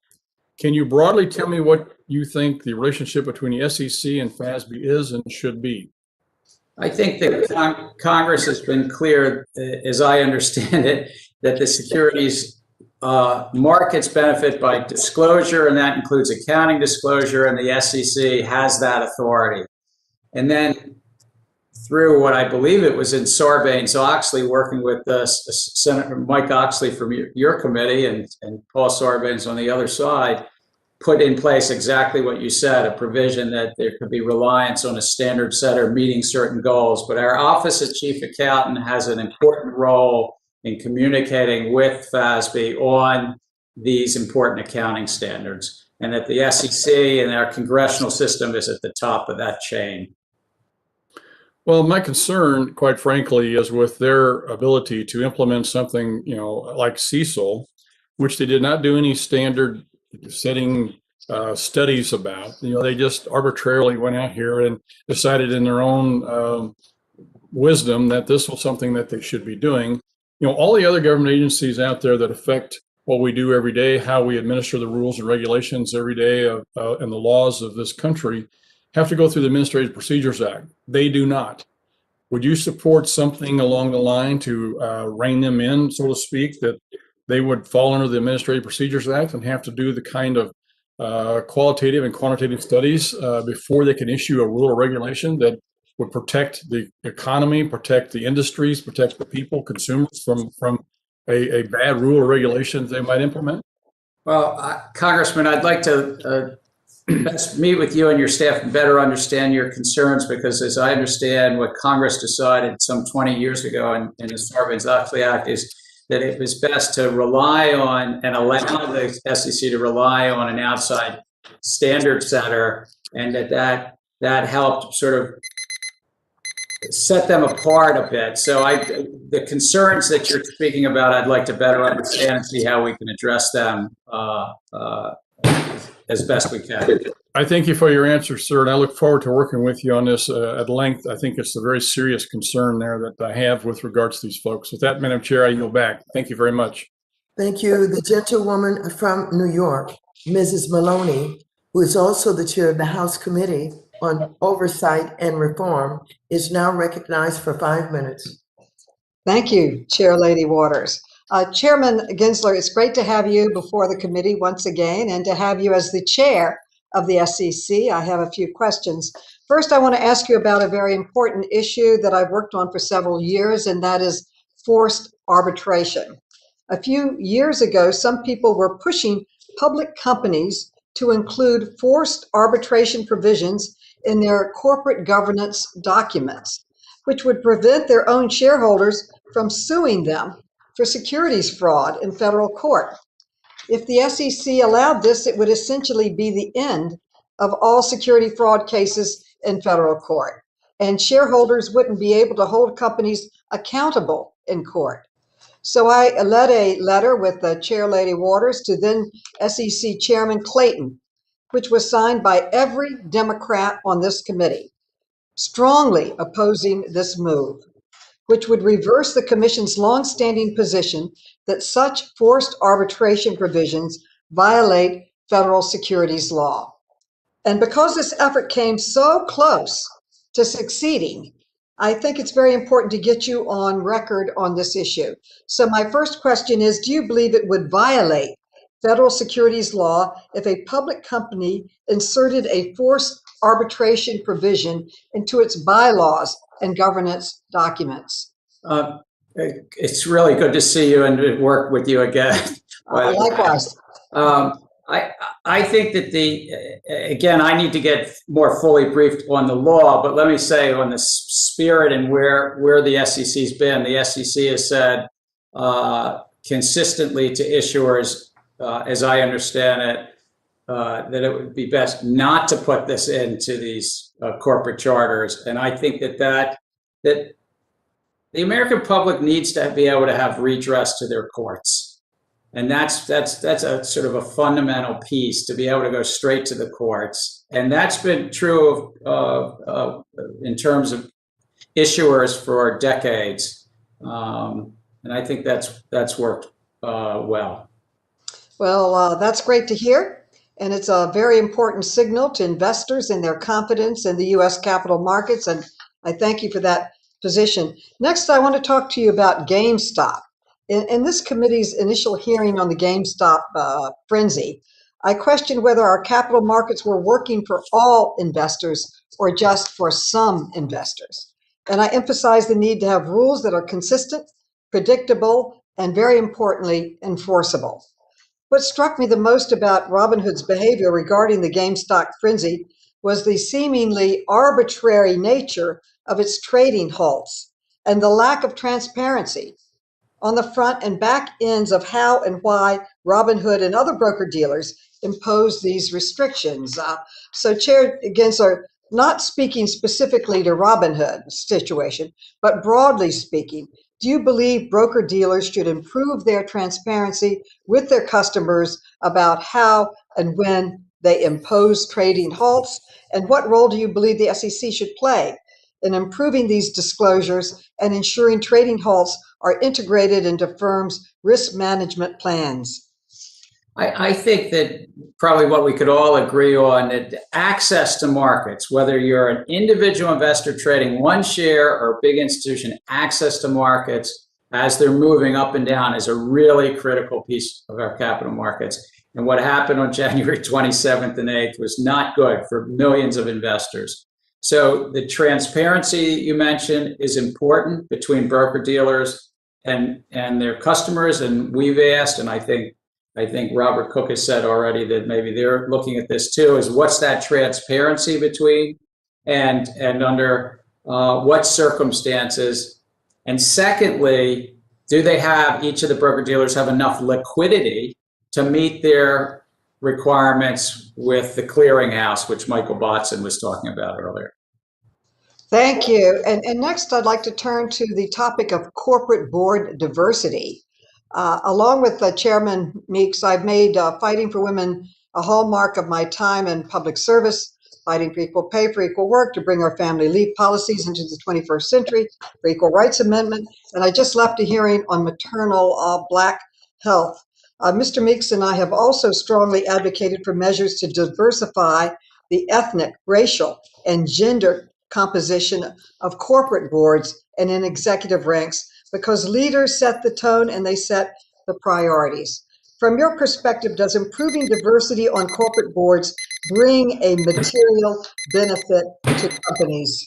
Speaker 14: Can you broadly tell me what you think the relationship between the SEC and FASB is and should be?
Speaker 5: I think that Congress has been clear, as I understand it, that the securities markets benefit by disclosure, and that includes accounting disclosure, and the SEC has that authority. And then through what I believe it was in Sarbanes-Oxley, working with Senator Mike Oxley from your committee and Paul Sarbanes on the other side, put in place exactly what you said, a provision that there could be reliance on a standard setter meeting certain goals. But our Office of Chief Accountant has an important role in communicating with FASB on these important accounting standards, and that the SEC and our congressional system is at the top of that chain.
Speaker 14: Well, my concern, quite frankly, is with their ability to implement something, like CECL, which they did not do any standard setting studies about. They just arbitrarily went out here and decided in their own wisdom that this was something that they should be doing. All the other government agencies out there that affect what we do every day, how we administer the rules and regulations every day and the laws of this country, have to go through the Administrative Procedures Act. They do not. Would you support something along the line to rein them in, so to speak, that they would fall under the Administrative Procedures Act and have to do the kind of qualitative and quantitative studies before they can issue a rule or regulation that would protect the economy, protect the industries, protect the people, consumers from a bad rule or regulation they might implement?
Speaker 5: Well, Congressman, I'd like to best meet with you and your staff and better understand your concerns, because as I understand what Congress decided some 20 years ago in the Sarbanes-Oxley Act is that it was best to rely on and allow the SEC to rely on an outside standard setter, and that helped sort of set them apart a bit. So the concerns that you're speaking about, I'd like to better understand and see how we can address them as best we can.
Speaker 14: I thank you for your answer, sir, and I look forward to working with you on this at length. I think it's a very serious concern there that I have with regards to these folks. With that, Madam Chair, I yield back. Thank you very much.
Speaker 1: Thank you. The gentlewoman from New York, Mrs. Maloney, who is also the chair of the House Committee on Oversight and Reform, is now recognized for 5 minutes.
Speaker 15: Thank you, Chair Lady Waters. Chairman Gensler, it's great to have you before the committee once again, and to have you as the chair of the SEC. I have a few questions. First, I want to ask you about a very important issue that I've worked on for several years, and that is forced arbitration. A few years ago, some people were pushing public companies to include forced arbitration provisions in their corporate governance documents, which would prevent their own shareholders from suing them for securities fraud in federal court. If the SEC allowed this, it would essentially be the end of all security fraud cases in federal court, and shareholders wouldn't be able to hold companies accountable in court. So I led a letter with Chair Lady Waters to then SEC Chairman Clayton, which was signed by every Democrat on this committee, strongly opposing this move, which would reverse the Commission's longstanding position that such forced arbitration provisions violate federal securities law. And because this effort came so close to succeeding, I think it's very important to get you on record on this issue. So my first question is, do you believe it would violate federal securities law if a public company inserted a forced arbitration provision into its bylaws and governance documents?
Speaker 5: It's really good to see you and to work with you again.
Speaker 15: Likewise.
Speaker 5: I think that again, I need to get more fully briefed on the law, but let me say on the spirit and where the SEC's been. The SEC has said consistently to issuers, as I understand it, that it would be best not to put this into these corporate charters. And I think that the American public needs to be able to have redress to their courts. And that's a sort of a fundamental piece, to be able to go straight to the courts. And that's been true in terms of issuers for decades. And I think that's worked well.
Speaker 15: Well, that's great to hear. And it's a very important signal to investors in their confidence in the U.S. capital markets. And I thank you for that position. Next, I want to talk to you about GameStop. In this committee's initial hearing on the GameStop frenzy, I questioned whether our capital markets were working for all investors or just for some investors. And I emphasized the need to have rules that are consistent, predictable, and very importantly, enforceable. What struck me the most about Robinhood's behavior regarding the GameStop frenzy was the seemingly arbitrary nature of its trading halts and the lack of transparency on the front and back ends of how and why Robinhood and other broker-dealers impose these restrictions. So Chair Gensler, not speaking specifically to Robinhood's situation, but broadly speaking, do you believe broker-dealers should improve their transparency with their customers about how and when they impose trading halts? And what role do you believe the SEC should play in improving these disclosures and ensuring trading halts are integrated into firms' risk management plans?
Speaker 5: I think that probably what we could all agree on, that access to markets, whether you're an individual investor trading one share or a big institution, access to markets as they're moving up and down is a really critical piece of our capital markets. And what happened on January 27th and 8th was not good for millions of investors. So the transparency you mentioned is important between broker-dealers and their customers. And we've asked, and I think Robert Cook has said already that maybe they're looking at this too, is what's that transparency between and under what circumstances? And secondly, do they have, each of the broker-dealers have enough liquidity to meet their requirements with the clearinghouse, which Michael Botson was talking about earlier?
Speaker 15: Thank you. And next, I'd like to turn to the topic of corporate board diversity. Along with Chairman Meeks, I've made fighting for women a hallmark of my time in public service, fighting for equal pay for equal work, to bring our family leave policies into the 21st century, for equal rights amendment. And I just left a hearing on maternal Black health. Mr. Meeks and I have also strongly advocated for measures to diversify the ethnic, racial, and gender composition of corporate boards and in executive ranks, because leaders set the tone and they set the priorities. From your perspective, does improving diversity on corporate boards bring a material benefit to companies?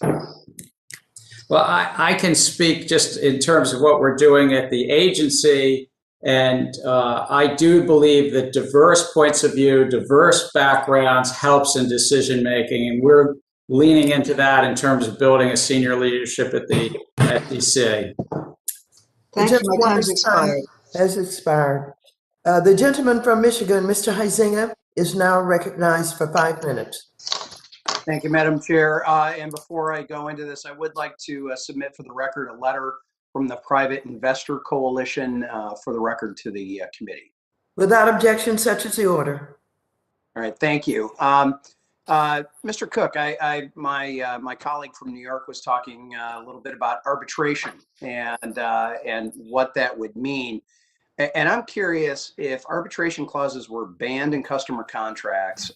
Speaker 5: Well, I can speak just in terms of what we're doing at the agency. And I do believe that diverse points of view, diverse backgrounds helps in decision making. And we're leaning into that in terms of building a senior leadership at the FTC.
Speaker 15: Thank you. My time's expired.
Speaker 1: Has expired. The gentleman from Michigan, Mr. Huizinga, is now recognized for 5 minutes.
Speaker 4: Thank you, Madam Chair. And before I go into this, I would like to submit for the record a letter from the Private Investor Coalition for the record to the committee.
Speaker 1: Without objection, such is the order.
Speaker 4: All right, thank you. Mr. Cook, my colleague from New York was talking a little bit about arbitration and what that would mean. And I'm curious, if arbitration clauses were banned in customer contracts,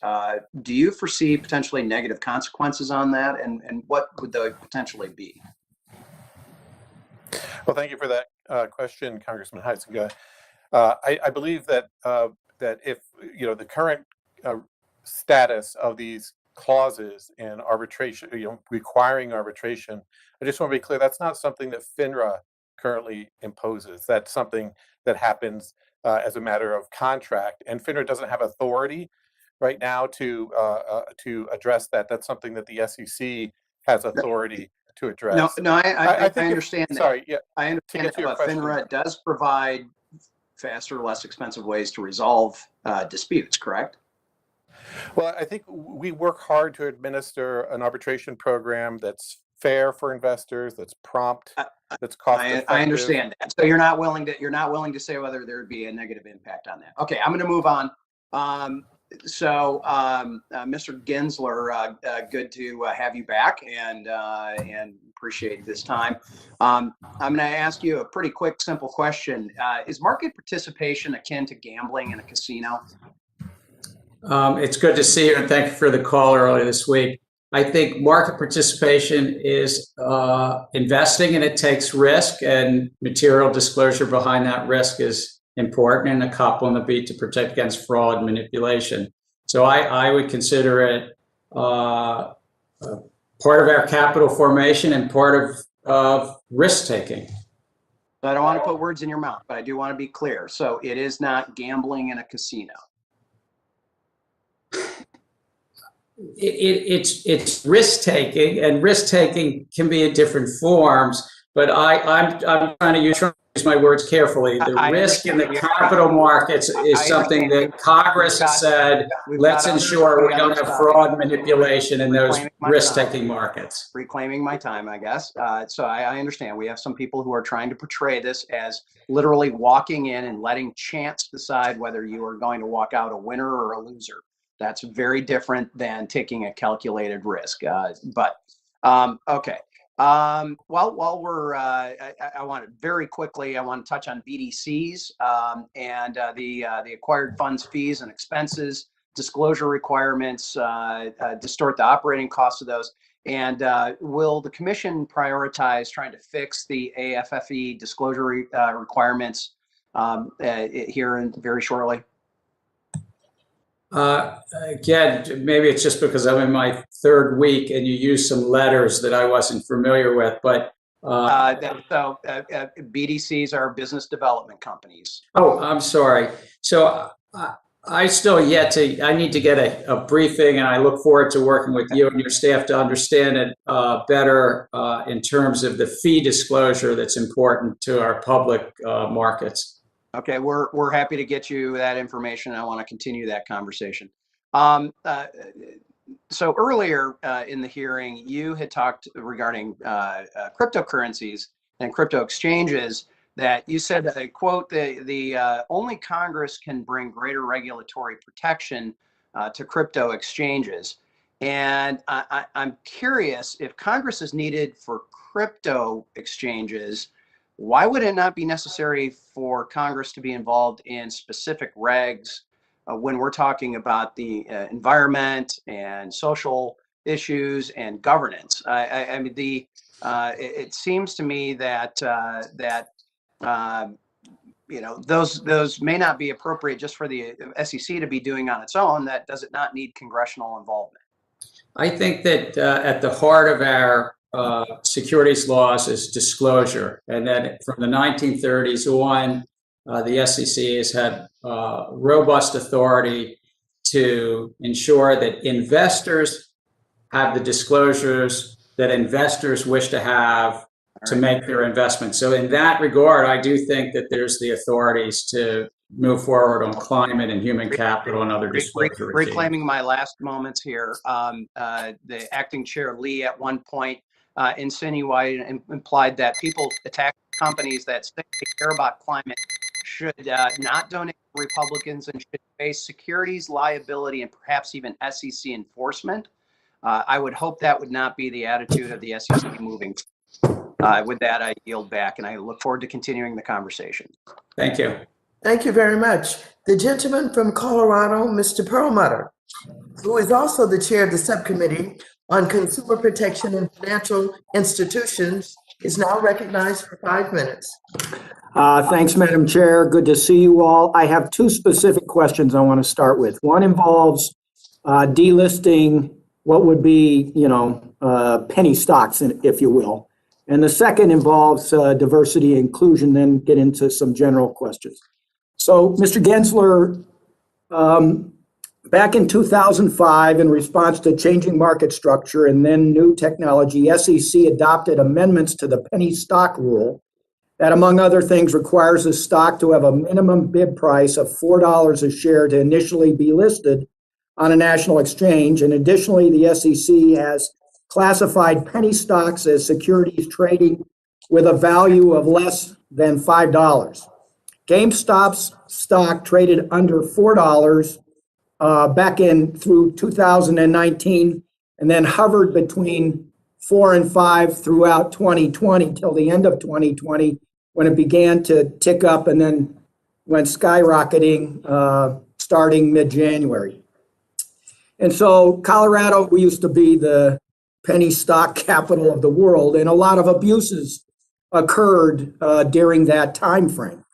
Speaker 4: do you foresee potentially negative consequences on that? And what would they potentially be?
Speaker 7: Well, thank you for that question, Congressman Huizinga. I believe that if the current status of these clauses in arbitration, requiring arbitration, I just want to be clear, that's not something that FINRA currently imposes. That's something that happens as a matter of contract, and FINRA doesn't have authority right now to address that. That's something that the SEC has authority to address.
Speaker 4: No, I understand that.
Speaker 7: Sorry, yeah.
Speaker 4: I understand that, but FINRA does provide faster, less expensive ways to resolve disputes, correct?
Speaker 7: Well, I think we work hard to administer an arbitration program that's fair for investors, that's prompt, that's cost effective.
Speaker 4: I understand that. So you're not willing to say whether there would be a negative impact on that. Okay, I'm going to move on. Mr. Gensler, good to have you back, and appreciate this time. I'm going to ask you a pretty quick, simple question. Is market participation akin to gambling in a casino?
Speaker 5: It's good to see you, and thank you for the call earlier this week. I think market participation is investing, and it takes risk, and material disclosure behind that risk is important, and a cop on the beat to protect against fraud and manipulation. So I would consider it part of our capital formation and part of risk taking.
Speaker 4: I don't want to put words in your mouth, but I do want to be clear. So it is not gambling in a casino.
Speaker 5: It's risk taking, and risk taking can be in different forms. But I'm trying to use my words carefully. The risk in the capital markets is something that Congress has said, let's ensure we don't have fraud, manipulation in those risk-taking markets.
Speaker 4: Reclaiming my time, I guess. So I understand. We have some people who are trying to portray this as literally walking in and letting chance decide whether you are going to walk out a winner or a loser. That's very different than taking a calculated risk. Okay. While we're, I want to very quickly, I want to touch on BDCs and the acquired funds fees and expenses, disclosure requirements, distort the operating costs of those. And will the commission prioritize trying to fix the AFFE disclosure requirements here very shortly?
Speaker 5: Again, maybe it's just because I'm in my third week and you used some letters that I wasn't familiar with, but
Speaker 4: BDCs are business development companies.
Speaker 5: Oh, I'm sorry. So I still I need to get a briefing, and I look forward to working with you and your staff to understand it better in terms of the fee disclosure that's important to our public markets.
Speaker 4: Okay, we're happy to get you that information. I want to continue that conversation. So earlier in the hearing, you had talked regarding cryptocurrencies and crypto exchanges. That you said that, I quote, the only Congress can bring greater regulatory protection to crypto exchanges. And I'm curious, if Congress is needed for crypto exchanges, why would it not be necessary for Congress to be involved in specific regs when we're talking about the environment and social issues and governance? I mean, it seems to me that those may not be appropriate just for the SEC to be doing on its own. That does it not need congressional involvement?
Speaker 5: I think that at the heart of our securities laws is disclosure, and that from the 1930s on, the SEC has had robust authority to ensure that investors have the disclosures that investors wish to have to make their investments. So in that regard, I do think that there's the authorities to move forward on climate and human capital and other disclosure regimes.
Speaker 4: Reclaiming my last moments here, the acting chair Lee at one point insinuated and implied that people attack companies that say they care about climate should not donate to Republicans and should face securities liability and perhaps even SEC enforcement. I would hope that would not be the attitude of the SEC moving. With that, I yield back, and I look forward to continuing the conversation.
Speaker 5: Thank you.
Speaker 1: Thank you very much. The gentleman from Colorado, Mr. Perlmutter, who is also the chair of the subcommittee on consumer protection and financial institutions, is now recognized for 5 minutes.
Speaker 16: Thanks, Madam Chair. Good to see you all. I have two specific questions I want to start with. One involves delisting what would be, penny stocks, if you will. And the second involves diversity and inclusion, then get into some general questions. So, Mr. Gensler, back in 2005, in response to changing market structure and then new technology, SEC adopted amendments to the penny stock rule that, among other things, requires a stock to have a minimum bid price of $4 a share to initially be listed on a national exchange. And additionally, the SEC has classified penny stocks as securities trading with a value of less than $5. GameStop's stock traded under $4 back in through 2019, and then hovered between 4 and 5 throughout 2020 till the end of 2020, when it began to tick up and then went skyrocketing starting mid-January. And so Colorado, we used to be the penny stock capital of the world, and a lot of abuses occurred during that time frame.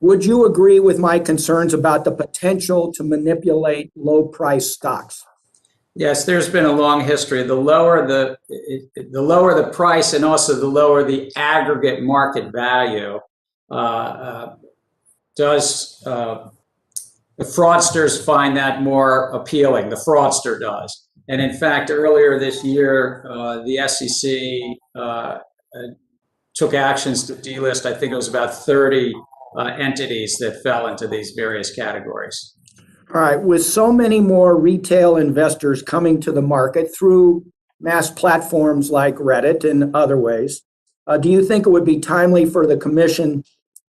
Speaker 16: Would you agree with my concerns about the potential to manipulate low-price stocks?
Speaker 5: Yes, there's been a long history. The lower the price, and also the lower the aggregate market value, the fraudsters find that more appealing. The fraudster does. And in fact, earlier this year, the SEC took actions to delist, I think it was about 30 entities that fell into these various categories.
Speaker 16: All right, with so many more retail investors coming to the market through mass platforms like Reddit and other ways, do you think it would be timely for the commission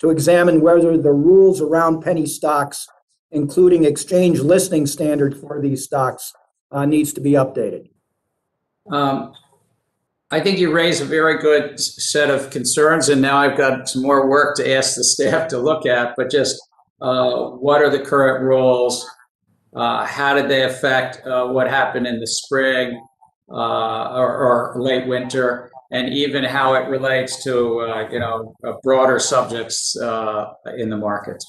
Speaker 16: to examine whether the rules around penny stocks, including exchange listing standards for these stocks, needs to be updated?
Speaker 5: I think you raise a very good set of concerns, and now I've got some more work to ask the staff to look at, but just what are the current rules? How did they affect what happened in the spring or late winter? And even how it relates to, broader subjects in the market.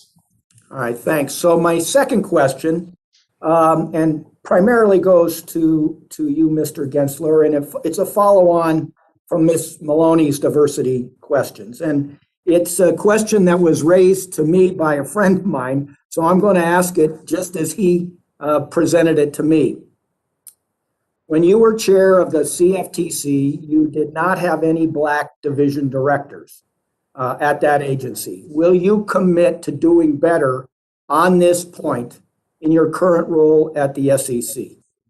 Speaker 16: All right, thanks. So my second question, and primarily goes to you, Mr. Gensler, and it's a follow-on from Ms. Maloney's diversity questions. And it's a question that was raised to me by a friend of mine, so I'm going to ask it just as he presented it to me. When you were chair of the CFTC, you did not have any Black division directors at that agency. Will you commit to doing better on this point in your current role at the SEC?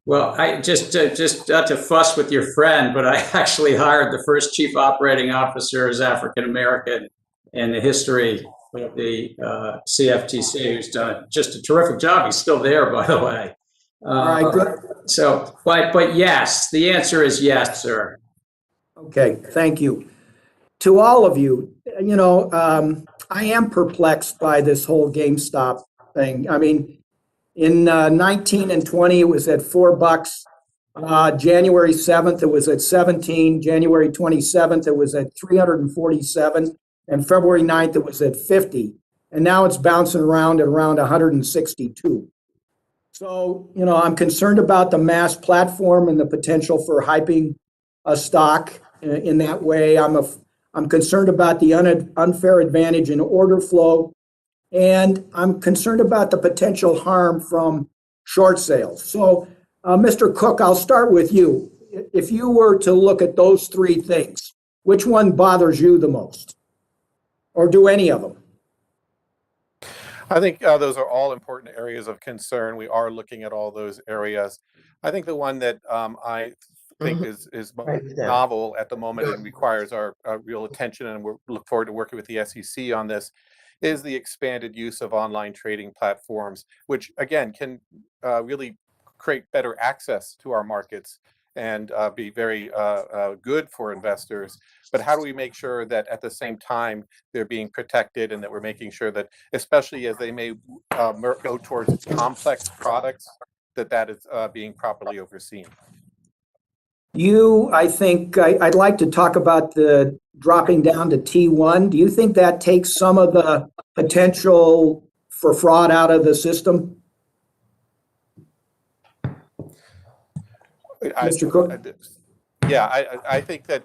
Speaker 5: Well, I just not to fuss with your friend, but I actually hired the first chief operating officer as African American in the history of the CFTC, who's done just a terrific job. He's still there, by the way.
Speaker 16: All right, good.
Speaker 5: So, but yes, the answer is yes, sir.
Speaker 16: Okay, thank you. To all of you, I am perplexed by this whole GameStop thing. I mean, in 19 and 20, it was at $4. January 7th, it was at 17. January 27th, it was at 347. And February 9th, it was at 50. And now it's bouncing around at around 162. So, I'm concerned about the mass platform and the potential for hyping a stock in that way. I'm concerned about the unfair advantage in order flow. And I'm concerned about the potential harm from short sales. So, Mr. Cook, I'll start with you. If you were to look at those three things, which one bothers you the most? Or do any of them?
Speaker 7: I think those are all important areas of concern. We are looking at all those areas. I think the one that I think is most novel at the moment and requires our real attention, and we look forward to working with the SEC on this, is the expanded use of online trading platforms, which again can really create better access to our markets and be very good for investors. But how do we make sure that at the same time they're being protected, and that we're making sure that, especially as they may go towards complex products, that is being properly overseen?
Speaker 16: I think I'd like to talk about the dropping down to T1. Do you think that takes some of the potential for fraud out of the system? Mr. Cook?
Speaker 7: Yeah, I think that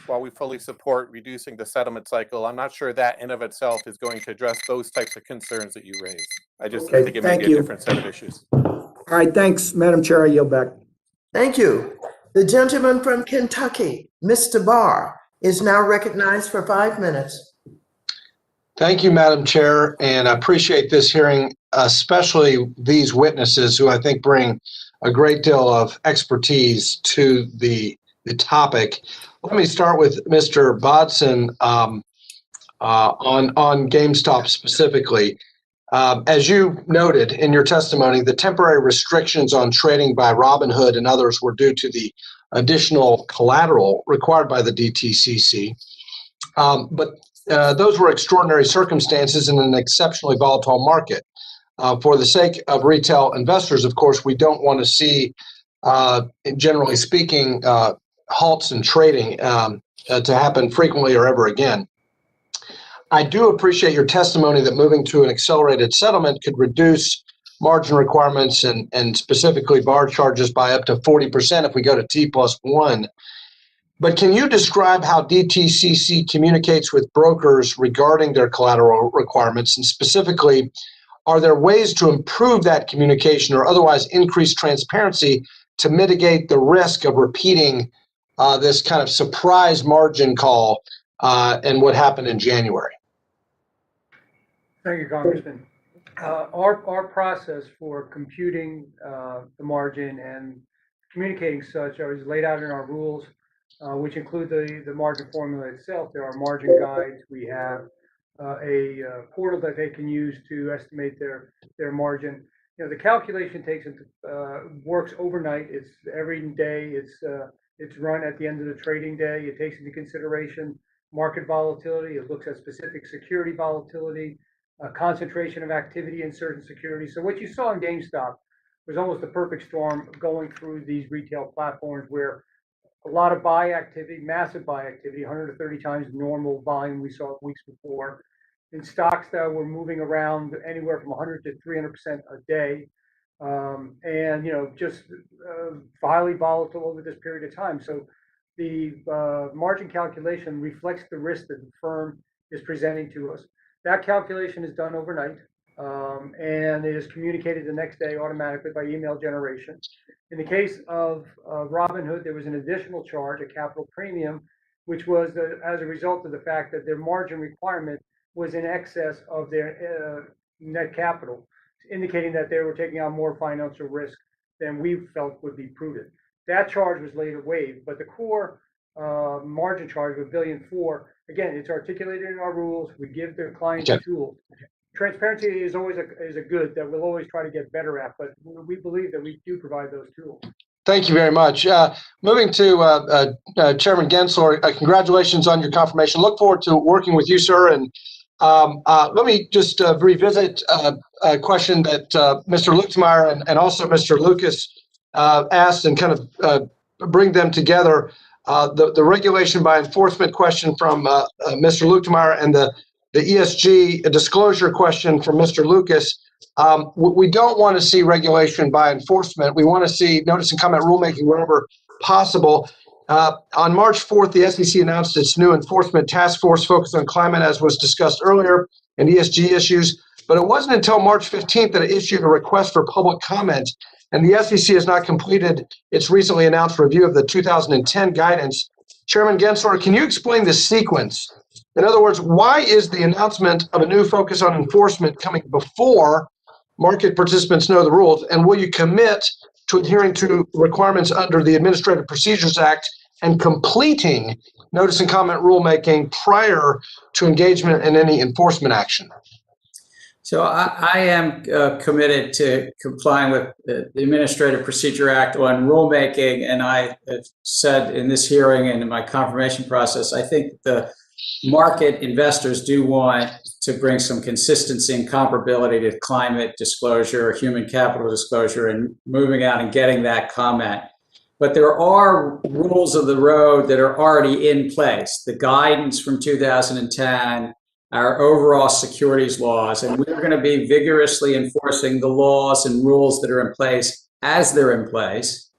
Speaker 7: while we fully support reducing the settlement cycle, I'm not sure that in of itself is going to address those types of concerns that you raised. I
Speaker 16: Okay,
Speaker 7: think it may
Speaker 16: thank
Speaker 7: be a
Speaker 16: you.
Speaker 7: different set of issues.
Speaker 16: All right, thanks, Madam Chair. I yield back.
Speaker 1: Thank you. The gentleman from Kentucky, Mr. Barr, is now recognized for 5 minutes.
Speaker 17: Thank you, Madam Chair, and I appreciate this hearing, especially these witnesses who I think bring a great deal of expertise to the topic. Let me start with Mr. Bodson on GameStop specifically. As you noted in your testimony, the temporary restrictions on trading by Robinhood and others were due to the additional collateral required by the DTCC. But those were extraordinary circumstances in an exceptionally volatile market. For the sake of retail investors, of course, we don't want to see, generally speaking, halts in trading to happen frequently or ever again. I do appreciate your testimony that moving to an accelerated settlement could reduce margin requirements and specifically bar charges by up to 40% if we go to T+1. But can you describe how DTCC communicates with brokers regarding their collateral requirements? And specifically, are there ways to improve that communication or otherwise increase transparency to mitigate the risk of repeating this kind of surprise margin call and what happened in January?
Speaker 6: Thank you, Congressman. Our process for computing the margin and communicating such is laid out in our rules, which include the margin formula itself. There are margin guides. We have a portal that they can use to estimate their margin. You know, the calculation works overnight. It's every day. It's run at the end of the trading day. It takes into consideration market volatility. It looks at specific security volatility, concentration of activity in certain securities. So what you saw in GameStop was almost a perfect storm going through these retail platforms where a lot of buy activity, massive buy activity, 130 times normal volume we saw weeks before, in stocks that were moving around anywhere from 100 to 300% a day, and just highly volatile over this period of time. So the margin calculation reflects the risk that the firm is presenting to us. That calculation is done overnight, and it is communicated the next day automatically by email generation. In the case of Robinhood, there was an additional charge, a capital premium, which was as a result of the fact that their margin requirement was in excess of their net capital, indicating that they were taking on more financial risk than we felt would be prudent. That charge was later waived, but the core margin charge of $1.4 billion, again, it's articulated in our rules. We give their clients a tool. Transparency is always a good that we'll always try to get better at, but we believe that we do provide those tools.
Speaker 17: Thank you very much. Moving to Chairman Gensler, congratulations on your confirmation. Look forward to working with you, sir. And let me just revisit a question that Mr. Luetkemeyer and also Mr. Lucas asked and kind of bring them together. The regulation by enforcement question from Mr. Luetkemeyer and the ESG disclosure question from Mr. Lucas. We don't want to see regulation by enforcement. We want to see notice and comment rulemaking wherever possible. On March 4th, the SEC announced its new enforcement task force focused on climate, as was discussed earlier, and ESG issues. But it wasn't until March 15th that it issued a request for public comment. And the SEC has not completed its recently announced review of the 2010 guidance. Chairman Gensler, can you explain the sequence? In other words, why is the announcement of a new focus on enforcement coming before market participants know the rules? And will you commit to adhering to requirements under the Administrative Procedures Act and completing notice and comment rulemaking prior to engagement in any enforcement action?
Speaker 5: So I am committed to complying with the Administrative Procedure Act on rulemaking, and I have said in this hearing and in my confirmation process, I think the market investors do want to bring some consistency and comparability to climate disclosure, human capital disclosure, and moving out and getting that comment. But there are rules of the road that are already in place. The guidance from 2010, our overall securities laws, and we're going to be vigorously enforcing the laws and rules that are in place as they're in place.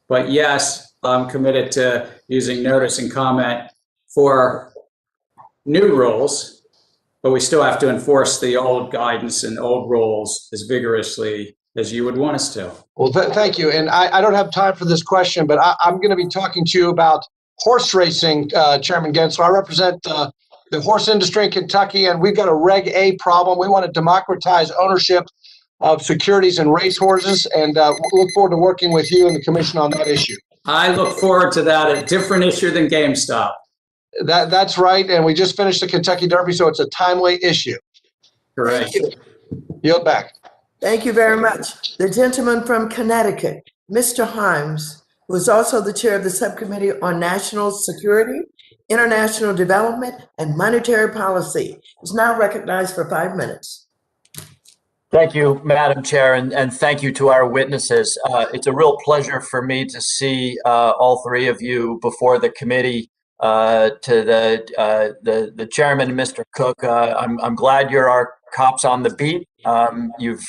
Speaker 5: But yes, I'm committed to using notice and comment for new rules, but we still have to enforce the old guidance and old rules as vigorously as you would want us to.
Speaker 17: Well, thank you. And I don't have time for this question, but I'm going to be talking to you about horse racing, Chairman Gensler. I represent the horse industry in Kentucky, and we've got a Reg A problem. We want to democratize ownership of securities and racehorses, and look forward to working with you and the commission on that issue.
Speaker 5: I look forward to that. A different issue than GameStop.
Speaker 17: That's right, and we just finished the Kentucky Derby, so it's a timely issue.
Speaker 5: Correct.
Speaker 1: Thank you.
Speaker 17: Yield back.
Speaker 1: Thank you very much. The gentleman from Connecticut, Mr. Himes, who is also the chair of the Subcommittee on National Security, International Development, and Monetary Policy, is now recognized for 5 minutes.
Speaker 18: Thank you, Madam Chair, and thank you to our witnesses. It's a real pleasure for me to see all three of you before the committee. To the chairman, Mr. Cook, I'm glad you're our cops on the beat. You've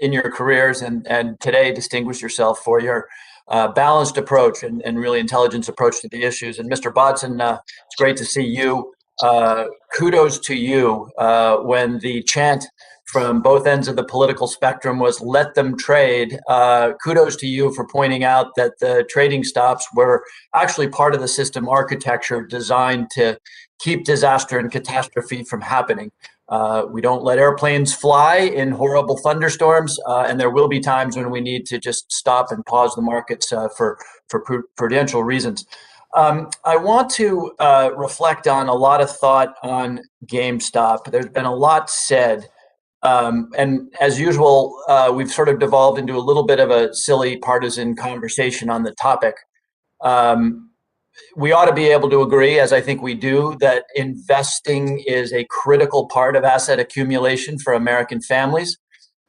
Speaker 18: in your careers and today distinguished yourself for your balanced approach and really intelligent approach to the issues. And Mr. Bodson, it's great to see you. Kudos to you when the chant from both ends of the political spectrum was let them trade. Kudos to you for pointing out that the trading stops were actually part of the system architecture designed to keep disaster and catastrophe from happening. We don't let airplanes fly in horrible thunderstorms, and there will be times when we need to just stop and pause the markets for prudential reasons. I want to reflect on a lot of thought on GameStop. There's been a lot said. And as usual, we've sort of devolved into a little bit of a silly partisan conversation on the topic. We ought to be able to agree, as I think we do, that investing is a critical part of asset accumulation for American families.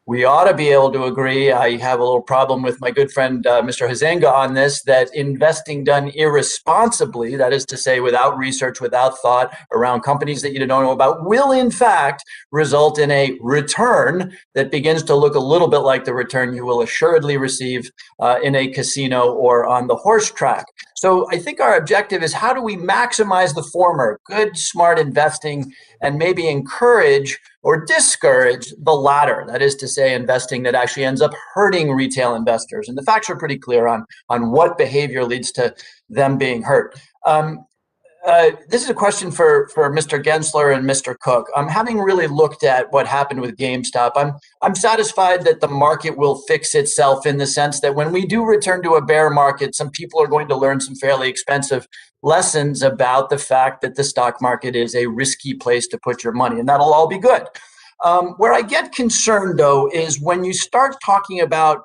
Speaker 18: We ought to be able to agree, I have a little problem with my good friend Mr. Hazenga on this, that investing done irresponsibly, that is to say without research, without thought, around companies that you don't know about, will in fact result in a return that begins to look a little bit like the return you will assuredly receive in a casino or on the horse track. So I think our objective is how do we maximize the former, good, smart investing, and maybe encourage or discourage the latter, that is to say investing that actually ends up hurting retail investors. And the facts are pretty clear on what behavior leads to them being hurt. This is a question for Mr. Gensler and Mr. Cook. Having really looked at what happened with GameStop, I'm satisfied that the market will fix itself in the sense that when we do return to a bear market, some people are going to learn some fairly expensive lessons about the fact that the stock market is a risky place to put your money, and that'll all be good. Where I get concerned, though, is when you start talking about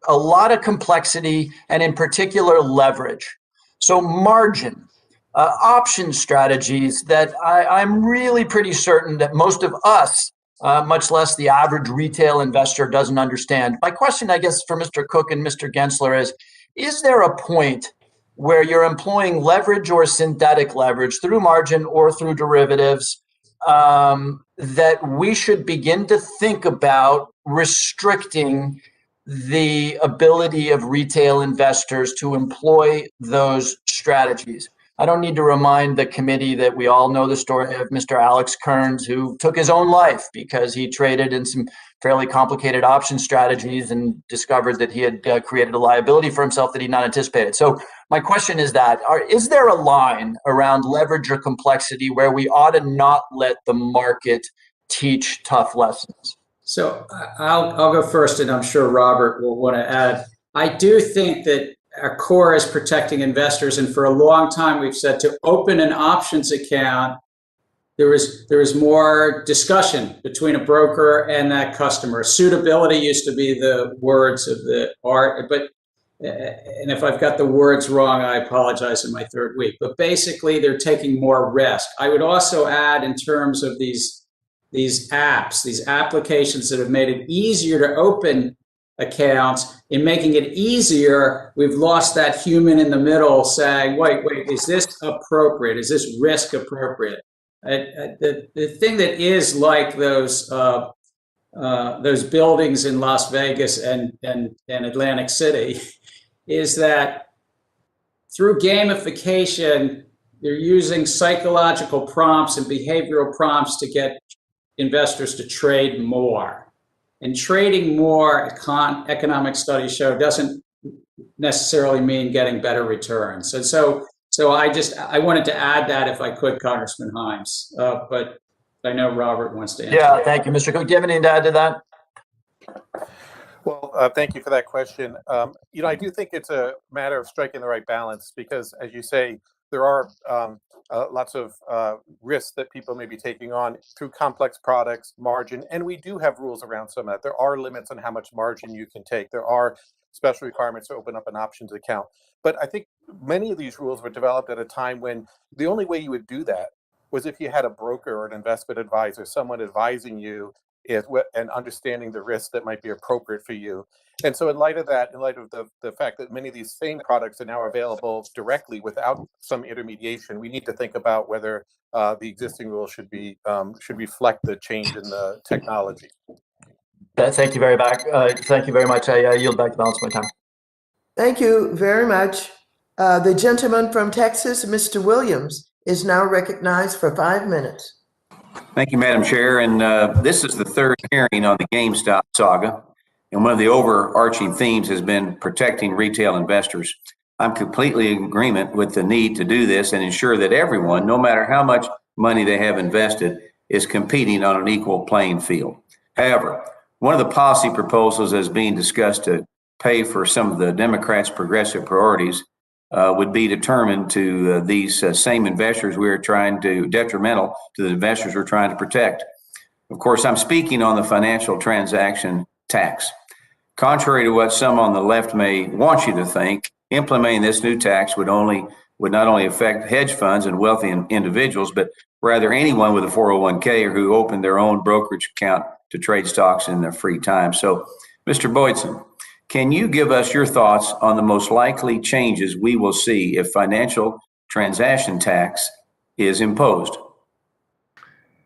Speaker 18: a lot of complexity and in particular leverage. So margin. Option strategies that I'm really pretty certain that most of us, much less the average retail investor, doesn't understand. My question, I guess, for Mr. Cook and Mr. Gensler is there a point where you're employing leverage or synthetic leverage through margin or through derivatives that we should begin to think about restricting the ability of retail investors to employ those strategies? I don't need to remind the committee that we all know the story of Mr. Alex Kearns, who took his own life because he traded in some fairly complicated option strategies and discovered that he had created a liability for himself that he'd not anticipated. So my question is is there a line around leverage or complexity where we ought to not let the market teach tough lessons?
Speaker 5: So I'll go first, and I'm sure Robert will want to add. I do think that our core is protecting investors, and for a long time we've said to open an options account, there was more discussion between a broker and that customer. Suitability used to be the words of the art, but and if I've got the words wrong, I apologize in my third week. But basically, they're taking more risk. I would also add, in terms of these apps, these applications that have made it easier to open accounts, in making it easier, we've lost that human in the middle saying, wait, is this appropriate? Is this risk appropriate? The thing that is like those buildings in Las Vegas and Atlantic City is that through gamification, they're using psychological prompts and behavioral prompts to get investors to trade more. And trading more, economic studies show, doesn't necessarily mean getting better returns. And so I wanted to add that if I could, Congressman Himes. But I know Robert wants to answer.
Speaker 18: Yeah, thank you, Mr. Cook. Do you have anything to add to that?
Speaker 7: Well, thank you for that question. I do think it's a matter of striking the right balance because, as you say, there are lots of risks that people may be taking on through complex products, margin, and we do have rules around some of that. There are limits on how much margin you can take. There are special requirements to open up an options account. But I think many of these rules were developed at a time when the only way you would do that was if you had a broker or an investment advisor, someone advising you and understanding the risks that might be appropriate for you. And so in light of that, in light of the fact that many of these same products are now available directly without some intermediation, we need to think about whether the existing rules should reflect the change in the technology.
Speaker 18: Thank you very much. Thank you very much. I yield back the balance of my time.
Speaker 1: Thank you very much. The gentleman from Texas, Mr. Williams, is now recognized for 5 minutes.
Speaker 19: Thank you, Madam Chair. And this is the third hearing on the GameStop saga. And one of the overarching themes has been protecting retail investors. I'm completely in agreement with the need to do this and ensure that everyone, no matter how much money they have invested, is competing on an equal playing field. However, one of the policy proposals that's being discussed to pay for some of the Democrats' progressive priorities would be determined to these same investors detrimental to the investors we're trying to protect. Of course, I'm speaking on the financial transaction tax. Contrary to what some on the left may want you to think, implementing this new tax would not only affect hedge funds and wealthy individuals, but rather anyone with a 401k or who opened their own brokerage account to trade stocks in their free time. So, Mr. Boydson, can you give us your thoughts on the most likely changes we will see if financial transaction tax is imposed?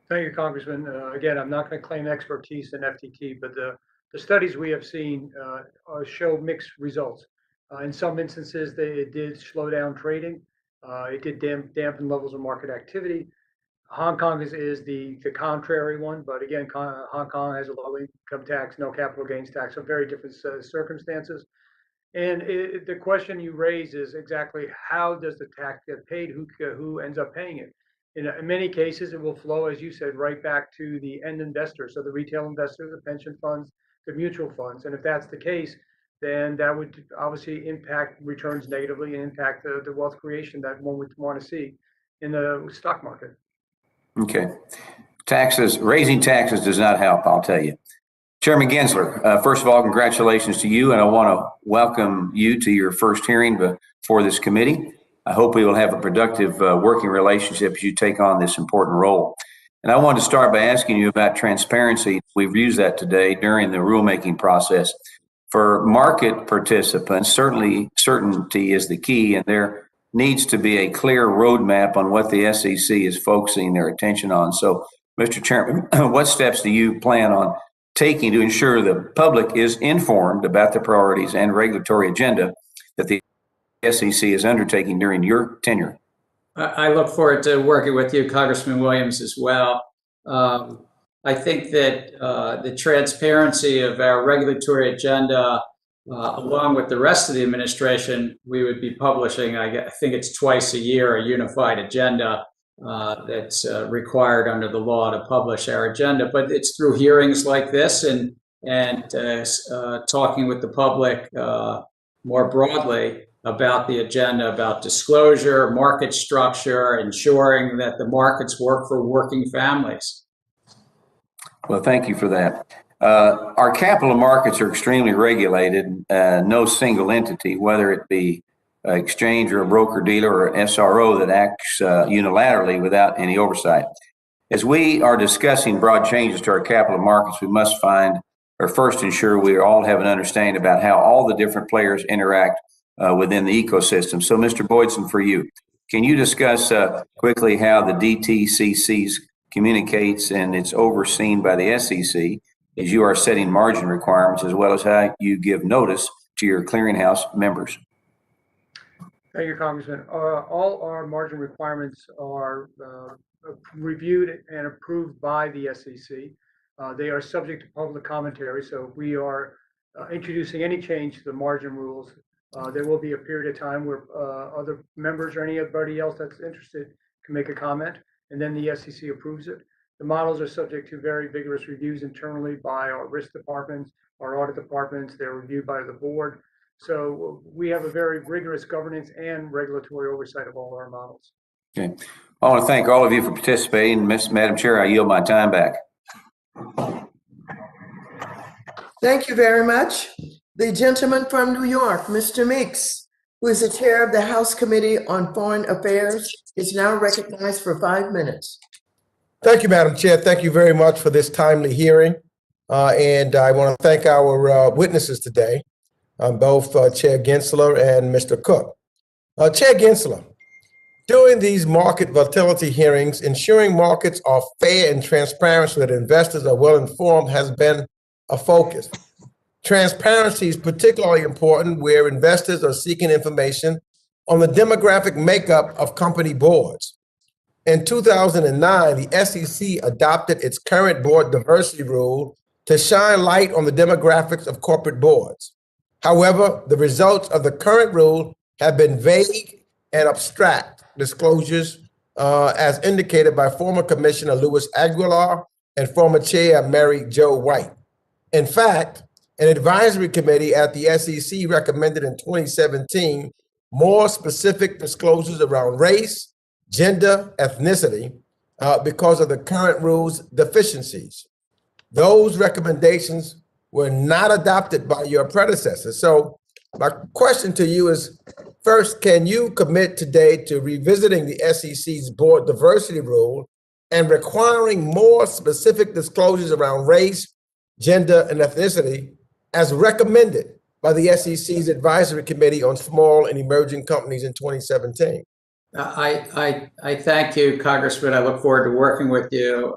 Speaker 6: Thank you, Congressman. Again, I'm not going to claim expertise in FTT, but the studies we have seen show mixed results. In some instances, it did slow down trading. It did dampen levels of market activity. Hong Kong is the contrary one, but again, Hong Kong has a low income tax, no capital gains tax, so very different circumstances. And the question you raise is exactly how does the tax get paid? Who ends up paying it? In many cases, it will flow, as you said, right back to the end investor, so the retail investor, the pension funds, the mutual funds. And if that's the case, then that would obviously impact returns negatively and impact the wealth creation that one would want to see in the stock market.
Speaker 19: Okay. Raising taxes does not help, I'll tell you. Chairman Gensler, first of all, congratulations to you, and I want to welcome you to your first hearing before this committee. I hope we will have a productive working relationship as you take on this important role. And I want to start by asking you about transparency. We've used that today during the rulemaking process. For market participants, certainly certainty is the key, and there needs to be a clear roadmap on what the SEC is focusing their attention on. So, Mr. Chairman, what steps do you plan on taking to ensure the public is informed about the priorities and regulatory agenda that the SEC is undertaking during your tenure?
Speaker 5: I look forward to working with you, Congressman Williams, as well. I think that the transparency of our regulatory agenda, along with the rest of the administration, we would be publishing, I think it's twice a year, a unified agenda that's required under the law to publish our agenda. But it's through hearings like this and talking with the public more broadly about the agenda, about disclosure, market structure, ensuring that the markets work for working families.
Speaker 19: Well, thank you for that. Our capital markets are extremely regulated. No single entity, whether it be an exchange or a broker dealer or SRO, that acts unilaterally without any oversight. As we are discussing broad changes to our capital markets, we must first ensure we all have an understanding about how all the different players interact within the ecosystem. So, Mr. Boydson, for you, can you discuss quickly how the DTCC communicates and it's overseen by the SEC as you are setting margin requirements, as well as how you give notice to your clearinghouse members?
Speaker 6: Thank you, Congressman. All our margin requirements are reviewed and approved by the SEC. They are subject to public commentary, so if we are introducing any change to the margin rules, there will be a period of time where other members or anybody else that's interested can make a comment, and then the SEC approves it. The models are subject to very vigorous reviews internally by our risk departments, our audit departments. They're reviewed by the board. So we have a very rigorous governance and regulatory oversight of all our models.
Speaker 19: Okay. I want to thank all of you for participating. Madam Chair, I yield my time back.
Speaker 1: Thank you very much. The gentleman from New York, Mr. Meeks, who is the chair of the House Committee on Foreign Affairs, is now recognized for 5 minutes.
Speaker 20: Thank you, Madam Chair. Thank you very much for this timely hearing. And I want to thank our witnesses today, both Chair Gensler and Mr. Cook. Chair Gensler, during these market volatility hearings, ensuring markets are fair and transparent so that investors are well informed has been a focus. Transparency is particularly important where investors are seeking information on the demographic makeup of company boards. In 2009, the SEC adopted its current board diversity rule to shine light on the demographics of corporate boards. However, the results of the current rule have been vague and abstract disclosures, as indicated by former Commissioner Luis Aguilar and former Chair Mary Jo White. In fact, an advisory committee at the SEC recommended in 2017 more specific disclosures around race, gender, ethnicity, because of the current rule's deficiencies. Those recommendations were not adopted by your predecessor. So my question to you is, first, can you commit today to revisiting the SEC's board diversity rule and requiring more specific disclosures around race, gender, and ethnicity as recommended by the SEC's Advisory Committee on Small and Emerging Companies in 2017?
Speaker 5: I thank you, Congressman. I look forward to working with you,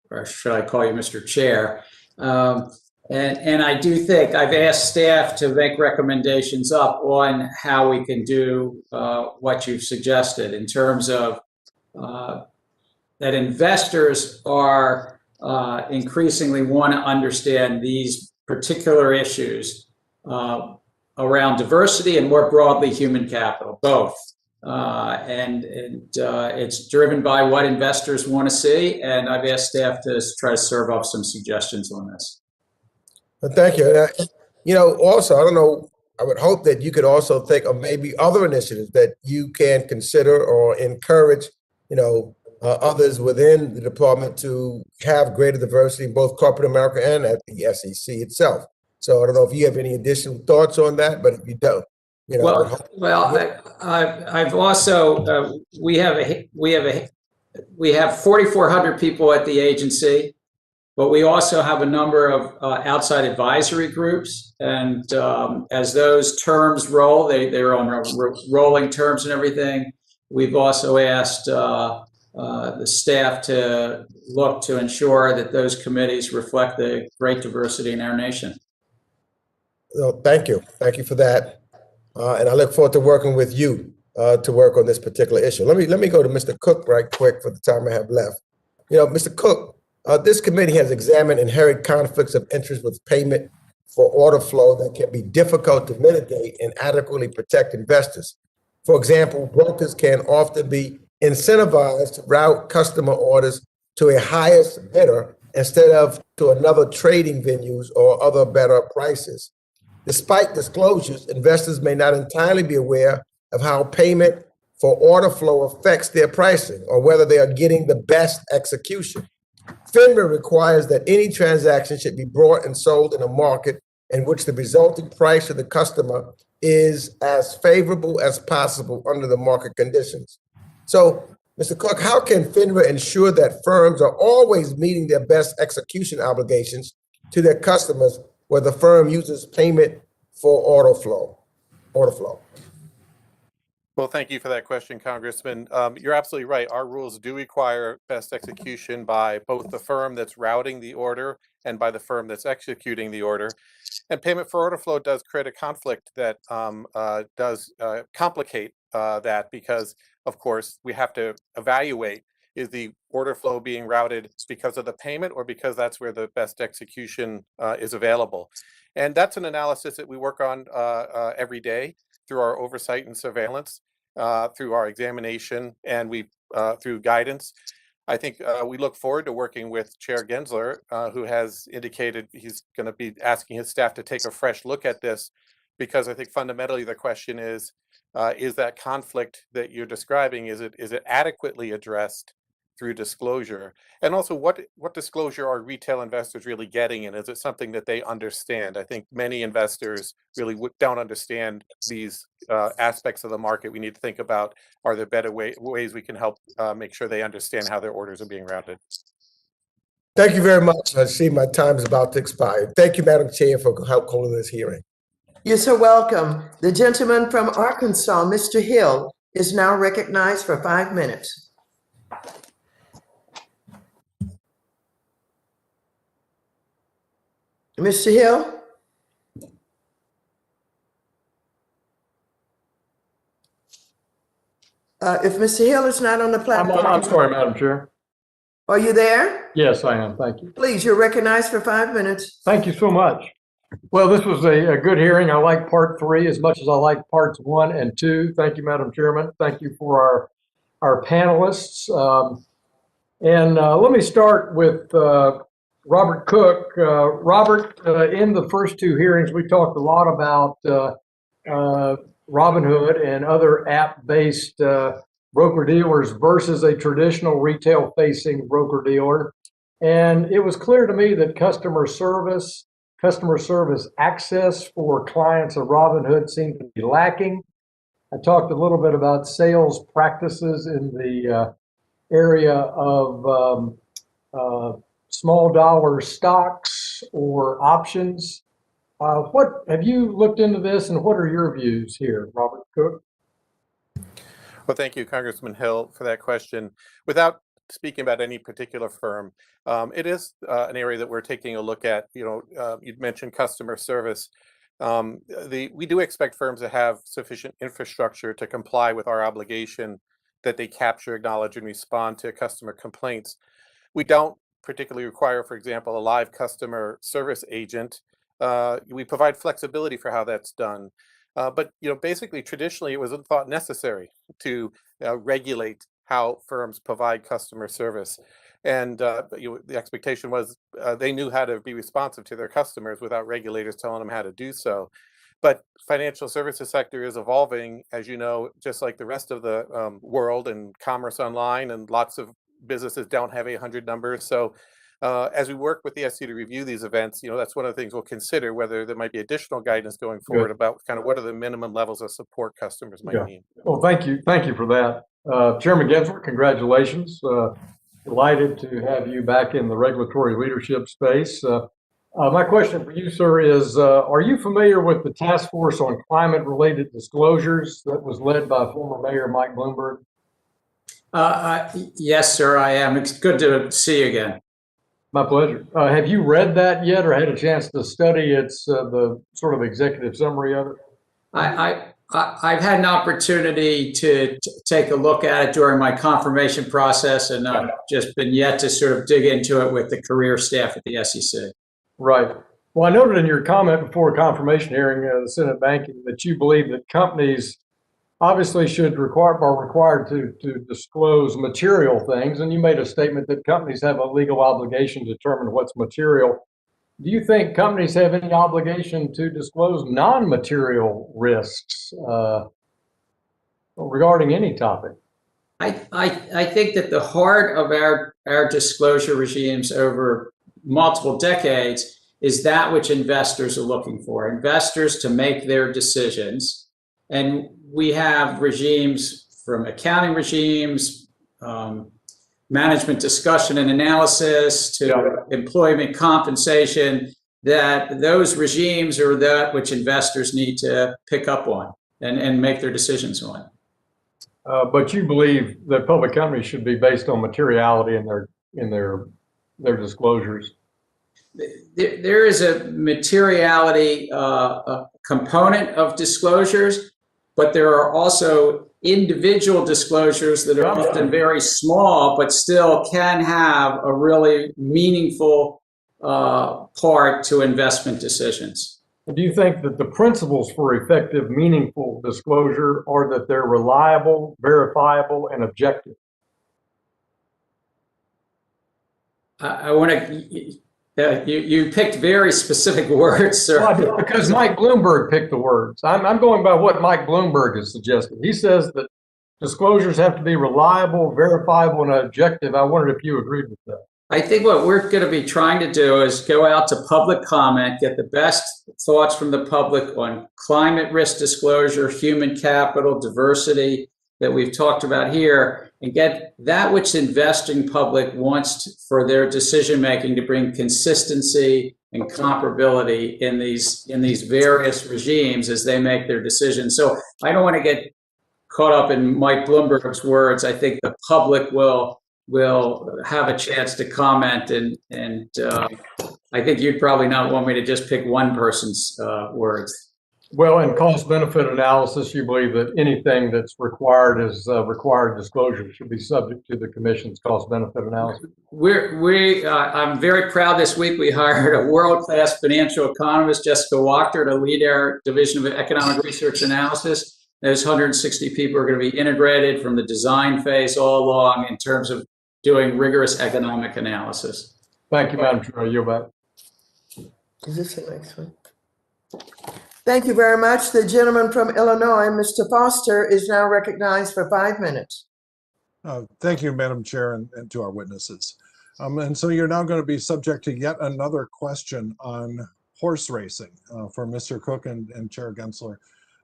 Speaker 5: or should I call you Mr. Chair? And I do think I've asked staff to make recommendations up on how we can do what you've suggested in terms of that investors are increasingly want to understand these particular issues around diversity and more broadly human capital, both. And it's driven by what investors want to see, and I've asked staff to try to serve up some suggestions on this.
Speaker 20: Well, thank you. You know, also, I don't know, I would hope that you could also think of maybe other initiatives that you can consider or encourage, you know, others within the department to have greater diversity in both corporate America and at the SEC itself. So I don't know if you have any additional thoughts on that, but if you don't, you know.
Speaker 5: I've also we have 4,400 people at the agency, but we also have a number of outside advisory groups, and as those terms roll, they're on rolling terms and everything. We've also asked the staff to look to ensure that those committees reflect the great diversity in our nation.
Speaker 20: Well, thank you for that, and I look forward to working with you to work on this particular issue. Let me go to Mr. Cook right quick for the time I have left. You know, Mr. Cook, this committee has examined inherent conflicts of interest with payment for order flow that can be difficult to mitigate and adequately protect investors. For example, brokers can often be incentivized to route customer orders to a highest bidder instead of to another trading venues or other better prices. Despite disclosures, investors may not entirely be aware of how payment for order flow affects their pricing or whether they are getting the best execution. FINRA requires that any transaction should be bought and sold in a market in which the resulting price to the customer is as favorable as possible under the market conditions. So, Mr. Cook, how can FINRA ensure that firms are always meeting their best execution obligations to their customers where the firm uses payment for order flow?
Speaker 7: Well, thank you for that question, Congressman. You're absolutely right. Our rules do require best execution by both the firm that's routing the order and by the firm that's executing the order. And payment for order flow does create a conflict that does complicate that because, of course, we have to evaluate, is the order flow being routed because of the payment or because that's where the best execution is available? And that's an analysis that we work on every day through our oversight and surveillance, through our examination, and through guidance. I think we look forward to working with Chair Gensler, who has indicated he's going to be asking his staff to take a fresh look at this, because I think fundamentally the question is that conflict that you're describing, is it adequately addressed through disclosure? And also, what disclosure are retail investors really getting, and is it something that they understand? I think many investors really don't understand these aspects of the market. We need to think about, are there better ways we can help make sure they understand how their orders are being routed?
Speaker 20: Thank you very much. I see my time is about to expire. Thank you, Madam Chair, for holding this hearing.
Speaker 1: You're so welcome. The gentleman from Arkansas, Mr. Hill, is now recognized for 5 minutes. Mr. Hill? If Mr. Hill is not on the platform.
Speaker 14: I'm sorry, Madam Chair.
Speaker 1: Are you there?
Speaker 14: Yes, I am. Thank you.
Speaker 1: Please, you're recognized for 5 minutes.
Speaker 14: Thank you so much. Well, this was a good hearing. I like part 3 as much as I like parts 1 and 2. Thank you, Madam Chairman. Thank you for our panelists. Let me start with Robert Cook. Robert, in the first 2 hearings, we talked a lot about Robinhood and other app-based broker-dealers versus a traditional retail-facing broker-dealer. And it was clear to me that customer service access for clients of Robinhood seemed to be lacking. I talked a little bit about sales practices in the area of small dollar stocks or options. What have you looked into this, and what are your views here, Robert Cook?
Speaker 7: Well, thank you, Congressman Hill, for that question. Without speaking about any particular firm, it is an area that we're taking a look at. You'd mentioned customer service. We do expect firms to have sufficient infrastructure to comply with our obligation that they capture, acknowledge, and respond to customer complaints. We don't particularly require, for example, a live customer service agent. We provide flexibility for how that's done. But basically, traditionally, it wasn't thought necessary to regulate how firms provide customer service. And the expectation was they knew how to be responsive to their customers without regulators telling them how to do so. But financial services sector is evolving, as you know, just like the rest of the world, and commerce online, and lots of businesses don't have 800 numbers. So as we work with the SEC to review these events, that's one of the things we'll consider, whether there might be additional guidance going forward about kind of what are the minimum levels of support customers might need.
Speaker 14: Well, thank you for that. Chairman Gensler, congratulations. Delighted to have you back in the regulatory leadership space. My question for you, sir, is are you familiar with the Task Force on Climate-Related Disclosures that was led by former Mayor Mike Bloomberg?
Speaker 5: Yes, sir, I am. It's good to see you again.
Speaker 14: My pleasure. Have you read that yet, or had a chance to study its the sort of executive summary of it?
Speaker 5: I've had an opportunity to take a look at it during my confirmation process, and I've just been yet to sort of dig into it with the career staff at the SEC.
Speaker 14: Right. Well, I noted in your comment before confirmation hearing the Senate Banking that you believe that companies obviously are required to disclose material things, and you made a statement that companies have a legal obligation to determine what's material. Do you think companies have any obligation to disclose non-material risks regarding any topic?
Speaker 5: I think that the heart of our disclosure regimes over multiple decades is that which investors are looking for. Investors to make their decisions. And we have regimes from accounting regimes, management discussion and analysis, to employment compensation, that those regimes are that which investors need to pick up on and make their decisions on.
Speaker 14: but you believe that public companies should be based on materiality in their disclosures.
Speaker 5: There is a materiality component of disclosures, but there are also individual disclosures that are often very small, but still can have a really meaningful part to investment decisions.
Speaker 14: Do you think that the principles for effective, meaningful disclosure are that they're reliable, verifiable, and objective?
Speaker 5: I want to. You picked very specific words, sir.
Speaker 14: Well, because Mike Bloomberg picked the words. I'm going by what Mike Bloomberg has suggested. He says that disclosures have to be reliable, verifiable, and objective. I wondered if you agreed with that.
Speaker 5: I think what we're going to be trying to do is go out to public comment, get the best thoughts from the public on climate risk disclosure, human capital, diversity that we've talked about here, and get that which the investing public wants for their decision making to bring consistency and comparability in these various regimes as they make their decisions. So I don't want to get caught up in Mike Bloomberg's words. I think the public will have a chance to comment, and I think you'd probably not want me to just pick one person's words.
Speaker 14: Well, in cost-benefit analysis, you believe that anything that's required as required disclosure should be subject to the Commission's cost-benefit analysis.
Speaker 5: I'm very proud this week we hired a world-class financial economist, Jessica Wachter, to lead our Division of Economic Research Analysis. Those 160 people are going to be integrated from the design phase all along in terms of doing rigorous economic analysis.
Speaker 14: Thank you, Madam Chair. You're back.
Speaker 1: Is this the next one? Thank you very much. The gentleman from Illinois, Mr. Foster, is now recognized for 5 minutes.
Speaker 21: Thank you, Madam Chair, and to our witnesses. And so you're now going to be subject to yet another question on horse racing for Mr. Cook and Chair Gensler.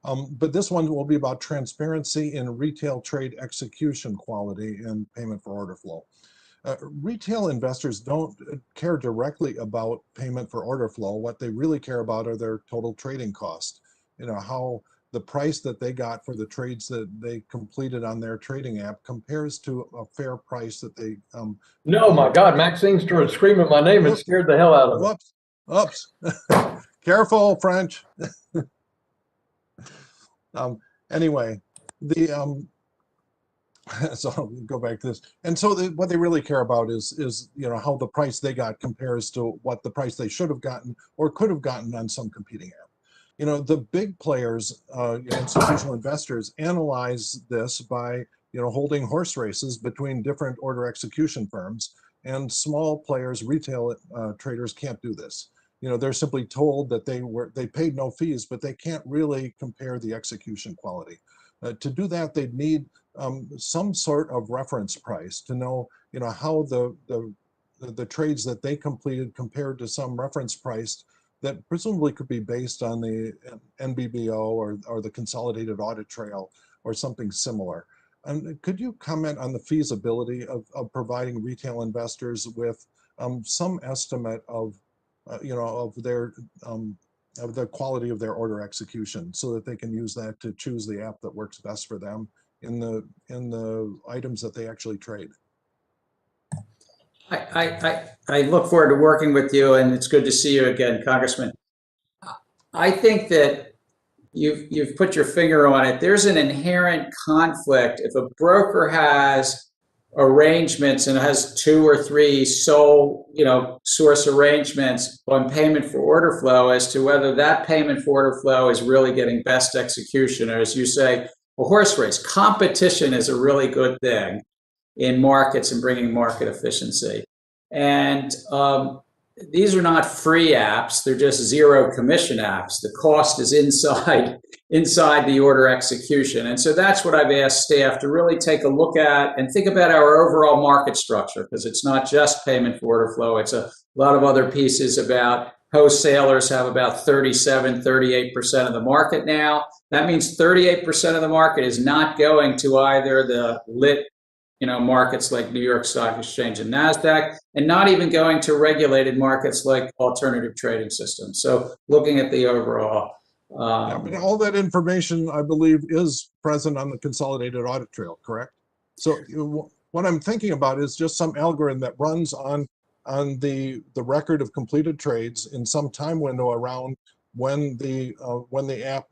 Speaker 21: But this one will be about transparency in retail trade execution quality and payment for order flow. Retail investors don't care directly about payment for order flow. What they really care about are their total trading costs. You know, how the price that they got for the trades that they completed on their trading app compares to a fair price that they.
Speaker 14: No, my God, Maxine started screaming my name and scared the hell out of me.
Speaker 21: Oops. Careful, French. Anyway, so I'll go back to this. And so what they really care about is, you know, how the price they got compares to what the price they should have gotten or could have gotten on some competing app. You know, the big players, institutional investors, analyze this by, you know, holding horse races between different order execution firms, and small players, retail traders can't do this. You know, they're simply told that they paid no fees, but they can't really compare the execution quality. To do that, they'd need some sort of reference price to know, you know, how the trades that they completed compared to some reference price that presumably could be based on the NBBO or the Consolidated Audit Trail or something similar. And could you comment on the feasibility of providing retail investors with some estimate of, you know, of the quality of their order execution, so that they can use that to choose the app that works best for them in the items that they actually trade?
Speaker 5: I look forward to working with you, and it's good to see you again, Congressman. I think that you've put your finger on it. There's an inherent conflict if a broker has arrangements and has 2 or 3 sole, you know, source arrangements on payment for order flow, as to whether that payment for order flow is really getting best execution, or, as you say, a horse race. Competition is a really good thing in markets and bringing market efficiency. And these are not free apps. They're just zero commission apps. The cost is inside the order execution. And so that's what I've asked staff to really take a look at and think about our overall market structure, because it's not just payment for order flow. It's a lot of other pieces about wholesalers have about 37, 38% of the market now. That means 38% of the market is not going to either the lit, you know, markets like New York Stock Exchange and NASDAQ, and not even going to regulated markets like alternative trading systems. So looking at the overall
Speaker 21: Yeah, but all that information, I believe, is present on the consolidated audit trail, correct? So what I'm thinking about is just some algorithm that runs on the record of completed trades in some time window around when the app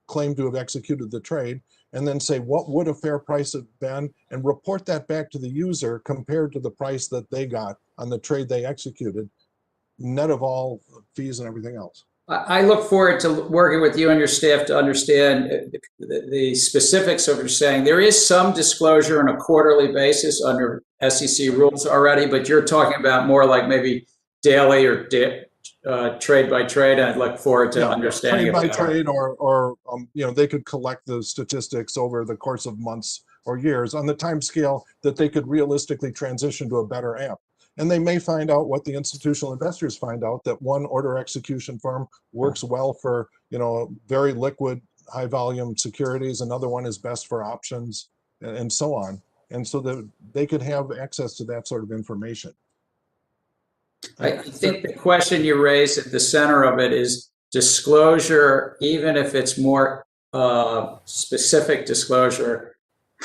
Speaker 21: claimed to have executed the trade, and then say what would a fair price have been, and report that back to the user compared to the price that they got on the trade they executed, net of all fees and everything else.
Speaker 5: I look forward to working with you and your staff to understand the specifics of what you're saying. There is some disclosure on a quarterly basis under SEC rules already, but you're talking about more like maybe daily or trade by trade. I'd look forward to understanding
Speaker 21: trade by trade, or they could collect the statistics over the course of months or years on the time scale that they could realistically transition to a better app. And they may find out what the institutional investors find out, that one order execution firm works well for, very liquid, high volume securities. Another one is best for options, and so on. And so that they could have access to that sort of information.
Speaker 5: I think the question you raised at the center of it is disclosure, even if it's more specific disclosure.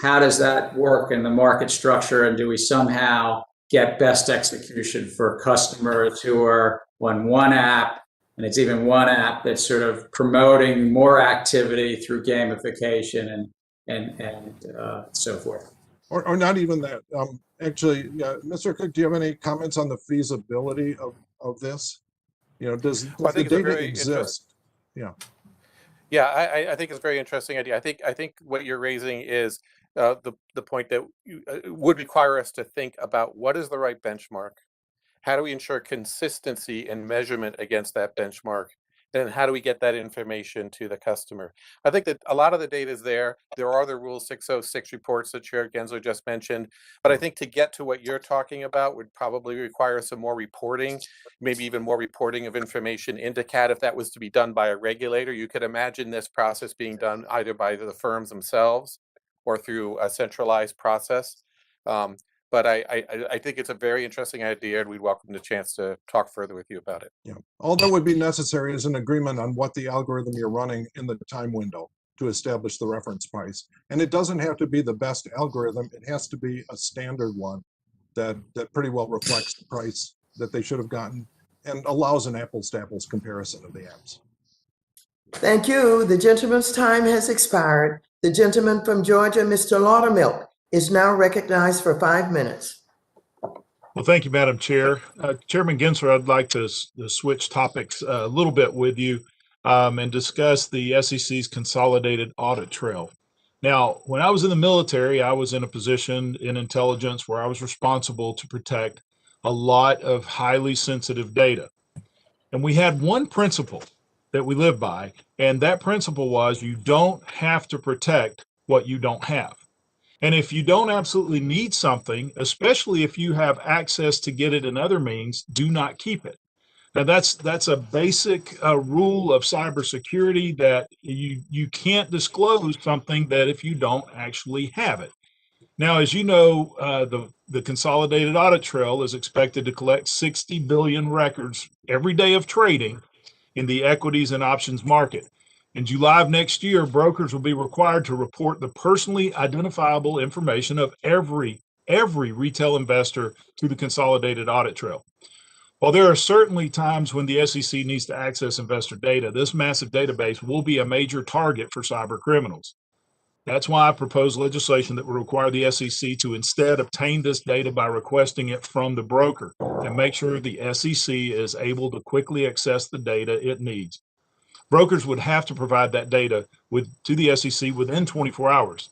Speaker 5: How does that work in the market structure? And do we somehow get best execution for customers who are on one app, and it's even one app that's sort of promoting more activity through gamification and so forth?
Speaker 21: Or not even that. Actually, Mr. Cook, do you have any comments on the feasibility of this? Does the data exist? Yeah.
Speaker 7: Yeah, I think it's a very interesting idea. I think what you're raising is the point that would require us to think about what is the right benchmark, how do we ensure consistency and measurement against that benchmark, and how do we get that information to the customer. I think that a lot of the data is there. There are the Rule 606 reports that Chair Gensler just mentioned, but I think to get to what you're talking about would probably require some more reporting, maybe even more reporting of information into CAT. If that was to be done by a regulator, you could imagine this process being done either by the firms themselves or through a centralized process. But I think it's a very interesting idea, and we'd welcome the chance to talk further with you about it.
Speaker 21: Yeah. All that would be necessary is an agreement on what the algorithm you're running in the time window to establish the reference price. And it doesn't have to be the best algorithm. It has to be a standard one that pretty well reflects the price that they should have gotten and allows an apples to apples comparison of the apps.
Speaker 1: Thank you. The gentleman's time has expired. The gentleman from Georgia, Mr. Laudermilk, is now recognized for 5 minutes.
Speaker 2: Well, thank you, Madam Chair. Chairman Gensler, I'd like to switch topics a little bit with you and discuss the SEC's consolidated audit trail. Now, when I was in the military, I was in a position in intelligence where I was responsible to protect a lot of highly sensitive data. And we had one principle that we lived by, and that principle was you don't have to protect what you don't have. And if you don't absolutely need something, especially if you have access to get it in other means, do not keep it. Now that's a basic rule of cybersecurity, that you can't disclose something that if you don't actually have it. Now, as you know, the consolidated audit trail is expected to collect 60 billion records every day of trading in the equities and options market. In July of next year, brokers will be required to report the personally identifiable information of every retail investor to the consolidated audit trail. While there are certainly times when the SEC needs to access investor data, this massive database will be a major target for cyber criminals. That's why I propose legislation that will require the SEC to instead obtain this data by requesting it from the broker and make sure the SEC is able to quickly access the data it needs. Brokers would have to provide that data to the SEC within 24 hours.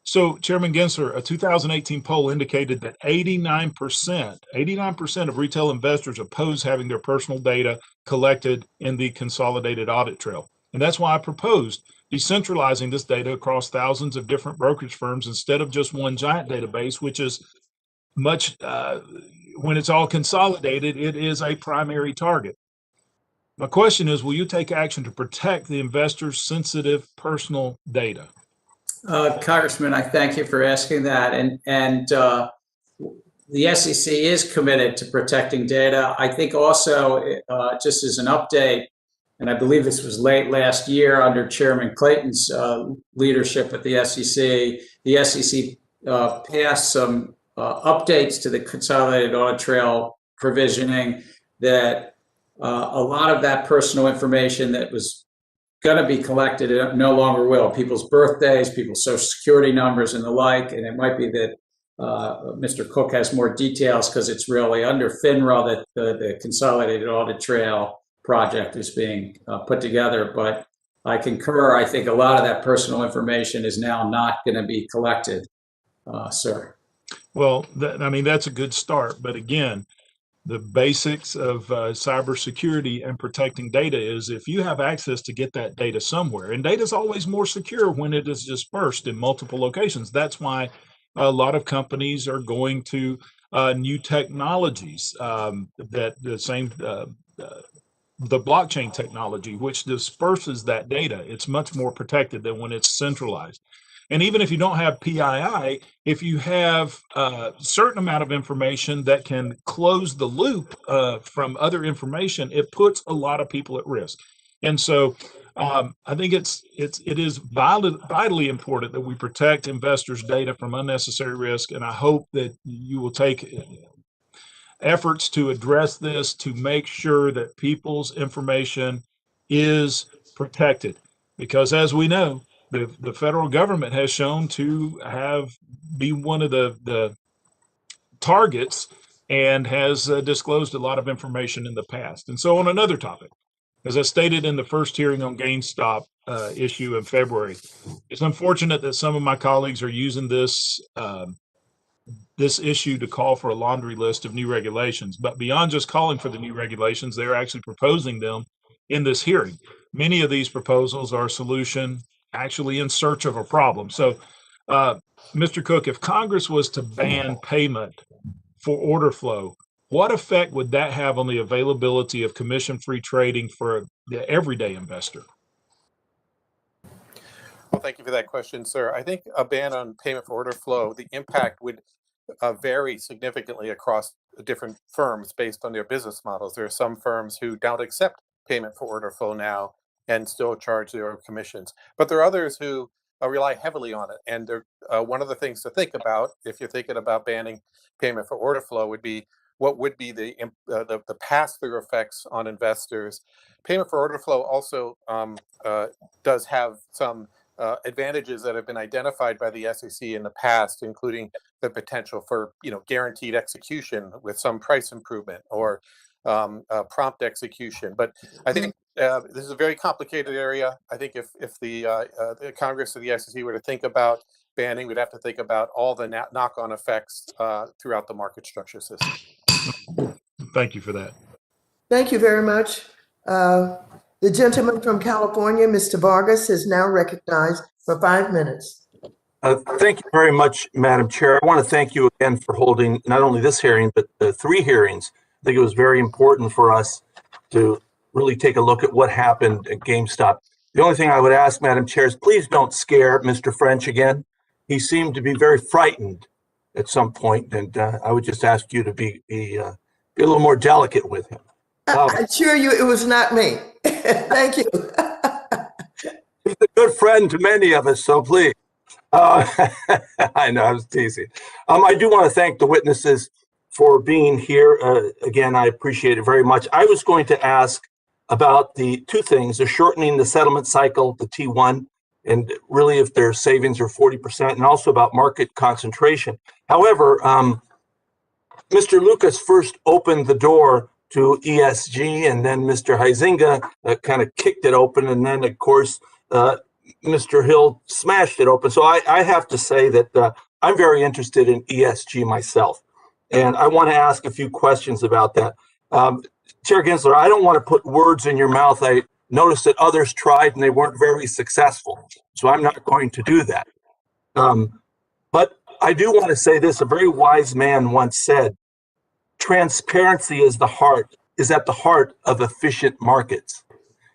Speaker 2: So, Chairman Gensler, a 2018 poll indicated that 89% of retail investors oppose having their personal data collected in the consolidated audit trail. And that's why I proposed decentralizing this data across thousands of different brokerage firms instead of just one giant database, which is much, when it's all consolidated, it is a primary target. My question is, will you take action to protect the investors' sensitive personal data?
Speaker 5: Congressman, I thank you for asking that. And the SEC is committed to protecting data. I think also, just as an update, and I believe this was late last year under Chairman Clayton's leadership at the SEC. The SEC passed some updates to the consolidated audit trail provisioning that a lot of that personal information that was going to be collected no longer will. People's birthdays, people's social security numbers and the like. And it might be that Mr. Cook has more details because it's really under FINRA that the consolidated audit trail project is being put together. But I concur. I think a lot of that personal information is now not going to be collected, sir.
Speaker 2: Well, I mean, that's a good start. But again, the basics of cybersecurity and protecting data is if you have access to get that data somewhere, and data is always more secure when it is dispersed in multiple locations. That's why a lot of companies are going to new technologies that the same, the blockchain technology, which disperses that data. It's much more protected than when it's centralized. And even if you don't have PII, if you have a certain amount of information that can close the loop from other information, it puts a lot of people at risk. And so I think it is vitally important that we protect investors' data from unnecessary risk. And I hope that you will take efforts to address this to make sure that people's information is protected. Because as we know, the federal government has shown to be one of the targets and has disclosed a lot of information in the past. And so on another topic, as I stated in the first hearing on GameStop issue in February, it's unfortunate that some of my colleagues are using this issue to call for a laundry list of new regulations. But beyond just calling for the new regulations, they're actually proposing them in this hearing. Many of these proposals are a solution actually in search of a problem. So, Mr. Cook, if Congress was to ban payment for order flow, what effect would that have on the availability of commission-free trading for the everyday investor?
Speaker 7: Well, thank you for that question, sir. I think a ban on payment for order flow, the impact would vary significantly across different firms based on their business models. There are some firms who don't accept payment for order flow now and still charge their commissions. But there are others who rely heavily on it. And one of the things to think about, if you're thinking about banning payment for order flow, would be what would be the pass-through effects on investors. Payment for order flow also does have some advantages that have been identified by the SEC in the past, including the potential for guaranteed execution with some price improvement or prompt execution. But I think this is a very complicated area. I think if the Congress or the SEC were to think about banning, we'd have to think about all the knock-on effects throughout the market structure system.
Speaker 2: Thank you for that.
Speaker 1: Thank you very much. The gentleman from California, Mr. Vargas, is now recognized for 5 minutes.
Speaker 3: Thank you very much, Madam Chair. I want to thank you again for holding not only this hearing, but the 3 hearings. I think it was very important for us to really take a look at what happened at GameStop. The only thing I would ask, Madam Chair, is please don't scare Mr. French again. He seemed to be very frightened at some point, and I would just ask you to be a little more delicate with him.
Speaker 1: I assure you it was not me. Thank you.
Speaker 3: He's a good friend to many of us, so please. I know, I was teasing. I do want to thank the witnesses for being here. Again, I appreciate it very much. I was going to ask about the 2 things, the shortening the settlement cycle, the T1, and really if their savings are 40%, and also about market concentration. However, Mr. Lucas first opened the door to ESG, and then Mr. Huizinga kind of kicked it open, and then, of course, Mr. Hill smashed it open. So I have to say that I'm very interested in ESG myself, and I want to ask a few questions about that. Chair Gensler, I don't want to put words in your mouth. I noticed that others tried and they weren't very successful, so I'm not going to do that. But I do want to say this. A very wise man once said, transparency is at the heart of efficient markets.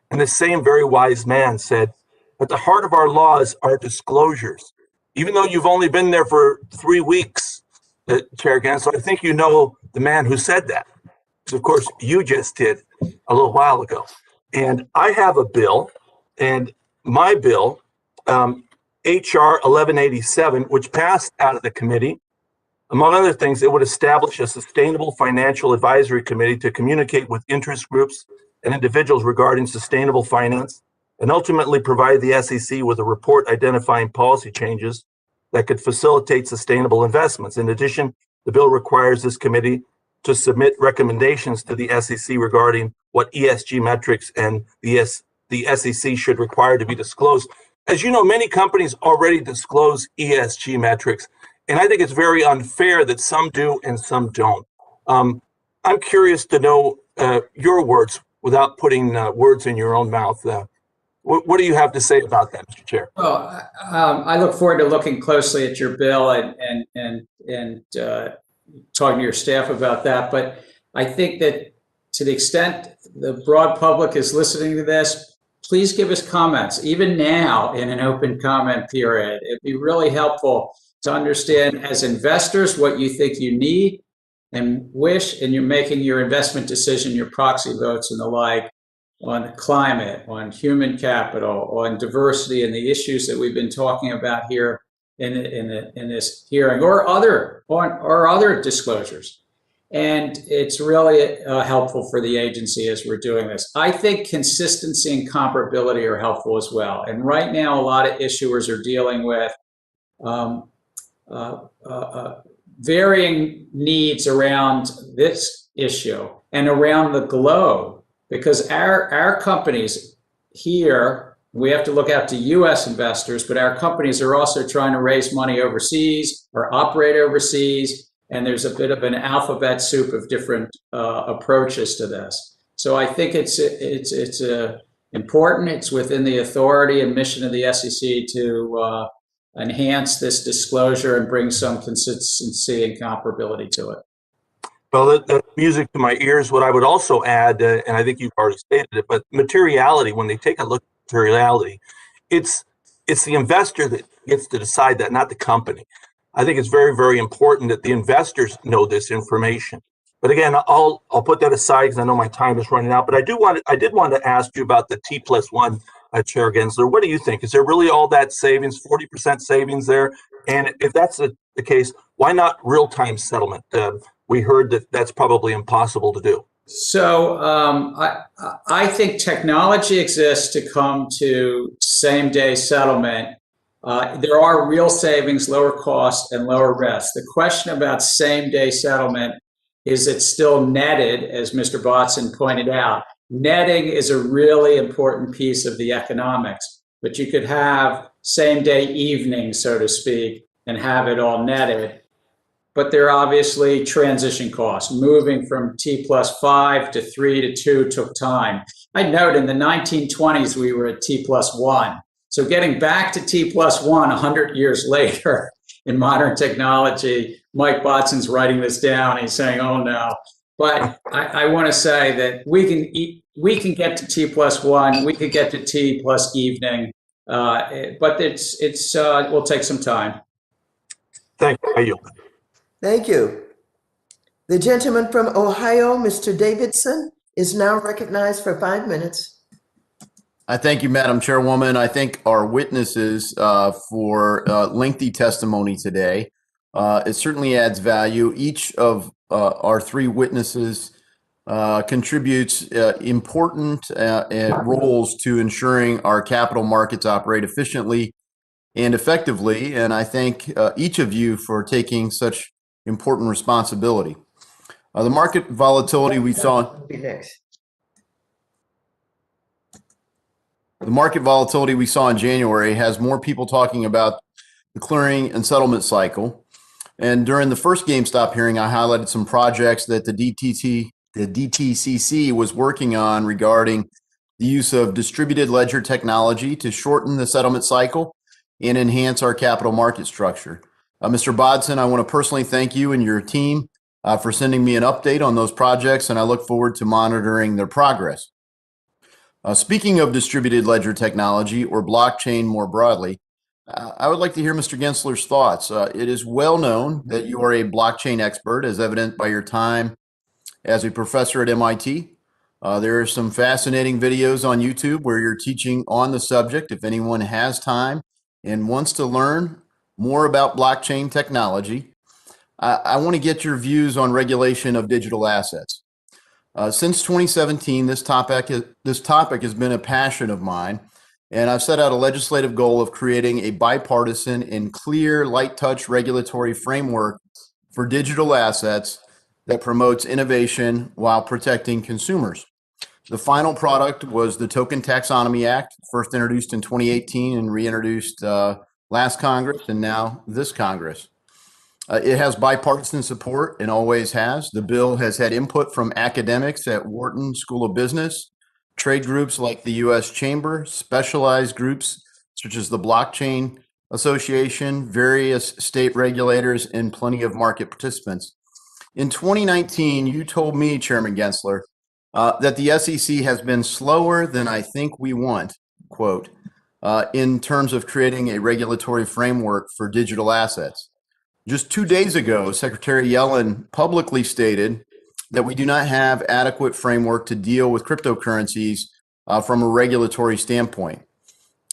Speaker 3: And the same very wise man said, at the heart of our laws are disclosures. Even though you've only been there for 3 weeks, Chair Gensler, I think you know the man who said that. Because of course you just did a little while ago. And I have a bill, and my bill, HR 1187, which passed out of the committee. Among other things, it would establish a sustainable financial advisory committee to communicate with interest groups and individuals regarding sustainable finance, and ultimately provide the SEC with a report identifying policy changes that could facilitate sustainable investments. In addition, the bill requires this committee to submit recommendations to the SEC regarding what ESG metrics and the SEC should require to be disclosed. As you know, many companies already disclose ESG metrics, and I think it's very unfair that some do and some don't. I'm curious to know your words without putting words in your own mouth. What do you have to say about that, Mr. Chair?
Speaker 5: Well, I look forward to looking closely at your bill and talking to your staff about that. But I think that to the extent the broad public is listening to this, please give us comments, even now in an open comment period. It'd be really helpful to understand as investors what you think you need and wish, and you're making your investment decision, your proxy votes and the like, on climate, on human capital, on diversity and the issues that we've been talking about here in this hearing, or other disclosures. And it's really helpful for the agency as we're doing this. I think consistency and comparability are helpful as well. And right now, a lot of issuers are dealing with varying needs around this issue and around the globe, because our companies here, we have to look out to US investors, but our companies are also trying to raise money overseas or operate overseas. And there's a bit of an alphabet soup of different approaches to this. So I think it's important. It's within the authority and mission of the SEC to enhance this disclosure and bring some consistency and comparability to it.
Speaker 3: Well, that's music to my ears. What I would also add, and I think you've already stated it, but materiality, when they take a look at materiality, it's the investor that gets to decide that, not the company. I think it's very, very important that the investors know this information. But again, I'll put that aside because I know my time is running out. But I did want to ask you about the T+1, Chair Gensler. What do you think? Is there really all that savings, 40% savings there? And if that's the case, why not real-time settlement? We heard that that's probably impossible to do.
Speaker 5: So I think technology exists to come to same-day settlement. There are real savings, lower cost, and lower risk. The question about same-day settlement is it's still netted, as Mr. Batson pointed out. Netting is a really important piece of the economics, but you could have same-day evening, so to speak, and have it all netted. But there are obviously transition costs. Moving from T+5 to 3 to 2 took time. I note in the 1920s, we were at T+1. So getting back to T+1 100 years later in modern technology, Mike Batson's writing this down. He's saying, "Oh no!" But I want to say that we can get to T+1, we could get to T plus evening, but it will take some time.
Speaker 3: Thank you.
Speaker 1: Thank you. The gentleman from Ohio, Mr. Davidson, is now recognized for 5 minutes.
Speaker 8: I thank you, Madam Chairwoman. I thank our witnesses for lengthy testimony today. It certainly adds value. Each of our three witnesses contributes important roles to ensuring our capital markets operate efficiently and effectively. And I thank each of you for taking such important responsibility. The market volatility we saw. The market volatility we saw in January has more people talking about the clearing and settlement cycle. And during the first GameStop hearing, I highlighted some projects that the DTCC was working on regarding the use of distributed ledger technology to shorten the settlement cycle and enhance our capital market structure. Mr. Bodson, I want to personally thank you and your team for sending me an update on those projects, and I look forward to monitoring their progress. Speaking of distributed ledger technology or blockchain more broadly, I would like to hear Mr. Gensler's thoughts. It is well known that you are a blockchain expert, as evident by your time as a professor at MIT. There are some fascinating videos on YouTube where you're teaching on the subject. If anyone has time and wants to learn more about blockchain technology, I want to get your views on regulation of digital assets. Since 2017, this topic has been a passion of mine, and I've set out a legislative goal of creating a bipartisan and clear, light touch regulatory framework for digital assets that promotes innovation while protecting consumers. The final product was the Token Taxonomy Act, first introduced in 2018 and reintroduced last Congress and now this Congress. It has bipartisan support and always has. The bill has had input from academics at Wharton School of Business, trade groups like the U.S. Chamber, specialized groups such as the Blockchain Association, various state regulators, and plenty of market participants. In 2019, you told me, Chairman Gensler, that the SEC has been slower than I think we want, quote, in terms of creating a regulatory framework for digital assets. Just 2 days ago, Secretary Yellen publicly stated that we do not have adequate framework to deal with cryptocurrencies from a regulatory standpoint.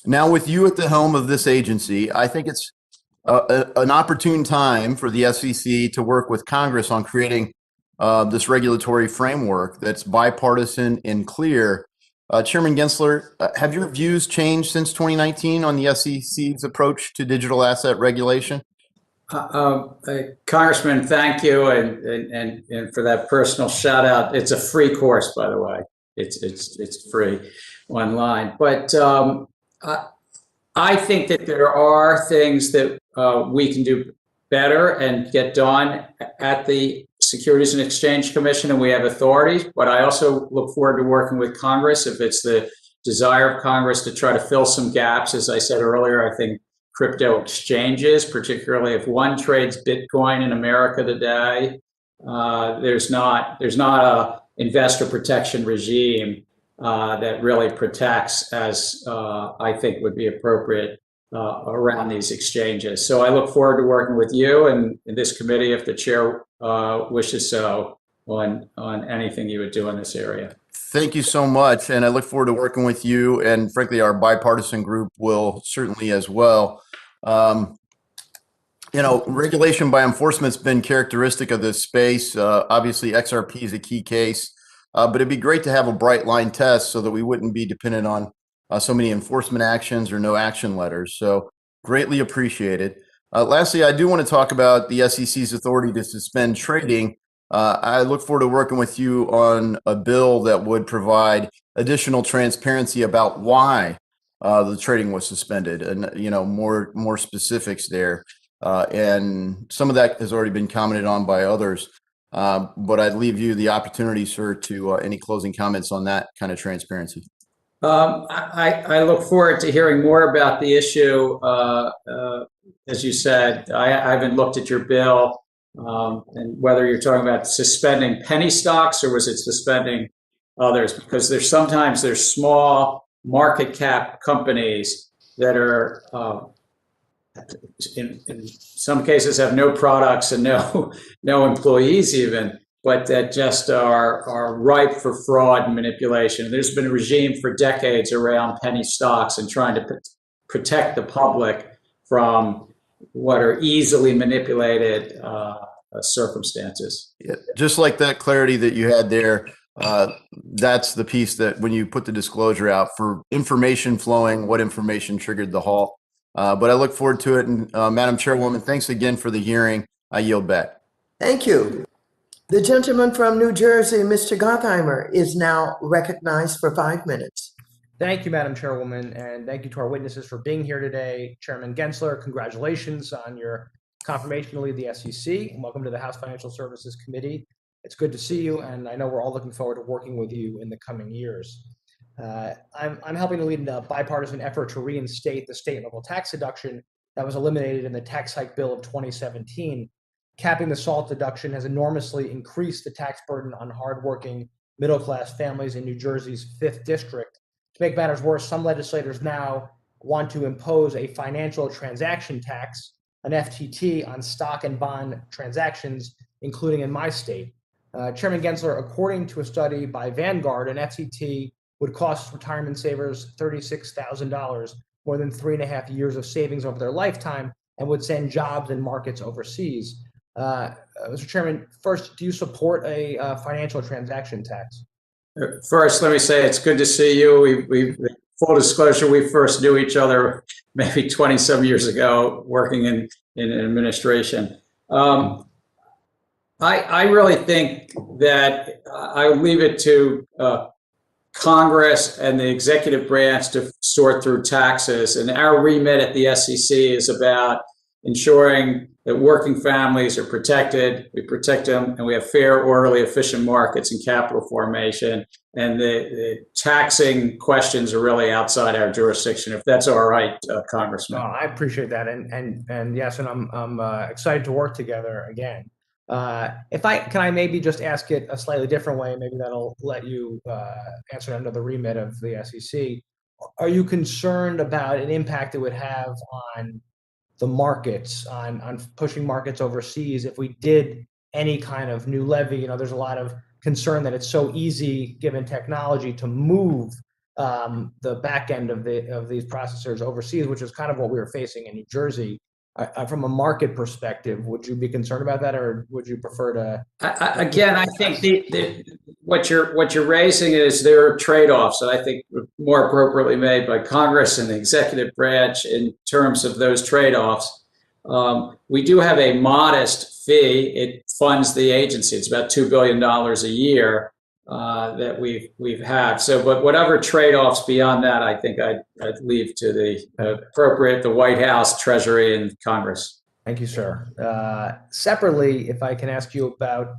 Speaker 8: Now, with you at the helm of this agency, I think it's an opportune time for the SEC to work with Congress on creating this regulatory framework that's bipartisan and clear. Chairman Gensler, have your views changed since 2019 on the SEC's approach to digital asset regulation?
Speaker 5: Congressman, thank you, and for that personal shout out. It's a free course, by the way. It's free online. But I think that there are things that we can do better and get done at the Securities and Exchange Commission, and we have authorities. But I also look forward to working with Congress if it's the desire of Congress to try to fill some gaps. As I said earlier, I think crypto exchanges, particularly if one trades Bitcoin in America today, there's not a investor protection regime that really protects as I think would be appropriate around these exchanges. So I look forward to working with you and this committee, if the chair wishes so, on anything you would do in this area.
Speaker 8: Thank you so much, and I look forward to working with you, and frankly, our bipartisan group will certainly as well. Regulation by enforcement's been characteristic of this space. Obviously, XRP is a key case, but it'd be great to have a bright line test so that we wouldn't be dependent on so many enforcement actions or no action letters. So greatly appreciated. Lastly, I do want to talk about the SEC's authority to suspend trading. I look forward to working with you on a bill that would provide additional transparency about why the trading was suspended, and more specifics there. And some of that has already been commented on by others. But I'd leave you the opportunity, sir, to any closing comments on that kind of transparency.
Speaker 5: I look forward to hearing more about the issue. As you said, I haven't looked at your bill. And whether you're talking about suspending penny stocks or was it suspending others, because there's small market cap companies that are in some cases have no products and no employees even, but that just are ripe for fraud and manipulation. There's been a regime for decades around penny stocks and trying to protect the public from what are easily manipulated circumstances.
Speaker 8: Yeah, just like that clarity that you had there, that's the piece that when you put the disclosure out for information flowing, what information triggered the halt. But I look forward to it. And Madam Chairwoman, thanks again for the hearing. I yield back.
Speaker 1: Thank you. The gentleman from New Jersey, Mr. Gottheimer, is now recognized for 5 minutes.
Speaker 9: Thank you, Madam Chairwoman, and thank you to our witnesses for being here today. Chairman Gensler, congratulations on your confirmation to lead the SEC, and welcome to the House Financial Services Committee. It's good to see you, and I know we're all looking forward to working with you in the coming years. I'm helping to lead a bipartisan effort to reinstate the state and local tax deduction that was eliminated in the tax hike bill of 2017. Capping the SALT deduction has enormously increased the tax burden on hardworking middle-class families in New Jersey's 5th District. To make matters worse, some legislators now want to impose a financial transaction tax, an FTT, on stock and bond transactions, including in my state. Chairman Gensler, according to a study by Vanguard, an FCT would cost retirement savers $36,000, more than 3.5 years of savings over their lifetime, and would send jobs and markets overseas. Mr. Chairman, first, do you support a financial transaction tax?
Speaker 5: First, let me say it's good to see you. Full disclosure, we first knew each other maybe 20-some years ago working in administration. I really think that I would leave it to Congress and the executive branch to sort through taxes. And our remit at the SEC is about ensuring that working families are protected, we protect them, and we have fair, orderly, efficient markets and capital formation. And the taxing questions are really outside our jurisdiction, if that's all right, Congressman.
Speaker 9: I appreciate that. And yes, and I'm excited to work together again. Can I maybe just ask it a slightly different way? Maybe that'll let you answer under the remit of the SEC. Are you concerned about an impact it would have on the markets, on pushing markets overseas if we did any kind of new levy? There's a lot of concern that it's so easy, given technology, to move the back end of these processors overseas, which is kind of what we were facing in New Jersey. From a market perspective, would you be concerned about that, or would you prefer to?
Speaker 5: Again, I think what you're raising is there are trade-offs that I think were more appropriately made by Congress and the executive branch in terms of those trade-offs. We do have a modest fee. It funds the agency. It's about $2 billion a year that we've had. So, but whatever trade-offs beyond that, I think I'd leave to the appropriate, the White House, Treasury, and Congress.
Speaker 9: Thank you, sir. Separately, if I can ask you about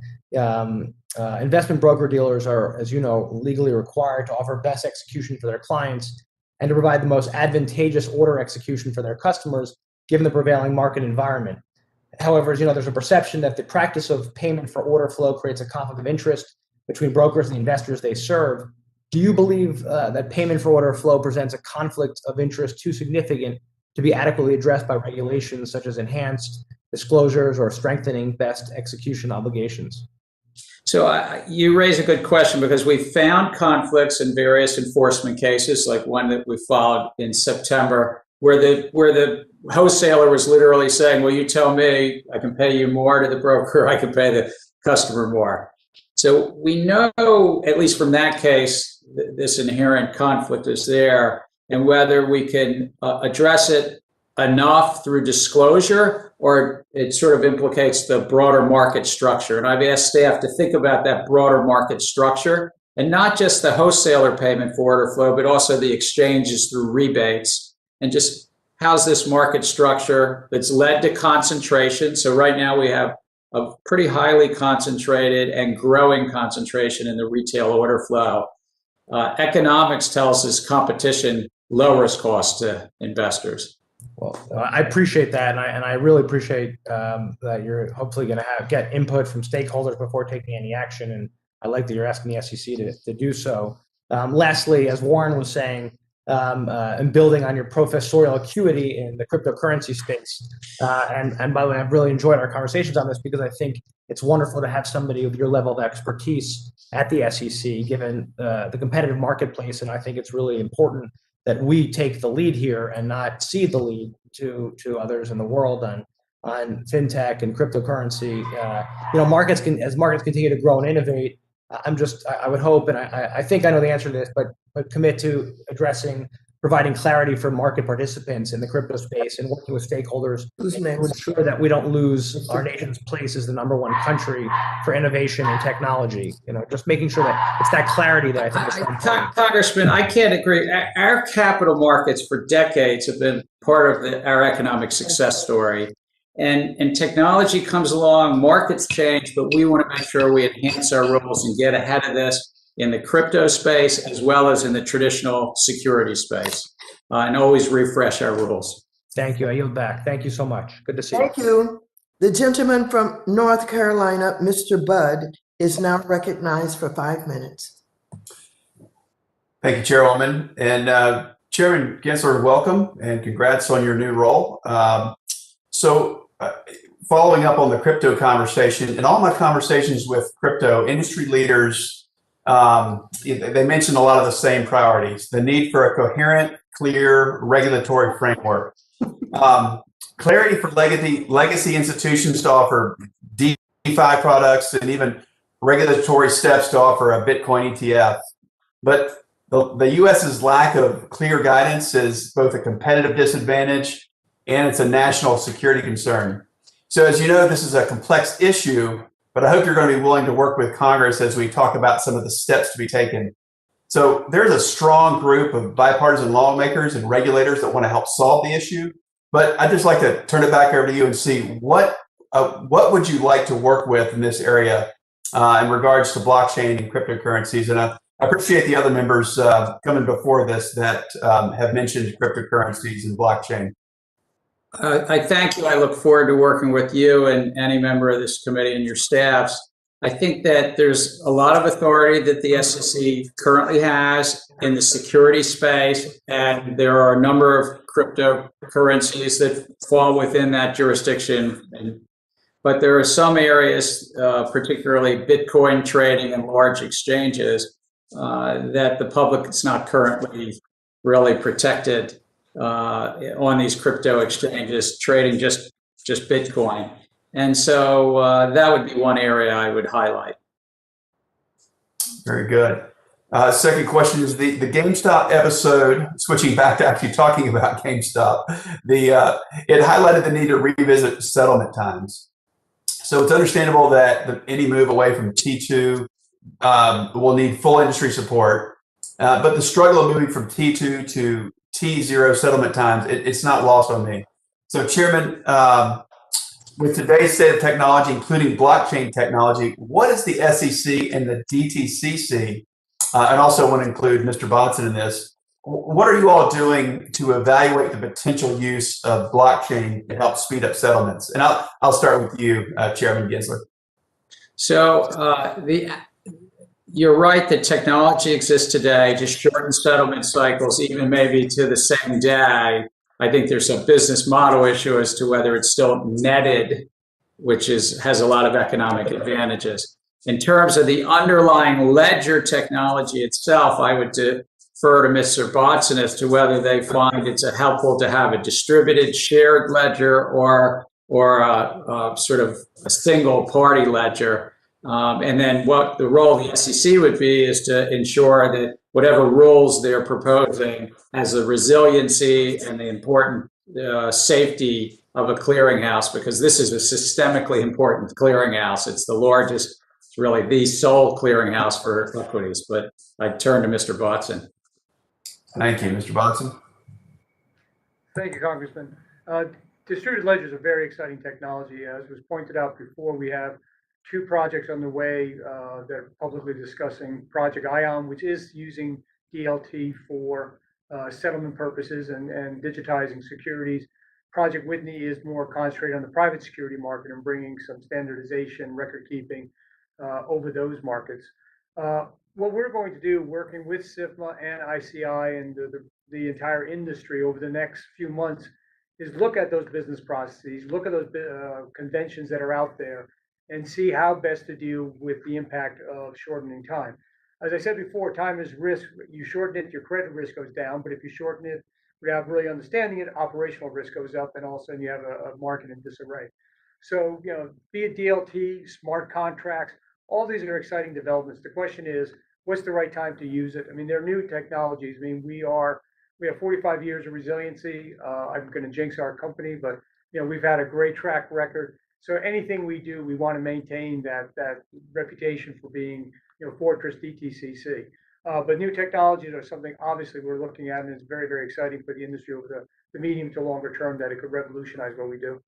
Speaker 9: investment broker-dealers are, as you know, legally required to offer best execution for their clients and to provide the most advantageous order execution for their customers, given the prevailing market environment. However, as you know, there's a perception that the practice of payment for order flow creates a conflict of interest between brokers and the investors they serve. Do you believe that payment for order flow presents a conflict of interest too significant to be adequately addressed by regulations such as enhanced disclosures or strengthening best execution obligations?
Speaker 5: So you raise a good question, because we found conflicts in various enforcement cases, like one that we followed in September, where the wholesaler was literally saying, well, you tell me, I can pay you more to the broker, I can pay the customer more. So we know, at least from that case, this inherent conflict is there, and whether we can address it enough through disclosure, or it sort of implicates the broader market structure. And I've asked staff to think about that broader market structure, and not just the wholesaler payment for order flow, but also the exchanges through rebates, and just how's this market structure that's led to concentration. So right now we have a pretty highly concentrated and growing concentration in the retail order flow. Economics tells us competition lowers costs to investors.
Speaker 9: Well, I appreciate that, and I really appreciate that you're hopefully going to get input from stakeholders before taking any action, and I like that you're asking the SEC to do so. Lastly, as Warren was saying, and building on your professorial acuity in the cryptocurrency space. And by the way, I've really enjoyed our conversations on this, because I think it's wonderful to have somebody with your level of expertise at the SEC, given the competitive marketplace. And I think it's really important that we take the lead here and not cede the lead to others in the world on fintech and cryptocurrency. Markets continue to grow and innovate. I would hope, and I think I know the answer to this, but commit to providing clarity for market participants in the crypto space and working with stakeholders to ensure that we don't lose our nation's place as the #1 country for innovation and technology. Just making sure that it's that clarity that I think is so important.
Speaker 5: Congressman, I can't agree. Our capital markets for decades have been part of our economic success story. And technology comes along, markets change, but we want to make sure we enhance our rules and get ahead of this in the crypto space as well as in the traditional security space, and always refresh our rules.
Speaker 9: Thank you. I yield back. Thank you so much. Good to see you.
Speaker 1: Thank you. The gentleman from North Carolina, Mr. Budd, is now recognized for 5 minutes.
Speaker 10: Thank you, Chairwoman. And Chairman Gensler, welcome and congrats on your new role. following up on the crypto conversation. In all my conversations with crypto industry leaders, they mentioned a lot of the same priorities: the need for a coherent, clear regulatory framework, clarity for legacy institutions to offer DeFi products, and even regulatory steps to offer a Bitcoin ETF. But the US's lack of clear guidance is both a competitive disadvantage and it's a national security concern. So as you know, this is a complex issue, but I hope you're going to be willing to work with Congress as we talk about some of the steps to be taken. So there's a strong group of bipartisan lawmakers and regulators that want to help solve the issue. But I'd just like to turn it back over to you and see what would you like to work with in this area in regards to blockchain and cryptocurrencies. And I appreciate the other members coming before this that have mentioned cryptocurrencies and blockchain.
Speaker 5: I thank you. I look forward to working with you and any member of this committee and your staffs. I think that there's a lot of authority that the SEC currently has in the security space, and there are a number of cryptocurrencies that fall within that jurisdiction. But there are some areas, particularly Bitcoin trading and large exchanges, that the public is not currently really protected on these crypto exchanges trading just Bitcoin. And so that would be one area I would highlight.
Speaker 10: Very good. Second question is the GameStop episode, switching back to actually talking about GameStop, it highlighted the need to revisit settlement times. So it's understandable that any move away from T2 will need full industry support, but the struggle of moving from T2 to T0 settlement times, it's not lost on me. So Chairman, with today's state of technology, including blockchain technology, what is the SEC and the DTCC, and also want to include Mr. Bodson in this, what are you all doing to evaluate the potential use of blockchain to help speed up settlements? And I'll start with you, Chairman Gensler.
Speaker 5: So you're right that technology exists today, just shorten settlement cycles, even maybe to the same day. I think there's a business model issue as to whether it's still netted, which has a lot of economic advantages. In terms of the underlying ledger technology itself, I would defer to Mr. Bodson as to whether they find it's helpful to have a distributed shared ledger or a sort of a single party ledger. And then what the role of the SEC would be is to ensure that whatever rules they're proposing has the resiliency and the important safety of a clearinghouse, because this is a systemically important clearinghouse. It's the largest, it's really the sole clearinghouse for equities. But I turn to Mr. Bodson.
Speaker 10: Thank you, Mr. Bodson.
Speaker 6: Thank you, Congressman. Distributed ledgers are very exciting technology. As was pointed out before, we have two projects underway that are publicly discussing Project ION, which is using DLT for settlement purposes and digitizing securities. Project Whitney is more concentrated on the private security market and bringing some standardization, record keeping over those markets. What we're going to do, working with SIFMA and ICI and the entire industry over the next few months, is look at those business processes, look at those conventions that are out there, and see how best to deal with the impact of shortening time. As I said before, time is risk. You shorten it, your credit risk goes down, but if you shorten it without really understanding it, operational risk goes up, and all of a sudden you have a market in disarray. So, be it DLT, smart contracts, all these are exciting developments. The question is, what's the right time to use it? I mean, they're new technologies. I mean, we have 45 years of resiliency. I'm going to jinx our company, but we've had a great track record. So anything we do, we want to maintain that reputation for being, Fortress DTCC. But new technologies are something obviously we're looking at, and it's very, very exciting for the industry over the medium to longer term that it could revolutionize what we do.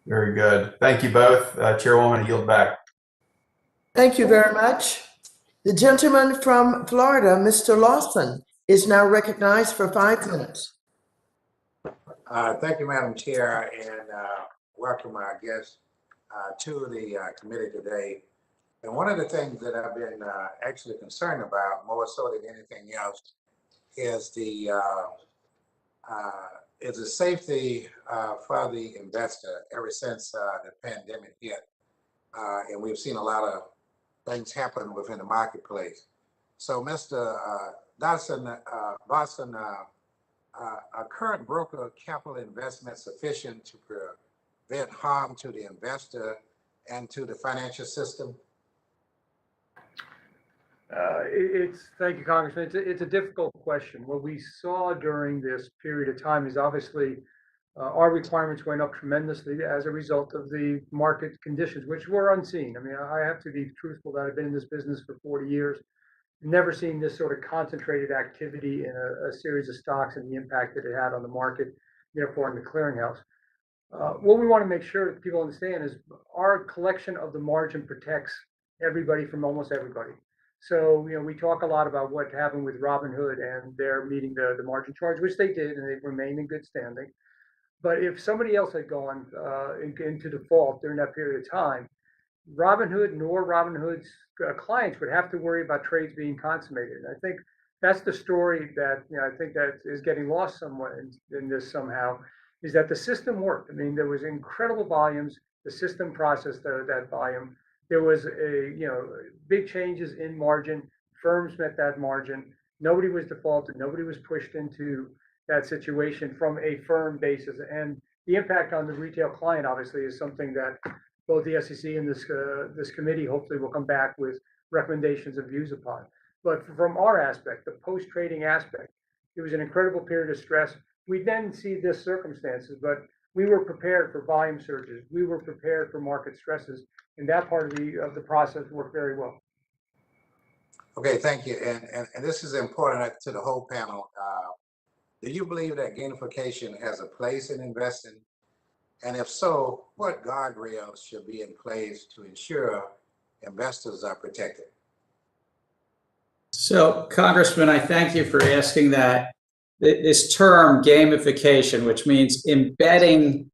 Speaker 10: Very good. Thank you both. Chairwoman, I yield back.
Speaker 1: Thank you very much. The gentleman from Florida, Mr. Lawson, is now recognized for 5 minutes.
Speaker 11: Thank you, Madam Chair, and welcome our guests to the committee today. And one of the things that I've been actually concerned about, more so than anything else, is the is the safety for the investor ever since the pandemic hit. And we've seen a lot of things happen within the marketplace. So, Mr. Botson, are current broker capital investments sufficient to prevent harm to the investor and to the financial system?
Speaker 6: Thank you, Congressman. It's a difficult question. What we saw during this period of time is obviously our requirements went up tremendously as a result of the market conditions, which were unseen. I mean, I have to be truthful that I've been in this business for 40 years, never seen this sort of concentrated activity in a series of stocks and the impact that it had on the market, therefore in the clearinghouse. What we want to make sure that people understand is our collection of the margin protects everybody from almost everybody. So, we talk a lot about what happened with Robinhood and their meeting the margin charge, which they did, and they've remained in good standing. But if somebody else had gone into default during that period of time, Robinhood nor Robinhood's clients would have to worry about trades being consummated. And I think that's the story that I think that is getting lost somewhat in this somehow, is that the system worked. I mean, there was incredible volumes. The system processed that volume. There was big changes in margin. Firms met that margin. Nobody was defaulted. Nobody was pushed into that situation from a firm basis. And the impact on the retail client, obviously, is something that both the SEC and this committee hopefully will come back with recommendations and views upon. But from our aspect, the post-trading aspect, it was an incredible period of stress. We then see this circumstances, but we were prepared for volume surges. We were prepared for market stresses, and that part of the process worked very well.
Speaker 11: Okay, thank you. And this is important to the whole panel. Do you believe that gamification has a place in investing? And if so, what guardrails should be in place to ensure investors are protected?
Speaker 5: So, Congressman, I thank you for asking that. This term gamification, which means embedding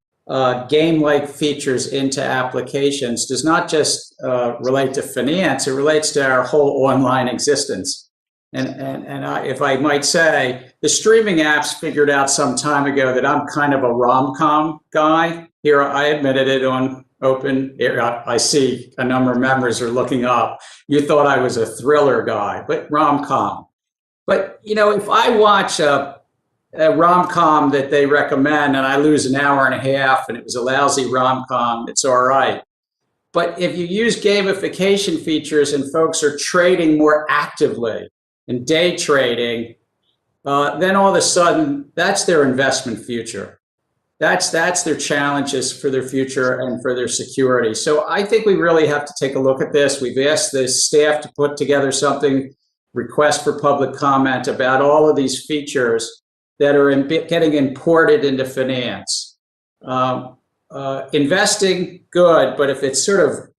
Speaker 5: game-like features into applications, does not just relate to finance, it relates to our whole online existence. And if I might say, the streaming apps figured out some time ago that I'm kind of a rom-com guy. Here, I admitted it on open air. I see a number of members are looking up. You thought I was a thriller guy, but rom-com. But, if I watch a rom-com that they recommend and I lose an hour and a half and it was a lousy rom-com, it's all right. But if you use gamification features and folks are trading more actively and day trading, then all of a sudden, that's their investment future. That's their challenges for their future and for their security. So I think we really have to take a look at this. We've asked the staff to put together something, request for public comment about all of these features that are getting imported into finance. Investing, good, but if it's sort of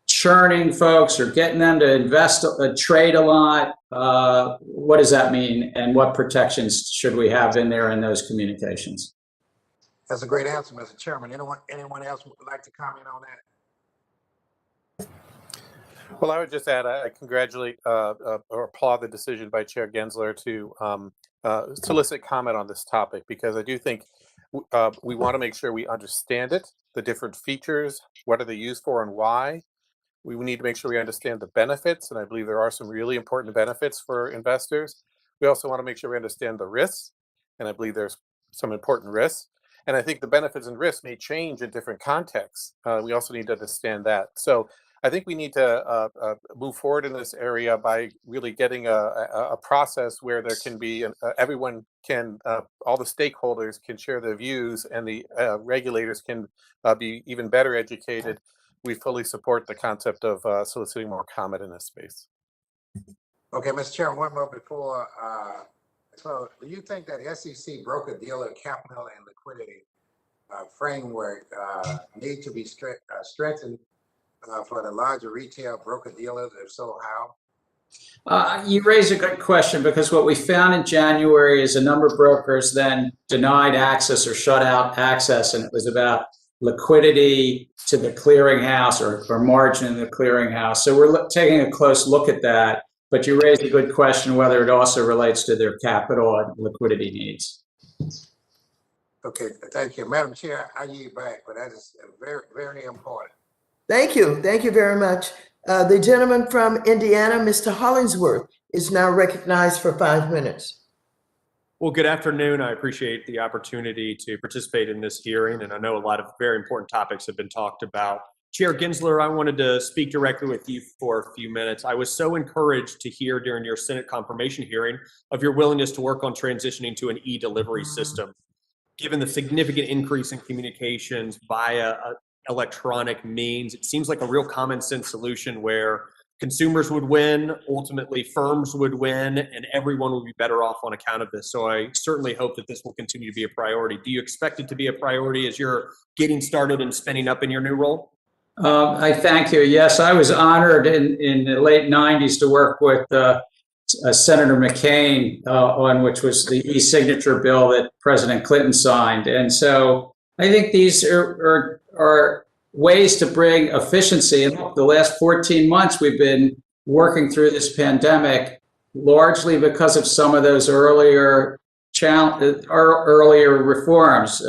Speaker 5: churning folks or getting them to invest, trade a lot, what does that mean? And what protections should we have in there in those communications?
Speaker 11: That's a great answer, Mr. Chairman. Anyone else would like to comment on that?
Speaker 7: Well, I would just add, I congratulate or applaud the decision by Chair Gensler to solicit comment on this topic, because I do think we want to make sure we understand it, the different features, what are they used for and why. We need to make sure we understand the benefits, and I believe there are some really important benefits for investors. We also want to make sure we understand the risks, and I believe there's some important risks. And I think the benefits and risks may change in different contexts. We also need to understand that. So I think we need to move forward in this area by really getting a process where there can be, everyone can, all the stakeholders can share their views, and the regulators can be even better educated. We fully support the concept of soliciting more comment in this space.
Speaker 11: Okay, Mr. Chairman, one more before. So do you think that SEC broker-dealer capital and liquidity framework need to be strengthened for the larger retail broker-dealers? If so, how?
Speaker 5: You raise a good question, because what we found in January is a number of brokers then denied access or shut out access, and it was about liquidity to the clearinghouse or margin in the clearinghouse. So we're taking a close look at that, but you raised a good question whether it also relates to their capital and liquidity needs.
Speaker 11: Okay, thank you. Madam Chair, I yield back, but that is very, very important.
Speaker 1: Thank you. Thank you very much. The gentleman from Indiana, Mr. Hollingsworth, is now recognized for 5 minutes.
Speaker 12: Well, good afternoon. I appreciate the opportunity to participate in this hearing, and I know a lot of very important topics have been talked about. Chair Gensler, I wanted to speak directly with you for a few minutes. I was so encouraged to hear during your Senate confirmation hearing of your willingness to work on transitioning to an e-delivery system. Given the significant increase in communications via electronic means, it seems like a real common sense solution where consumers would win, ultimately firms would win, and everyone would be better off on account of this. So I certainly hope that this will continue to be a priority. Do you expect it to be a priority as you're getting started and spinning up in your new role?
Speaker 5: I thank you. Yes, I was honored in the late 90s to work with Senator McCain on which was the e-signature bill that President Clinton signed. And so I think these are ways to bring efficiency. And look, the last 14 months, we've been working through this pandemic largely because of some of those earlier reforms.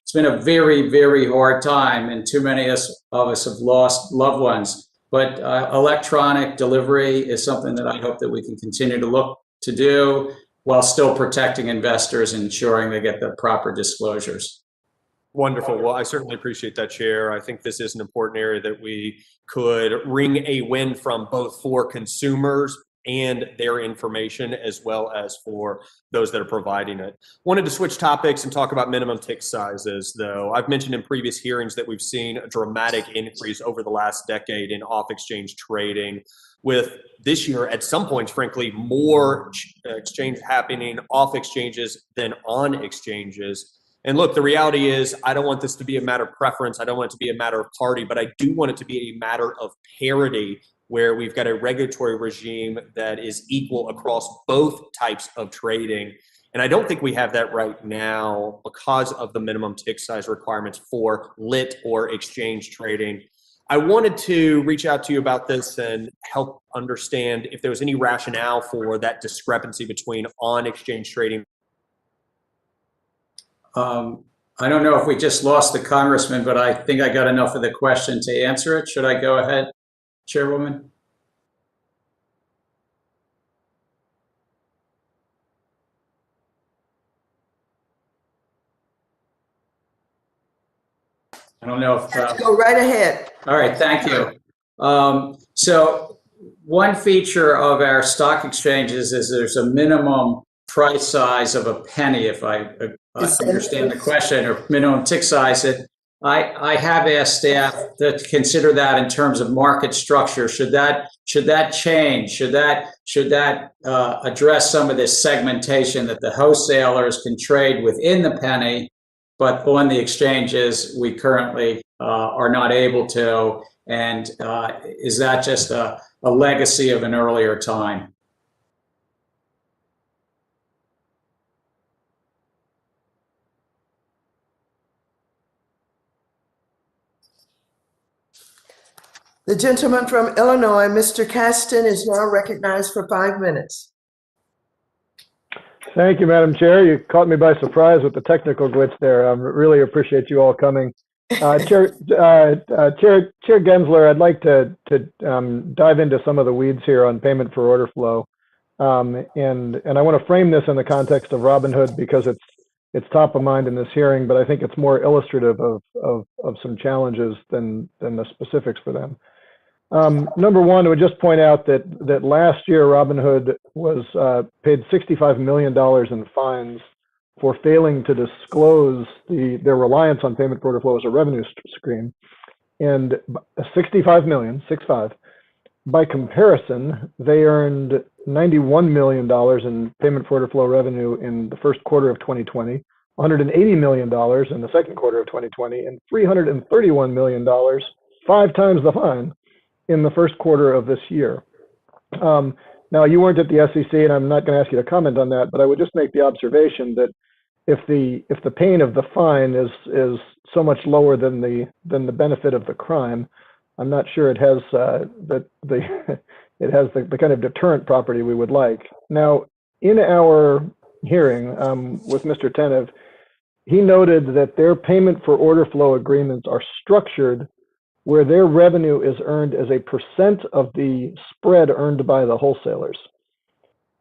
Speaker 5: It's been a very, very hard time, and too many of us have lost loved ones. But electronic delivery is something that I hope that we can continue to look to do while still protecting investors and ensuring they get the proper disclosures.
Speaker 12: Wonderful. Well, I certainly appreciate that, Chair. I think this is an important area that we could wring a win from, both for consumers and their information, as well as for those that are providing it. Wanted to switch topics and talk about minimum tick sizes, though. I've mentioned in previous hearings that we've seen a dramatic increase over the last decade in off-exchange trading, with this year, at some points, frankly, more exchange happening off exchanges than on exchanges. And look, the reality is, I don't want this to be a matter of preference. I don't want it to be a matter of party, but I do want it to be a matter of parity, where we've got a regulatory regime that is equal across both types of trading. And I don't think we have that right now because of the minimum tick size requirements for lit or exchange trading. I wanted to reach out to you about this and help understand if there was any rationale for that discrepancy between on-exchange trading.
Speaker 5: I don't know if we just lost the congressman, but I think I got enough of the question to answer it. Should I go ahead, Chairwoman? I don't know if...
Speaker 1: Go right ahead.
Speaker 5: All right, thank you. So one feature of our stock exchanges is there's a minimum price size of a penny, if I understand the question, or minimum tick size. I have asked staff to consider that in terms of market structure. Should that change? Should that address some of this segmentation that the wholesalers can trade within the penny, but on the exchanges we currently are not able to? And is that just a legacy of an earlier time?
Speaker 1: The gentleman from Illinois, Mr. Caston, is now recognized for 5 minutes.
Speaker 22: Thank you, Madam Chair. You caught me by surprise with the technical glitch there. I really appreciate you all coming. Chair Gensler, I'd like to dive into some of the weeds here on payment for order flow. And I want to frame this in the context of Robinhood because it's top of mind in this hearing, but I think it's more illustrative of some challenges than the specifics for them. Number one, I would just point out that last year Robinhood was paid $65 million in fines for failing to disclose their reliance on payment for order flow as a revenue stream, and 65 million, 65. By comparison, they earned $91 million in payment for order flow revenue in the first quarter of 2020, $180 million in the second quarter of 2020, and $331 million, 5 times the fine, in the first quarter of this year. Now, you weren't at the SEC, and I'm not going to ask you to comment on that, but I would just make the observation that if the pain of the fine is so much lower than the benefit of the crime, I'm not sure it has the kind of deterrent property we would like. Now, in our hearing with Mr. Tenev, he noted that their payment for order flow agreements are structured where their revenue is earned as a percent of the spread earned by the wholesalers.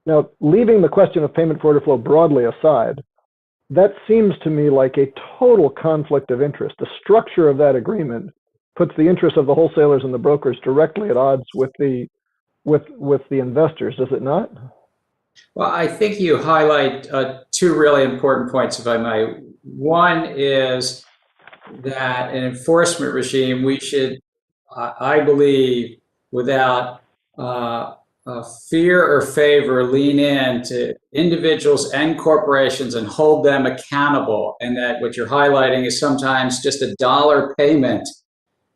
Speaker 22: Now, leaving the question of payment for order flow broadly aside, that seems to me like a total conflict of interest. The structure of that agreement puts the interests of the wholesalers and the brokers directly at odds with the investors, does it not?
Speaker 5: Well, I think you highlight two really important points, if I may. One is that an enforcement regime, we should, I believe, without fear or favor, lean in to individuals and corporations and hold them accountable. And that what you're highlighting is sometimes just a dollar payment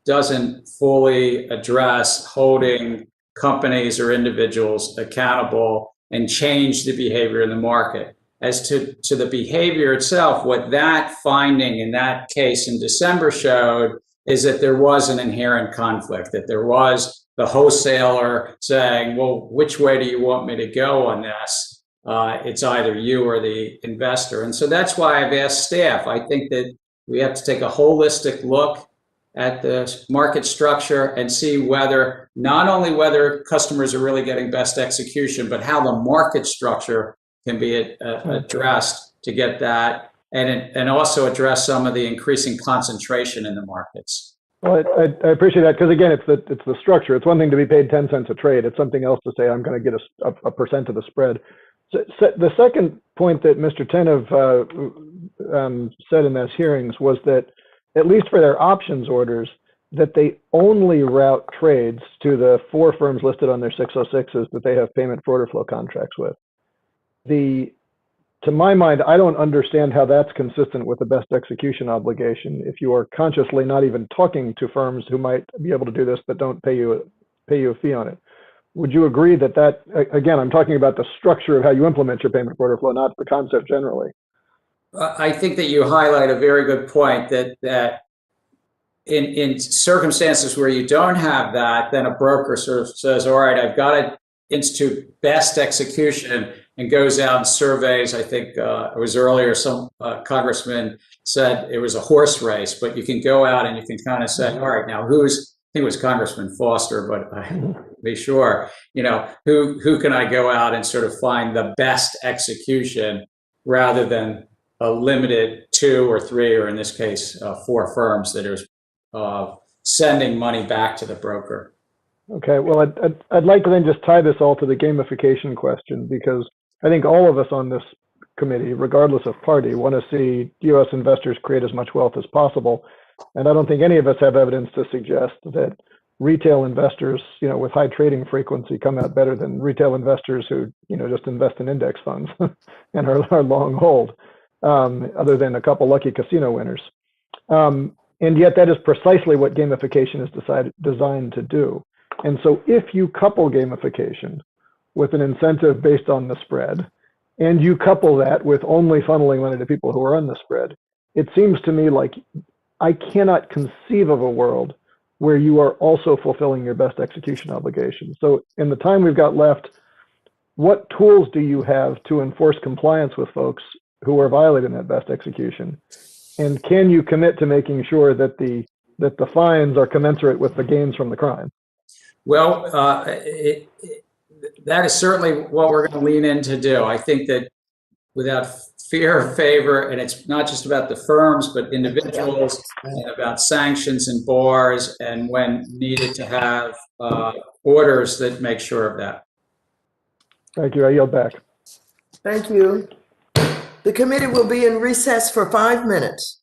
Speaker 5: doesn't fully address holding companies or individuals accountable and change the behavior in the market. As to the behavior itself, what that finding in that case in December showed is that there was an inherent conflict, that there was the wholesaler saying, well, which way do you want me to go on this? It's either you or the investor. And so that's why I've asked staff. I think that we have to take a holistic look at the market structure and see whether, not only whether customers are really getting best execution, but how the market structure can be addressed to get that, and also address some of the increasing concentration in the markets.
Speaker 22: Well, I appreciate that, because again, it's the structure. It's one thing to be paid 10 cents a trade. It's something else to say I'm going to get a percent of the spread. So the second point that Mr. Tenev said in those hearings was that, at least for their options orders, that they only route trades to the 4 firms listed on their 606s that they have payment for order flow contracts with. To my mind, I don't understand how that's consistent with the best execution obligation if you are consciously not even talking to firms who might be able to do this but don't pay you a fee on it. Would you agree that again, I'm talking about the structure of how you implement your payment for order flow, not the concept generally?
Speaker 5: I think that you highlight a very good point, that in circumstances where you don't have that, then a broker sort of says, all right, I've got to institute best execution, and goes out and surveys. I think it was earlier, some congressman said it was a horse race, but you can go out and you can kind of say, all right, now I think it was Congressman Foster, but I'm be sure, who can I go out and sort of find the best execution rather than a limited 2 or 3, or in this case, 4 firms that are sending money back to the broker.
Speaker 22: Okay, well, I'd like to then just tie this all to the gamification question, because I think all of us on this committee, regardless of party, want to see U.S. investors create as much wealth as possible. And I don't think any of us have evidence to suggest that retail investors, with high trading frequency come out better than retail investors who, just invest in index funds and are long hold, other than a couple lucky casino winners. And yet that is precisely what gamification is designed to do. And so if you couple gamification with an incentive based on the spread, and you couple that with only funneling money to people who are on the spread, it seems to me like I cannot conceive of a world where you are also fulfilling your best execution obligation. So in the time we've got left, what tools do you have to enforce compliance with folks who are violating that best execution? And can you commit to making sure that the fines are commensurate with the gains from the crime?
Speaker 5: Well, that is certainly what we're going to lean in to do. I think that without fear or favor, and it's not just about the firms, but individuals, and about sanctions and bars, and when needed to have orders that make sure of that.
Speaker 22: Thank you. I yield back.
Speaker 1: Thank you. The committee will be in recess for 5 minutes.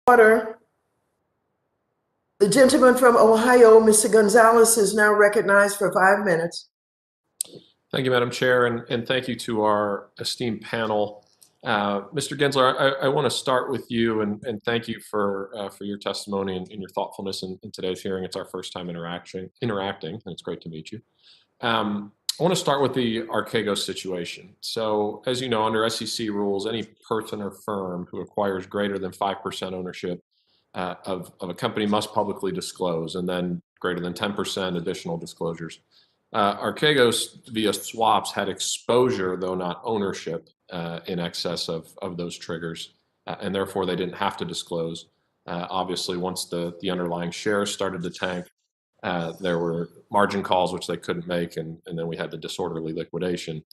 Speaker 1: order. The gentleman from Ohio, Mr. Gonzalez, is now recognized for 5 minutes.
Speaker 13: Thank you, Madam Chair, and thank you to our esteemed panel. Mr. Gensler, I want to start with you and thank you for your testimony and your thoughtfulness in today's hearing. It's our first time interacting, and it's great to meet you. I want to start with the Archegos situation. So, as you know, under SEC rules, any person or firm who acquires greater than 5% ownership of a company must publicly disclose, and then greater than 10% additional disclosures. Archegos via swaps had exposure, though not ownership, in excess of those triggers, and therefore they didn't have to disclose. Obviously, once the underlying shares started to tank, there were margin calls which they couldn't make, and then we had the disorderly liquidation.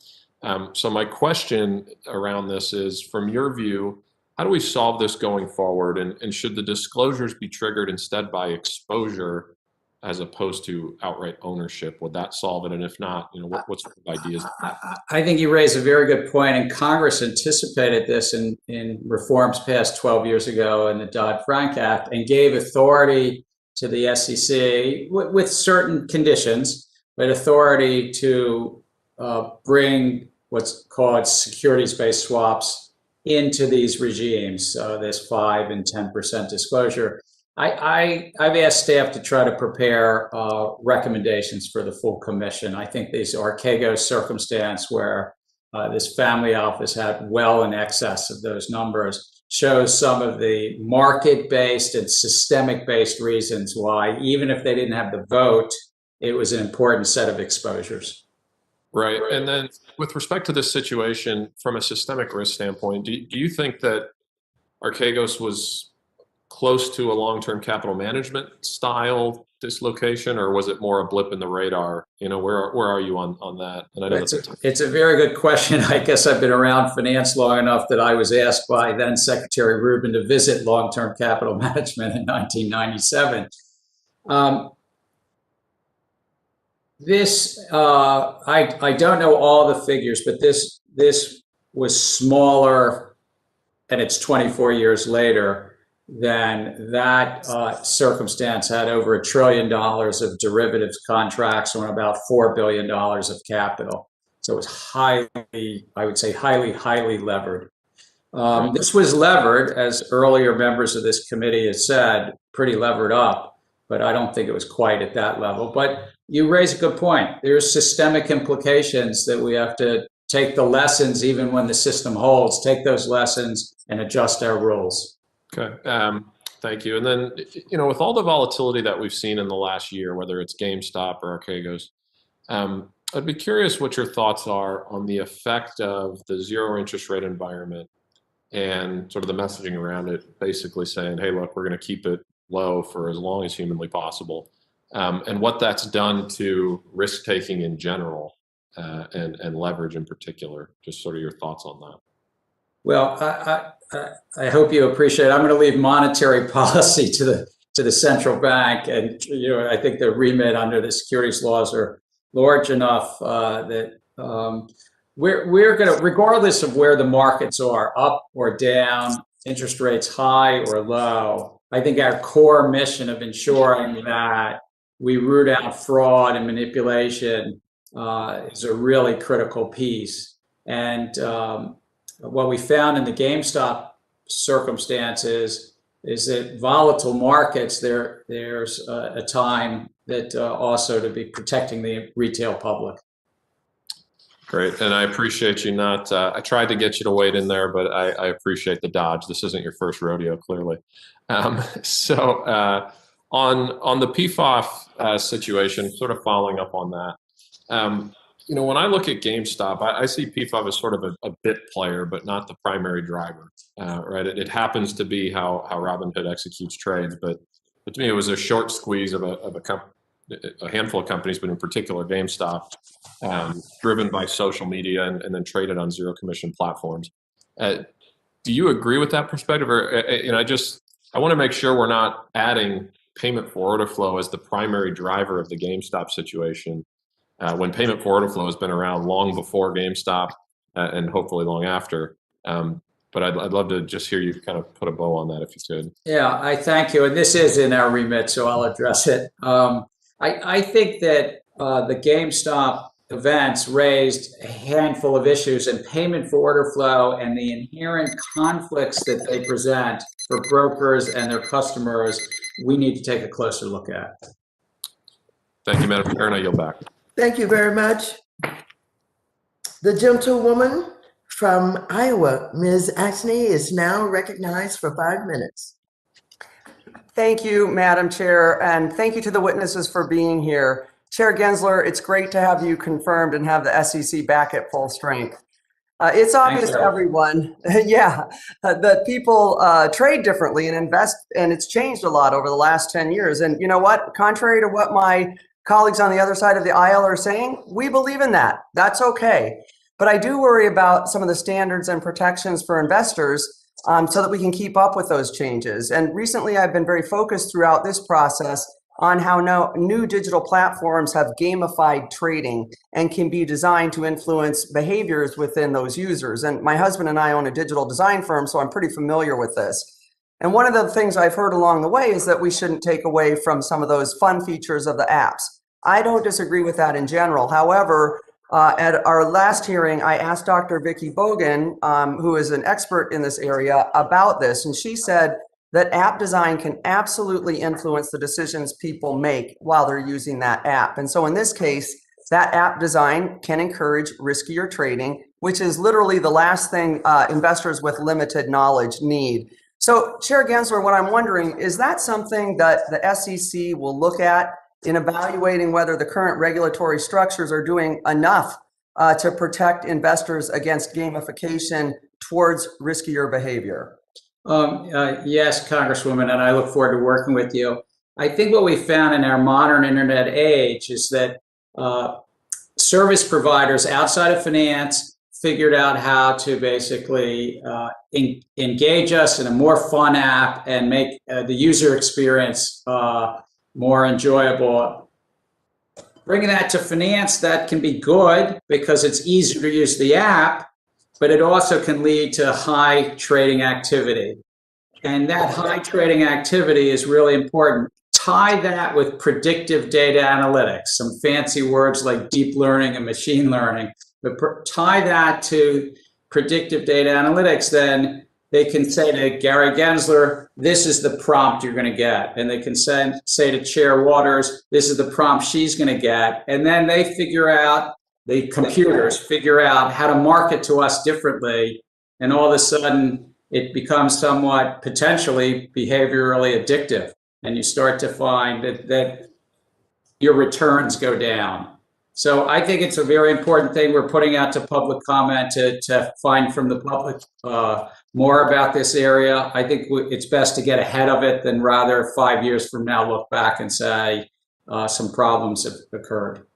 Speaker 13: So my question around this is, from your view, how do we solve this going forward, and should the disclosures be triggered instead by exposure as opposed to outright ownership? Would that solve it? And if not, what sort of ideas?
Speaker 5: I think you raise a very good point, and Congress anticipated this in reforms passed 12 years ago in the Dodd-Frank Act and gave authority to the SEC with certain conditions, but authority to bring what's called securities-based swaps into these regimes. So there's 5 and 10% disclosure. I've asked staff to try to prepare recommendations for the full commission. I think this Archegos circumstance where this family office had well in excess of those numbers shows some of the market-based and systemic-based reasons why, even if they didn't have the vote, it was an important set of exposures.
Speaker 13: Right. And then with respect to this situation, from a systemic risk standpoint, do you think that Archegos was close to a long-term capital management style dislocation, or was it more a blip in the radar? Where are you on that? And I know
Speaker 5: it's a very good question. I guess I've been around finance long enough that I was asked by then Secretary Rubin to visit long-term capital management in 1997. I don't know all the figures, but this was smaller, and it's 24 years later, than that circumstance had over $1 trillion of derivatives contracts on about $4 billion of capital. So it was highly levered. This was levered, as earlier members of this committee have said, pretty levered up, but I don't think it was quite at that level. But you raise a good point. There's systemic implications that we have to take the lessons, even when the system holds, take those lessons and adjust our rules.
Speaker 13: Okay, thank you. And then, with all the volatility that we've seen in the last year, whether it's GameStop or Archegos, I'd be curious what your thoughts are on the effect of the zero interest rate environment and sort of the messaging around it, basically saying, hey, look, we're going to keep it low for as long as humanly possible, and what that's done to risk-taking in general and leverage in particular. Just sort of your thoughts on that.
Speaker 5: Well, I hope you appreciate it. I'm going to leave monetary policy to the central bank, and I think the remit under the securities laws are large enough that we're going to, regardless of where the markets are, up or down, interest rates high or low. I think our core mission of ensuring that we root out fraud and manipulation is a really critical piece. And what we found in the GameStop circumstances is that volatile markets, there's a time that also to be protecting the retail public.
Speaker 13: Great, and I appreciate you not, I tried to get you to wade in there, but I appreciate the dodge. This isn't your first rodeo, clearly. On the PFOF situation, sort of following up on that, when I look at GameStop, I see PFOF as sort of a bit player, but not the primary driver, right? It happens to be how Robinhood executes trades, but to me, it was a short squeeze of a handful of companies, but in particular GameStop, driven by social media and then traded on zero commission platforms. Do you agree with that perspective? Or, I want to make sure we're not adding payment for order flow as the primary driver of the GameStop situation, when payment for order flow has been around long before GameStop and hopefully long after. But but I'd love to just hear you kind of put a bow on that if you could.
Speaker 5: Yeah, I thank you. And this is in our remit, so I'll address it. I think that the GameStop events raised a handful of issues, and payment for order flow and the inherent conflicts that they present for brokers and their customers, we need to take a closer look at.
Speaker 13: Thank you, Madam Chair, and I yield back.
Speaker 1: Thank you very much. The gentlewoman from Iowa, Ms. Axney, is now recognized for 5 minutes.
Speaker 4: Thank you, Madam Chair, and thank you to the witnesses for being here. Chair Gensler, it's great to have you confirmed and have the SEC back at full strength. It's obvious to everyone, that people trade differently and invest, and it's changed a lot over the last 10 years. And you know what? Contrary to what my colleagues on the other side of the aisle are saying, we believe in that. That's okay. But I do worry about some of the standards and protections for investors so that we can keep up with those changes. And recently, I've been very focused throughout this process on how new digital platforms have gamified trading and can be designed to influence behaviors within those users. And my husband and I own a digital design firm, so I'm pretty familiar with this. And one of the things I've heard along the way is that we shouldn't take away from some of those fun features of the apps. I don't disagree with that in general. However, at our last hearing, I asked Dr. Vicki Bogan, who is an expert in this area, about this, and she said that app design can absolutely influence the decisions people make while they're using that app. And so in this case, that app design can encourage riskier trading, which is literally the last thing investors with limited knowledge need. So Chair Gensler, what I'm wondering, is that something that the SEC will look at in evaluating whether the current regulatory structures are doing enough to protect investors against gamification towards riskier behavior?
Speaker 5: Yes, Congresswoman, and I look forward to working with you. I think what we found in our modern internet age is that service providers outside of finance figured out how to basically engage us in a more fun app and make the user experience more enjoyable. Bringing that to finance, that can be good because it's easier to use the app, but it also can lead to high trading activity. And that high trading activity is really important. Tie that with predictive data analytics, some fancy words like deep learning and machine learning, but tie that to predictive data analytics, then they can say to Gary Gensler, this is the prompt you're going to get. And they can say to Chair Waters, this is the prompt she's going to get. And then they figure out, the computers figure out how to market to us differently. And all of a sudden, it becomes somewhat potentially behaviorally addictive. And you start to find that your returns go down. So I think it's a very important thing we're putting out to public comment to find from the public more about this area. I think it's best to get ahead of it than rather 5 years from now look back and say some problems have occurred.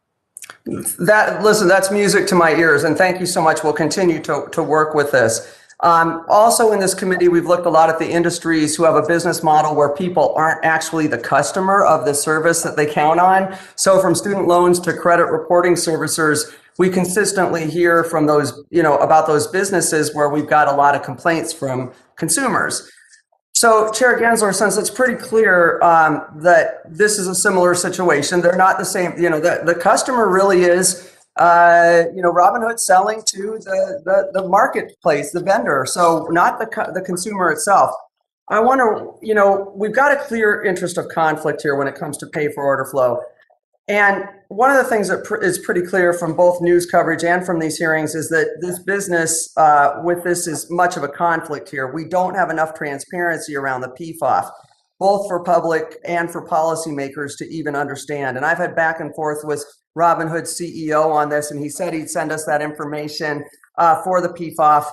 Speaker 4: Listen, that's music to my ears, and thank you so much. We'll continue to work with this. Also in this committee, we've looked a lot at the industries who have a business model where people aren't actually the customer of the service that they count on. So from student loans to credit reporting servicers, we consistently hear from those, about those businesses where we've got a lot of complaints from consumers. So Chair Gensler, since it's pretty clear that this is a similar situation, they're not the same, the customer really is Robinhood selling to the marketplace, the vendor, so not the consumer itself. I wonder, we've got a clear interest of conflict here when it comes to pay for order flow. And one of the things that is pretty clear from both news coverage and from these hearings is that this business with this is much of a conflict here. We don't have enough transparency around the PFOF, both for public and for policymakers to even understand. And I've had back and forth with Robinhood's CEO on this, and he said he'd send us that information for the PFOF.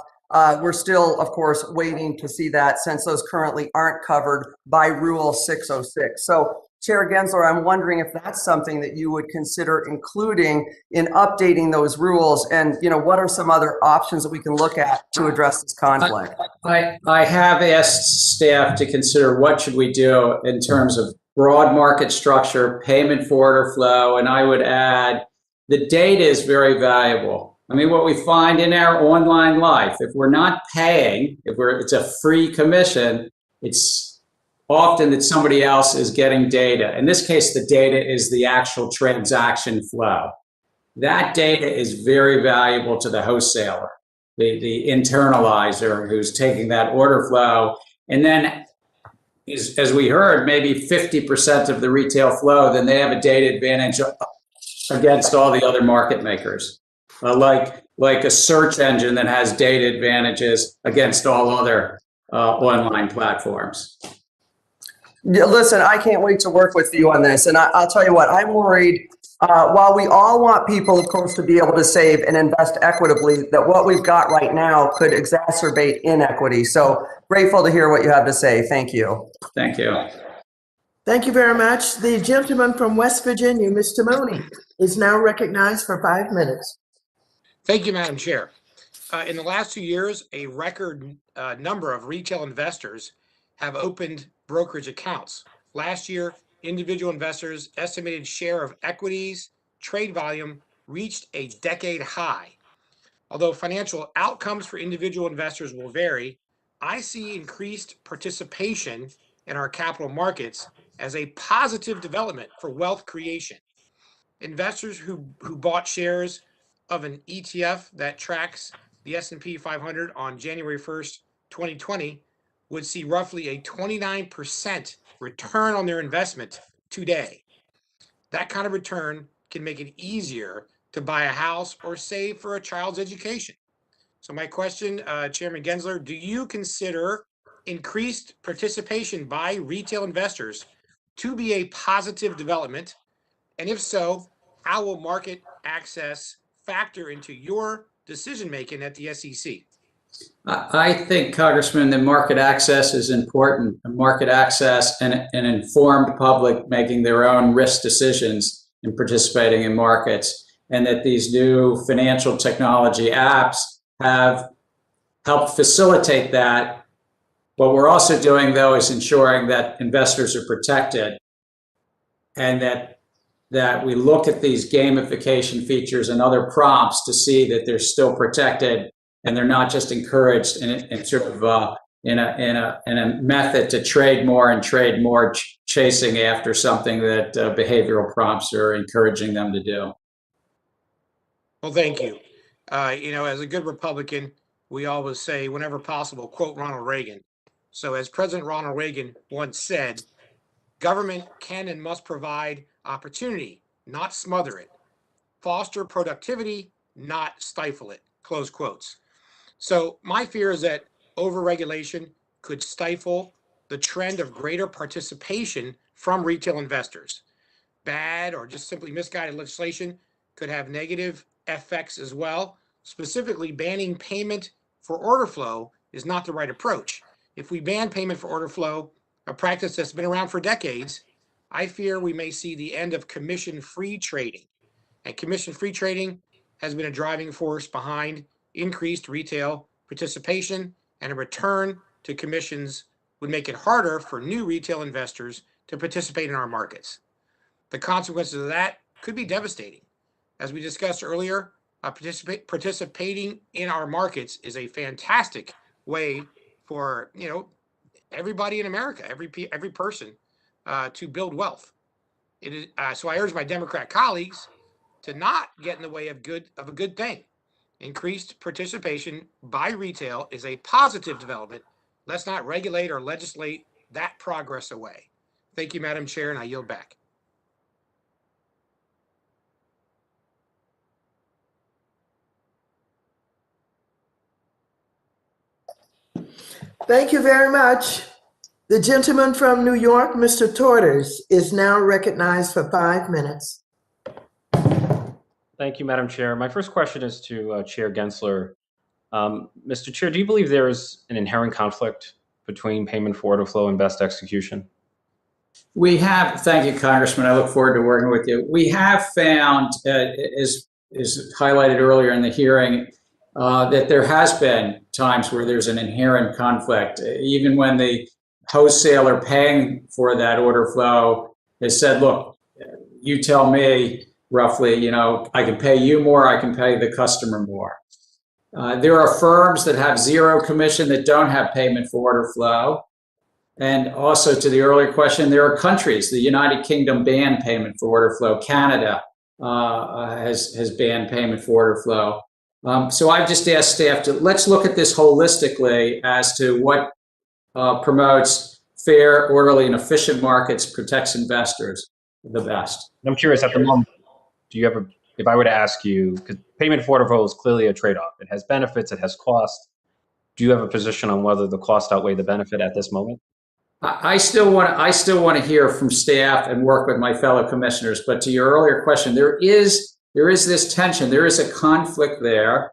Speaker 4: We're still, of course, waiting to see that since those currently aren't covered by Rule 606. So, Chair Gensler, I'm wondering if that's something that you would consider including in updating those rules, and what are some other options that we can look at to address this conflict?
Speaker 5: I have asked staff to consider what should we do in terms of broad market structure, payment for order flow, and I would add the data is very valuable. I mean, what we find in our online life, if we're not paying, it's a free commission, it's often that somebody else is getting data. In this case, the data is the actual transaction flow. That data is very valuable to the wholesaler, the internalizer who's taking that order flow. And then, as we heard, maybe 50% of the retail flow, then they have a data advantage against all the other market makers. Like a search engine that has data advantages against all other online platforms.
Speaker 4: Yeah, listen, I can't wait to work with you on this. And I'll tell you what, I'm worried, while we all want people, of course, to be able to save and invest equitably, that what we've got right now could exacerbate inequity. So grateful to hear what you have to say. Thank you.
Speaker 5: Thank you.
Speaker 1: Thank you very much. The gentleman from West Virginia, Mr. Money, is now recognized for 5 minutes.
Speaker 15: Thank you, Madam Chair. In the last 2 years, a record number of retail investors have opened brokerage accounts. Last year, individual investors' estimated share of equities trade volume reached a decade high. Although financial outcomes for individual investors will vary, I see increased participation in our capital markets as a positive development for wealth creation. Investors who bought shares of an ETF that tracks the S&P 500 on January 1st, 2020 would see roughly a 29% return on their investment today. That kind of return can make it easier to buy a house or save for a child's education. So my question, Chairman Gensler, do you consider increased participation by retail investors to be a positive development? And if so, how will market access factor into your decision-making at the SEC?
Speaker 5: I think, Congressman, that market access is important. Market access and an informed public making their own risk decisions in participating in markets, and that these new financial technology apps have helped facilitate that. What we're also doing, though, is ensuring that investors are protected, and that we look at these gamification features and other prompts to see that they're still protected and they're not just encouraged in sort of in a method to trade more, chasing after something that behavioral prompts are encouraging them to do.
Speaker 15: Well, thank you. As a good Republican, we always say, whenever possible, quote Ronald Reagan. So as President Ronald Reagan once said, government can and must provide opportunity, not smother it. Foster productivity, not stifle it, close quotes. So my fear is that overregulation could stifle the trend of greater participation from retail investors. Bad or just simply misguided legislation could have negative effects as well. Specifically, banning payment for order flow is not the right approach. If we ban payment for order flow, a practice that's been around for decades, I fear we may see the end of commission-free trading. And commission-free trading has been a driving force behind increased retail participation, and a return to commissions would make it harder for new retail investors to participate in our markets. The consequences of that could be devastating. As we discussed earlier, participating in our markets is a fantastic way for everybody in America, every person, to build wealth. It is so I urge my Democrat colleagues to not get in the way of a good thing. Increased participation by retail is a positive development. Let's not regulate or legislate that progress away. Thank you, Madam Chair, and I yield back.
Speaker 1: Thank you very much. The gentleman from New York, Mr. Torters, is now recognized for 5 minutes.
Speaker 16: Thank you, Madam Chair. My first question is to Chair Gensler. Mr. Chair, do you believe there is an inherent conflict between payment for order flow and best execution?
Speaker 5: We have, thank you, Congressman. I look forward to working with you. We have found, as highlighted earlier in the hearing, that there has been times where there's an inherent conflict, even when the wholesaler paying for that order flow has said, look, you tell me roughly, you know, I can pay you more, I can pay the customer more. There are firms that have zero commission that don't have payment for order flow. And also to the earlier question, there are countries, the United Kingdom banned payment for order flow. Canada has banned payment for order flow. So I've just asked staff to, let's look at this holistically as to what promotes fair, orderly, and efficient markets, protects investors the best.
Speaker 16: I'm curious at the moment, do you have a, if I were to ask you, because payment for order flow is clearly a trade-off. It has benefits, it has costs. Do you have a position on whether the cost outweigh the benefit at this moment?
Speaker 5: I still want to hear from staff and work with my fellow commissioners. But to your earlier question, there is this tension. There is a conflict there,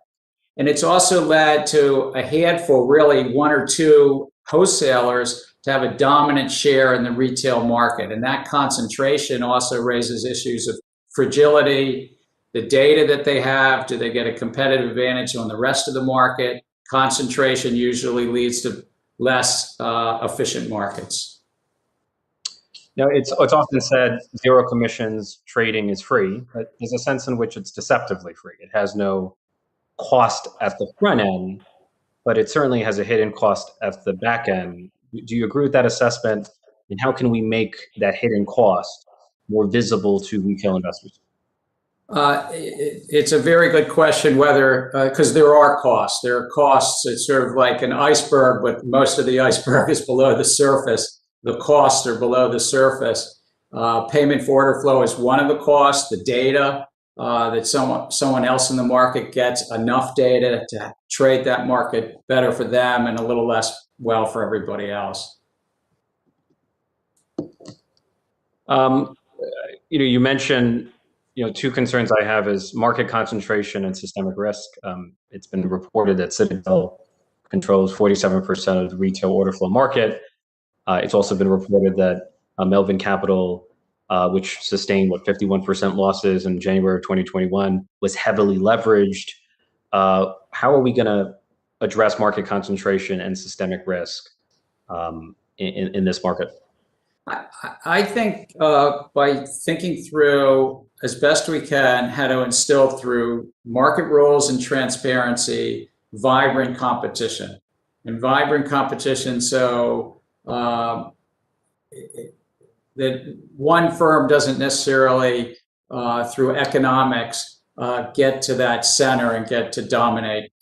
Speaker 5: and it's also led to a handful, really one or two wholesalers to have a dominant share in the retail market, and that concentration also raises issues of fragility, the data that they have. Do they get a competitive advantage on the rest of the market? Concentration usually leads to less efficient markets.
Speaker 16: Now, it's often said zero commissions trading is free, but there's a sense in which it's deceptively free. It has no cost at the front end, but it certainly has a hidden cost at the back end. Do you agree with that assessment? And how can we make that hidden cost more visible to retail investors?
Speaker 5: It's a very good question, whether, because there are costs. There are costs. It's sort of like an iceberg, but most of the iceberg is below the surface. The costs are below the surface. Payment for order flow is one of the costs. The data that someone else in the market gets enough data to trade that market better for them and a little less well for everybody else.
Speaker 16: You mentioned, two concerns I have is market concentration and systemic risk. It's been reported that Citadel controls 47% of the retail order flow market. It's also been reported that Melvin Capital, which sustained 51% losses in January of 2021, was heavily leveraged. How are we going to address market concentration and systemic risk in this market?
Speaker 5: I think by thinking through as best we can how to instill through market rules and transparency, vibrant competition. And vibrant competition so that one firm doesn't necessarily, through economics, get to that center and get to dominate.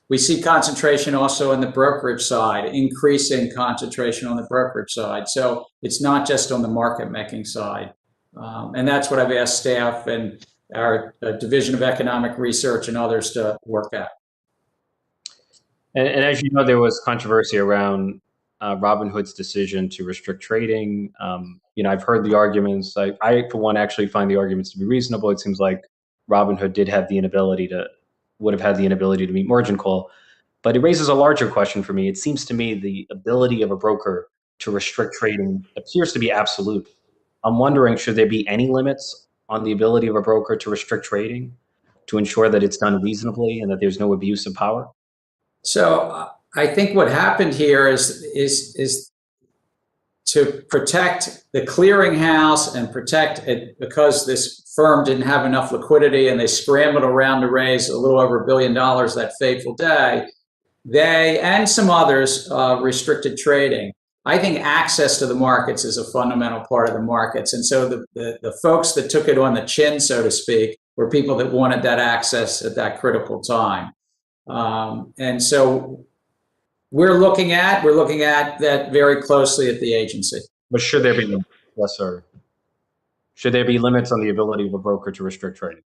Speaker 5: We see concentration also in the brokerage side, increasing concentration on the brokerage side. So it's not just on the market making side. And that's what I've asked staff and our Division of Economic Research and others to work at.
Speaker 16: And as you know, there was controversy around Robinhood's decision to restrict trading. I've heard the arguments. I, for one, actually find the arguments to be reasonable. It seems like Robinhood would have had the inability to meet margin call. But it raises a larger question for me. It seems to me the ability of a broker to restrict trading appears to be absolute. I'm wondering, should there be any limits on the ability of a broker to restrict trading to ensure that it's done reasonably and that there's no abuse of power?
Speaker 5: So I think what happened here is to protect the clearinghouse and protect it, because this firm didn't have enough liquidity and they scrambled around to raise a little over $1 billion that fateful day. They and some others restricted trading. I think access to the markets is a fundamental part of the markets. And so the folks that took it on the chin, so to speak, were people that wanted that access at that critical time. And so we're looking at that very closely at the agency.
Speaker 16: But should there be limits? Yes, sir. Should there be limits on the ability of a broker to restrict trading?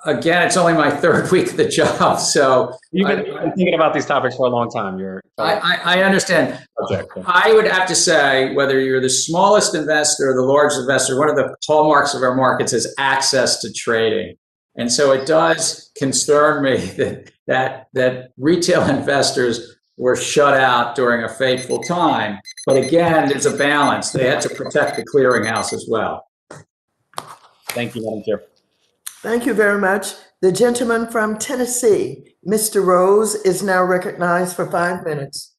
Speaker 5: Again, it's only my third week of the job, so
Speaker 16: you've been thinking about these topics for a long time.
Speaker 5: I understand. I would have to say, whether you're the smallest investor or the largest investor, one of the hallmarks of our markets is access to trading. And so it does concern me that retail investors were shut out during a fateful time. But again, there's a balance. They had to protect the clearinghouse as well.
Speaker 16: Thank you, Madam Chair.
Speaker 1: Thank you very much. The gentleman from Tennessee, Mr. Rose, is now recognized for 5 minutes.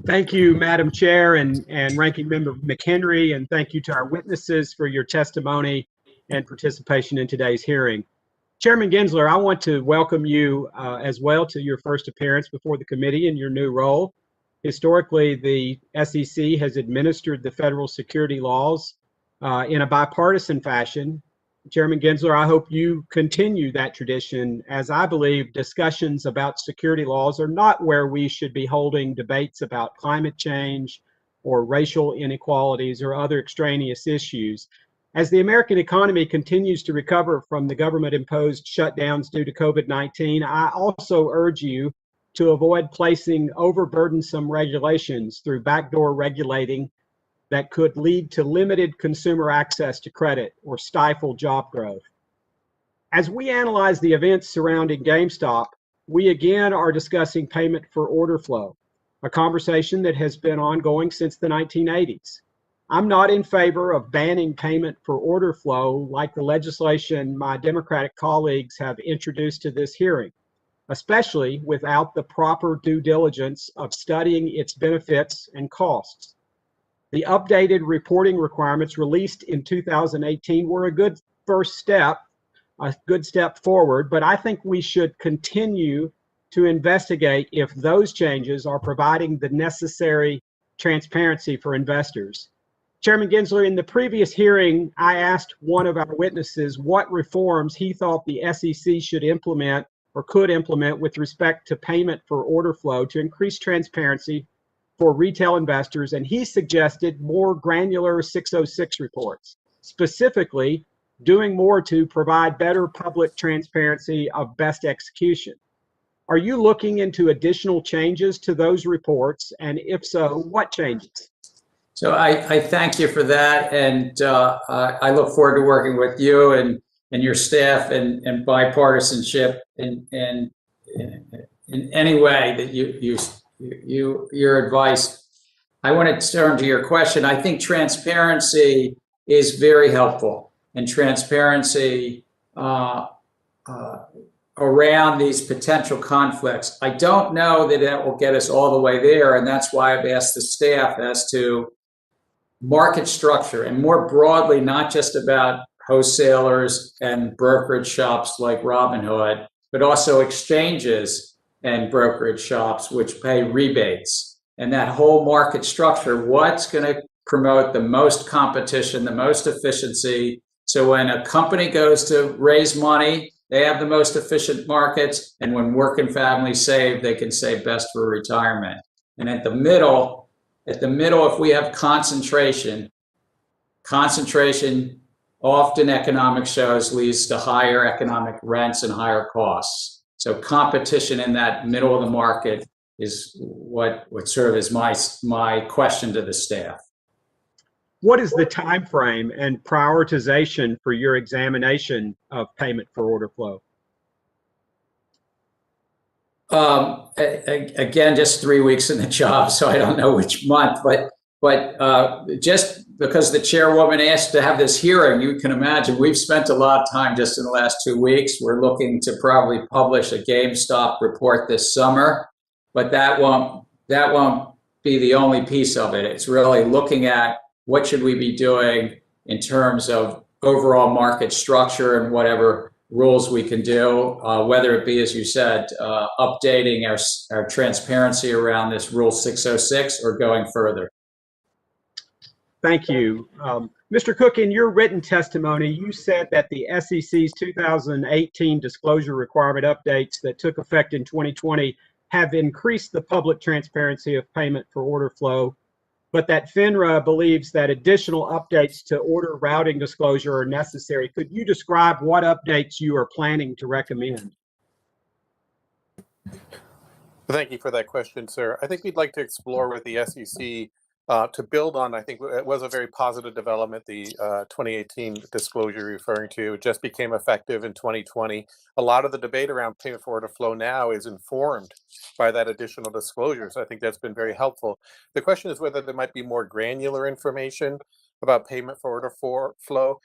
Speaker 17: Thank you, Madam Chair and Ranking Member McHenry, and thank you to our witnesses for your testimony and participation in today's hearing. Chairman Gensler, I want to welcome you as well to your first appearance before the committee in your new role. Historically, the SEC has administered the federal security laws in a bipartisan fashion. Chairman Gensler, I hope you continue that tradition, as I believe discussions about security laws are not where we should be holding debates about climate change or racial inequalities or other extraneous issues. As the American economy continues to recover from the government-imposed shutdowns due to COVID-19, I also urge you to avoid placing overburdensome regulations through backdoor regulating that could lead to limited consumer access to credit or stifle job growth. As we analyze the events surrounding GameStop, we again are discussing payment for order flow, a conversation that has been ongoing since the 1980s. I'm not in favor of banning payment for order flow like the legislation my Democratic colleagues have introduced to this hearing, especially without the proper due diligence of studying its benefits and costs. The updated reporting requirements released in 2018 were a good first step, a good step forward, but I think we should continue to investigate if those changes are providing the necessary transparency for investors. Chairman Gensler, in the previous hearing, I asked one of our witnesses what reforms he thought the SEC should implement or could implement with respect to payment for order flow to increase transparency for retail investors, and he suggested more granular 606 reports, specifically doing more to provide better public transparency of best execution. Are you looking into additional changes to those reports? And if so, what changes?
Speaker 5: So I thank you for that, and I look forward to working with you and your staff and bipartisanship in any way that your advice. I want to turn to your question. I think transparency is very helpful, and transparency around these potential conflicts. I don't know that that will get us all the way there, and that's why I've asked the staff as to market structure, and more broadly, not just about wholesalers and brokerage shops like Robinhood, but also exchanges and brokerage shops which pay rebates. And that whole market structure, what's going to promote the most competition, the most efficiency. So when a company goes to raise money, they have the most efficient markets. And when working families save, they can save best for retirement. And at the middle, if we have concentration often economic shows leads to higher economic rents and higher costs. So competition in that middle of the market is what would serve as my question to the staff.
Speaker 17: What is the time frame and prioritization for your examination of payment for order flow?
Speaker 5: Again, just 3 weeks in the job, so I don't know which month, but just because the chairwoman asked to have this hearing, you can imagine we've spent a lot of time just in the last 2 weeks. We're looking to probably publish a GameStop report this summer, but that won't be the only piece of it. It's really looking at what should we be doing in terms of overall market structure and whatever rules we can do, whether it be, as you said, updating our transparency around this Rule 606 or going further.
Speaker 17: Thank you. Mr. Cook, in your written testimony, you said that the SEC's 2018 disclosure requirement updates that took effect in 2020 have increased the public transparency of payment for order flow, but that FINRA believes that additional updates to order routing disclosure are necessary. Could you describe what updates you are planning to recommend?
Speaker 7: Thank you for that question, sir. I think we'd like to explore with the SEC to build on, I think it was a very positive development, the 2018 disclosure you're referring to. It just became effective in 2020. A lot of the debate around payment for order flow now is informed by that additional disclosure. So I think that's been very helpful. The question is whether there might be more granular information about payment for order flow.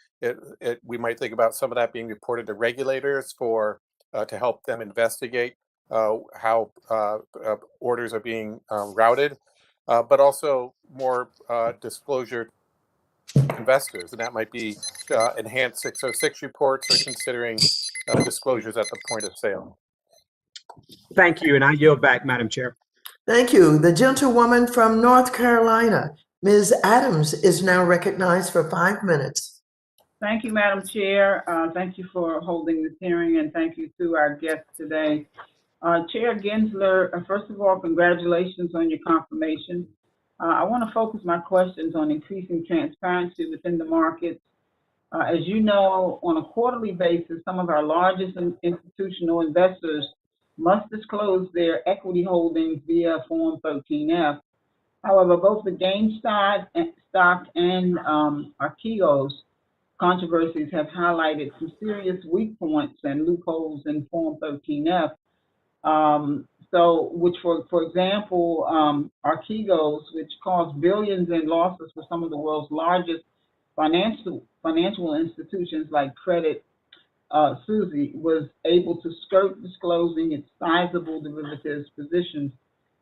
Speaker 7: We might think about some of that being reported to regulators to help them investigate how orders are being routed. but also more disclosure to investors, and that might be enhanced 606 reports or considering disclosures at the point of sale.
Speaker 17: Thank you, and I yield back, Madam Chair.
Speaker 1: Thank you. The gentlewoman from North Carolina, Ms. Adams, is now recognized for 5 minutes.
Speaker 18: Thank you, Madam Chair. Thank you for holding this hearing, and thank you to our guests today. Chair Gensler, first of all, congratulations on your confirmation. I want to focus my questions on increasing transparency within the markets. As you know, on a quarterly basis, some of our largest institutional investors must disclose their equity holdings via Form 13F. However, both the GameStop and Archegos controversies have highlighted some serious weak points and loopholes in Form 13F. For example, Archegos, which caused billions in losses for some of the world's largest financial institutions like Credit Suisse, was able to skirt disclosing its sizable derivatives positions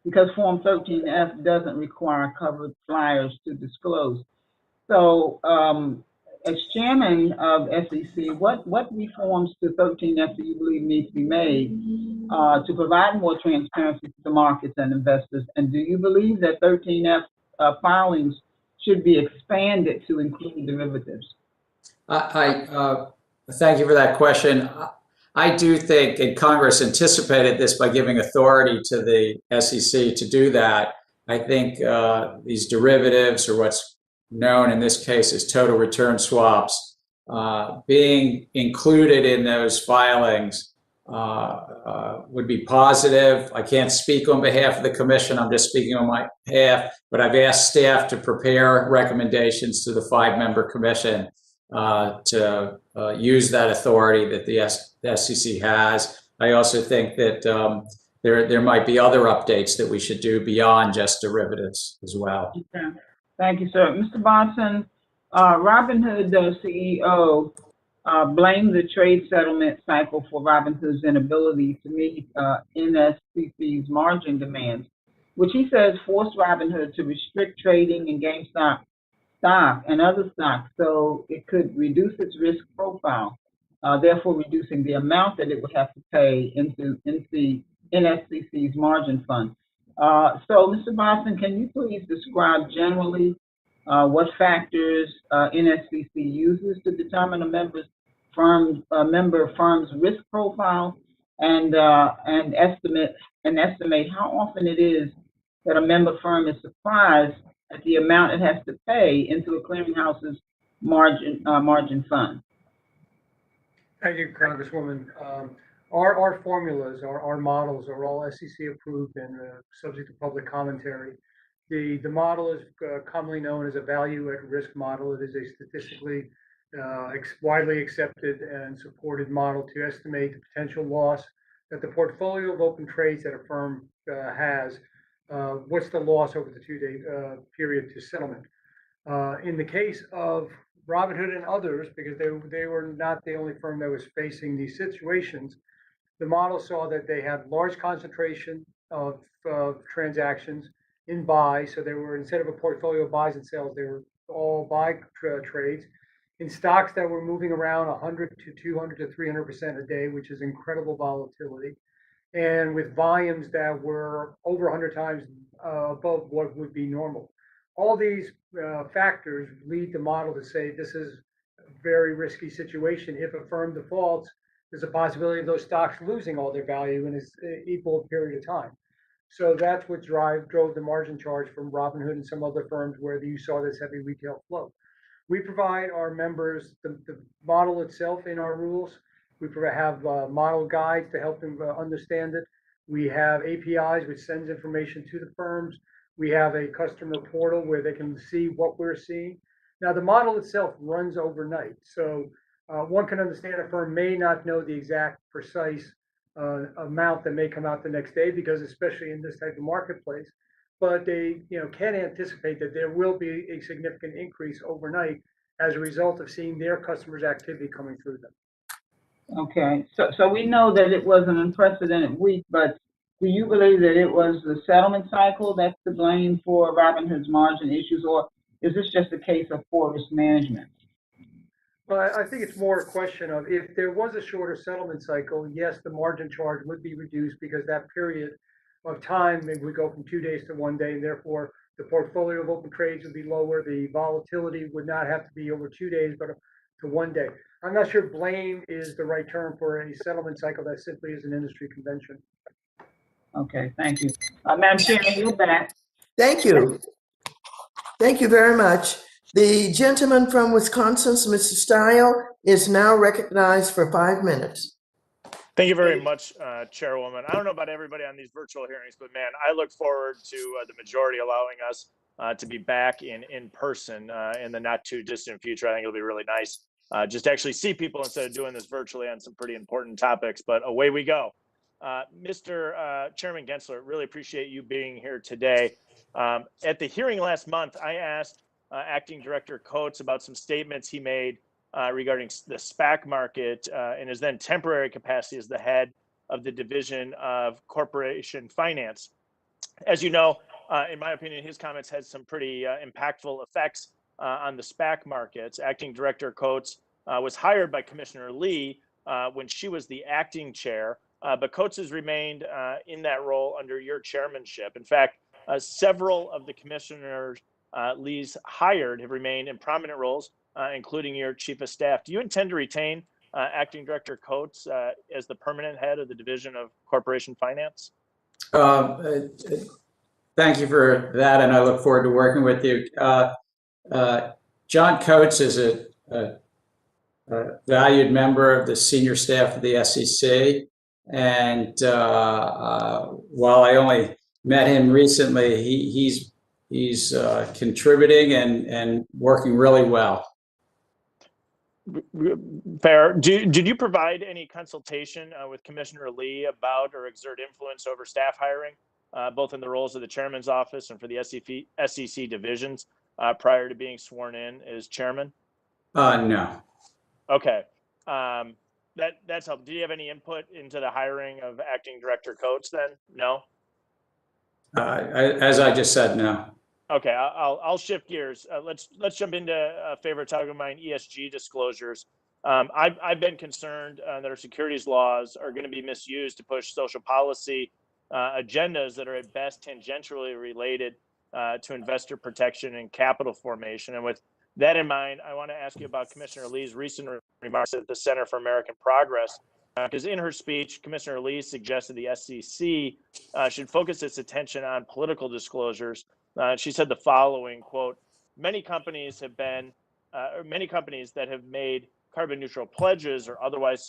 Speaker 18: because Form 13F doesn't require covered flyers to disclose. So, as chairman of SEC, what reforms to 13F do you believe need to be made to provide more transparency to the markets and investors? And do you believe that 13F filings should be expanded to include derivatives?
Speaker 5: Thank you for that question. I do think, and Congress anticipated this by giving authority to the SEC to do that. I think these derivatives, or what's known in this case as total return swaps, being included in those filings would be positive. I can't speak on behalf of the Commission, I'm just speaking on my behalf, but I've asked staff to prepare recommendations to the 5-member Commission to use that authority that the SEC has. I also think that there might be other updates that we should do beyond just derivatives as well.
Speaker 18: Okay. Thank you, sir. Mr. Bonson, Robinhood CEO blamed the trade settlement cycle for Robinhood's inability to meet NSCC's margin demands, which he says forced Robinhood to restrict trading in GameStop stock and other stocks so it could reduce its risk profile, therefore reducing the amount that it would have to pay into NSCC's margin fund. So, Mr. Bonson, can you please describe generally what factors NSCC uses to determine a member firm's risk profile, and estimate how often it is that a member firm is surprised at the amount it has to pay into a clearinghouse's margin fund?
Speaker 6: Thank you, Congresswoman. Our formulas, our models are all SEC approved and subject to public commentary. The model is commonly known as a value at risk model. It is a statistically widely accepted and supported model to estimate the potential loss that the portfolio of open trades that a firm has. What's the loss over the 2-day period to settlement? In the case of Robinhood and others, because they were not the only firm that was facing these situations, the model saw that they had large concentration of transactions in buy. So they were, instead of a portfolio of buys and sells, they were all buy trades in stocks that were moving around 100 to 200 to 300% a day, which is incredible volatility, and with volumes that were over 100 times above what would be normal. All these factors lead the model to say this is a very risky situation. If a firm defaults, there's a possibility of those stocks losing all their value in an equal period of time. So that's what drove the margin charge from Robinhood and some other firms where you saw this heavy retail flow. We provide our members the model itself in our rules. We have model guides to help them understand it. We have APIs which sends information to the firms. We have a customer portal where they can see what we're seeing. Now, the model itself runs overnight. So one can understand a firm may not know the exact precise amount that may come out the next day, because especially in this type of marketplace, but they can anticipate that there will be a significant increase overnight as a result of seeing their customers' activity coming through them.
Speaker 18: Okay, so we know that it was an unprecedented week, but do you believe that it was the settlement cycle that's to blame for Robinhood's margin issues, or is this just a case of poor risk management?
Speaker 6: Well, I think it's more a question of if there was a shorter settlement cycle, yes, the margin charge would be reduced because that period of time would go from 2 days to 1 day, and therefore the portfolio of open trades would be lower. The volatility would not have to be over 2 days, but to 1 day. I'm not sure blame is the right term for a settlement cycle. That simply is an industry convention.
Speaker 18: Okay, thank you. Madam Chairman, you're back.
Speaker 1: Thank you. Thank you very much. The gentleman from Wisconsin, Mr. Stile, is now recognized for 5 minutes.
Speaker 19: Thank you very much, Chairwoman. I don't know about everybody on these virtual hearings, but man, I look forward to the majority allowing us to be back in person in the not too distant future. I think it'll be really nice just to actually see people instead of doing this virtually on some pretty important topics, but away we go. Mr. Chairman Gensler, really appreciate you being here today. At the hearing last month, I asked Acting Director Coates about some statements he made regarding the SPAC market in his then temporary capacity as the head of the Division of Corporation Finance. As you know, in my opinion, his comments had some pretty impactful effects on the SPAC markets. Acting Director Coates was hired by Commissioner Lee when she was the acting chair, but Coates has remained in that role under your chairmanship. In fact, several of the commissioners Lee's hired have remained in prominent roles, including your chief of staff. Do you intend to retain Acting Director Coates as the permanent head of the Division of Corporation Finance?
Speaker 5: Thank you for that, and I look forward to working with you. John Coates is a valued member of the senior staff of the SEC, and while I only met him recently, he's contributing and working really well.
Speaker 19: Fair. Did you provide any consultation with Commissioner Lee about or exert influence over staff hiring, both in the roles of the chairman's office and for the SEC divisions prior to being sworn in as chairman?
Speaker 5: No.
Speaker 19: Okay. That's helpful. Did you have any input into the hiring of Acting Director Coates then? No?
Speaker 5: As I just said, no.
Speaker 19: Okay, I'll shift gears. Let's jump into a favorite topic of mine, ESG disclosures. I've been concerned that our securities laws are going to be misused to push social policy agendas that are at best tangentially related to investor protection and capital formation. And with that in mind, I want to ask you about Commissioner Lee's recent remarks at the Center for American Progress. Because in her speech, Commissioner Lee suggested the SEC should focus its attention on political disclosures. She said the following, quote, many companies that have made carbon neutral pledges or otherwise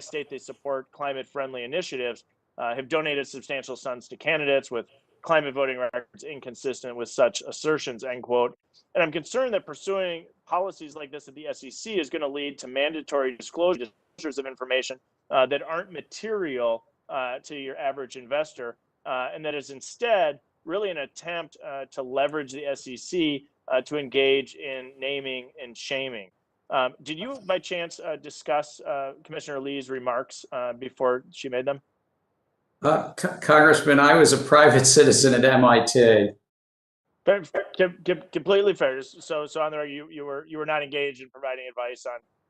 Speaker 19: state they support climate friendly initiatives have donated substantial sums to candidates with climate voting records inconsistent with such assertions, end quote. And I'm concerned that pursuing policies like this at the SEC is going to lead to mandatory disclosures of information that aren't material to your average investor, and that is instead really an attempt to leverage the SEC to engage in naming and shaming. Did you, by chance, discuss Commissioner Lee's remarks before she made them?
Speaker 5: Congressman, I was a private citizen at MIT.
Speaker 19: Completely fair. So on there, you were not engaged in providing advice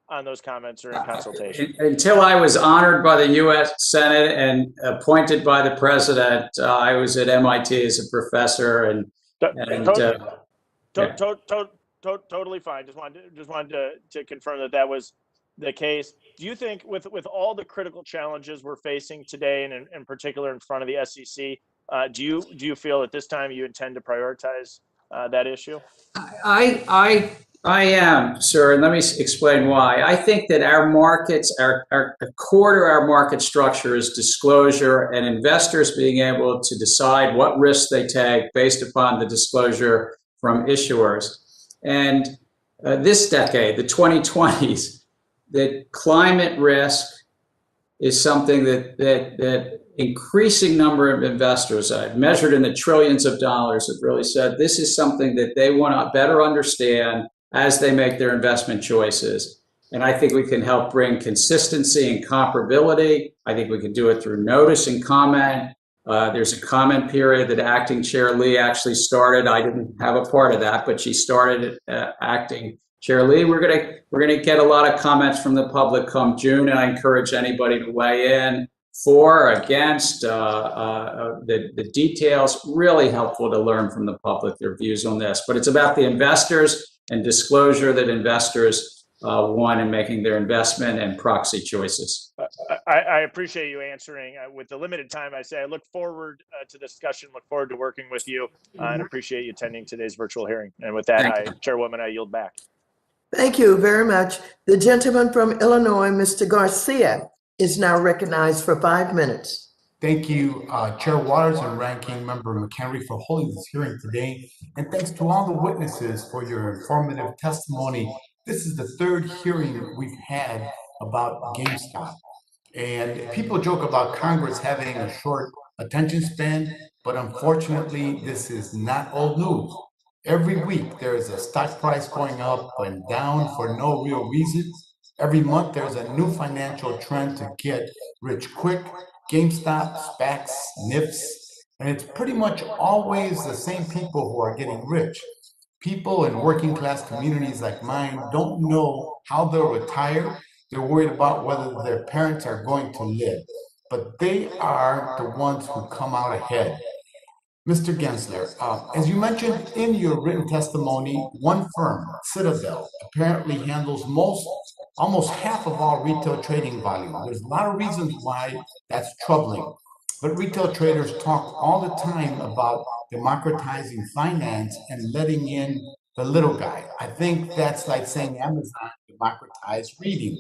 Speaker 19: on those comments or in consultation?
Speaker 5: Until I was honored by the U.S. Senate and appointed by the president, I was at MIT as a professor,
Speaker 19: totally fine. Just wanted to confirm that was the case. Do you think, with all the critical challenges we're facing today, and in particular in front of the SEC, do you feel at this time you intend to prioritize that issue?
Speaker 5: I am, sir, and let me explain why. I think that our markets, a core to our market structure is disclosure, and investors being able to decide what risks they take based upon the disclosure from issuers. And this decade, the 2020s, the climate risk is something that increasing number of investors, measured in the trillions of dollars, have really said this is something that they want to better understand as they make their investment choices. And I think we can help bring consistency and comparability. I think we can do it through notice and comment. There's a comment period that Acting Chair Lee actually started. I didn't have a part of that, but she started Acting Chair Lee. We're gonna get a lot of comments from the public come June, and I encourage anybody to weigh in for, against, the details. Really helpful to learn from the public their views on this. But it's about the investors and disclosure that investors want in making their investment and proxy choices.
Speaker 19: I appreciate you answering. With the limited time, I say I look forward to discussion, look forward to working with you, and appreciate you attending today's virtual hearing. And with that, Chairwoman, I yield back.
Speaker 1: Thank you very much. The gentleman from Illinois, Mr. Garcia, is now recognized for 5 minutes.
Speaker 14: Thank you, Chair Waters and Ranking Member McHenry, for holding this hearing today. And thanks to all the witnesses for your informative testimony. This is the third hearing we've had about GameStop. And people joke about Congress having a short attention span, but unfortunately, this is not old news. Every week, there is a stock price going up and down for no real reason. Every month, there's a new financial trend to get rich quick. GameStop, SPACs, NIFs, and it's pretty much always the same people who are getting rich. People in working class communities like mine don't know how they'll retire. They're worried about whether their parents are going to live, but they are the ones who come out ahead. Mr. Gensler, as you mentioned in your written testimony, one firm, Citadel, apparently handles almost half of all retail trading volume. There's a lot of reasons why that's troubling, but retail traders talk all the time about democratizing finance and letting in the little guy. I think that's like saying Amazon democratized reading,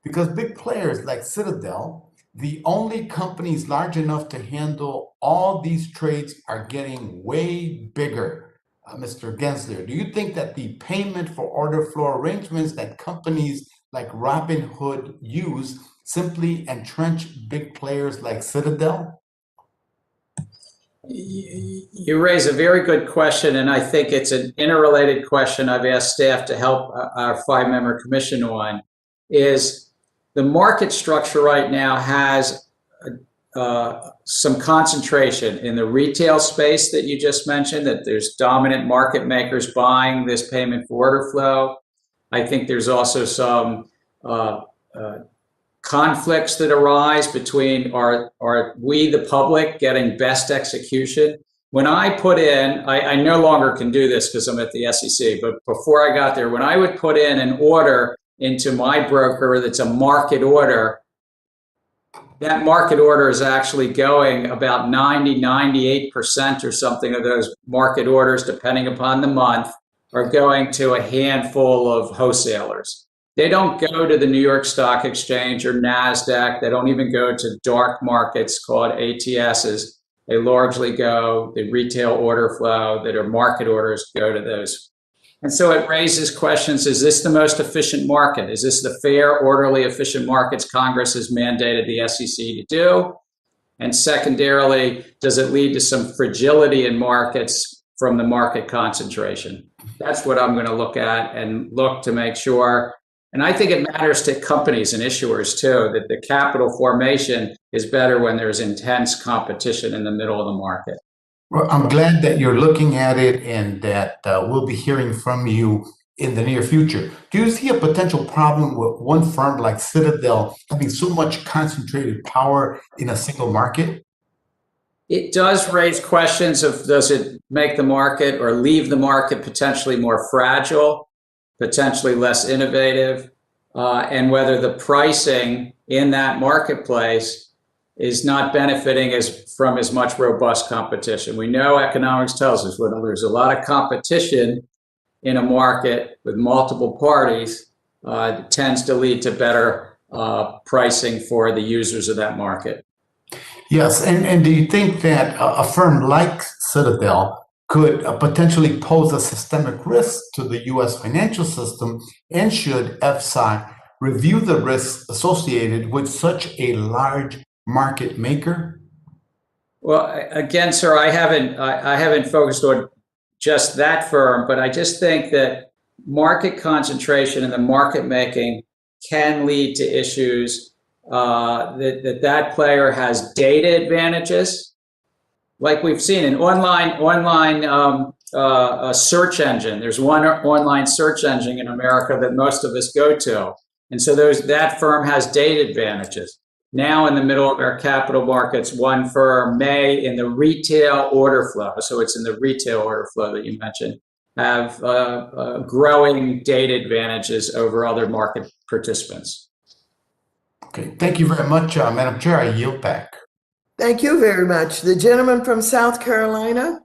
Speaker 14: because big players like Citadel, the only companies large enough to handle all these trades, are getting way bigger. Mr. Gensler, do you think that the payment for order flow arrangements that companies like Robinhood use simply entrench big players like Citadel?
Speaker 5: You raise a very good question, and I think it's an interrelated question I've asked staff to help our 5-member commission on. Is the market structure right now has some concentration in the retail space that you just mentioned, that there's dominant market makers buying this payment for order flow. I think there's also some conflicts that arise between are we, the public, getting best execution? When I put in, I no longer can do this because I'm at the SEC, but before I got there, when I would put in an order into my broker that's a market order, that market order is actually going about 98% or something of those market orders, depending upon the month, are going to a handful of wholesalers. They don't go to the New York Stock Exchange or NASDAQ. They don't even go to dark markets called ATSs. They largely go, the retail order flow that are market orders go to those. And so it raises questions, is this the most efficient market? Is this the fair, orderly, efficient markets Congress has mandated the SEC to do? And secondarily, does it lead to some fragility in markets from the market concentration? That's what I'm going to look at and look to make sure. And I think it matters to companies and issuers too, that the capital formation is better when there's intense competition in the middle of the market.
Speaker 14: Well, I'm glad that you're looking at it and that we'll be hearing from you in the near future. Do you see a potential problem with one firm like Citadel having so much concentrated power in a single market?
Speaker 5: It does raise questions of, does it make the market or leave the market potentially more fragile, potentially less innovative, and whether the pricing in that marketplace is not benefiting from as much robust competition. We know economics tells us when there's a lot of competition in a market with multiple parties, it tends to lead to better pricing for the users of that market.
Speaker 14: Yes, and do you think that a firm like Citadel could potentially pose a systemic risk to the U.S. financial system, and should FSOC review the risks associated with such a large market maker?
Speaker 5: Well, again, sir, I haven't focused on just that firm, but I just think that market concentration and the market making can lead to issues. That player has data advantages, like we've seen in online search engine. There's one online search engine in America that most of us go to, and so that firm has data advantages. Now, in the middle of our capital markets, one firm may, in the retail order flow, so it's in the retail order flow that you mentioned, have growing data advantages over other market participants.
Speaker 14: Okay, thank you very much, Madam Chair. I yield back.
Speaker 1: Thank you very much. The gentleman from South Carolina,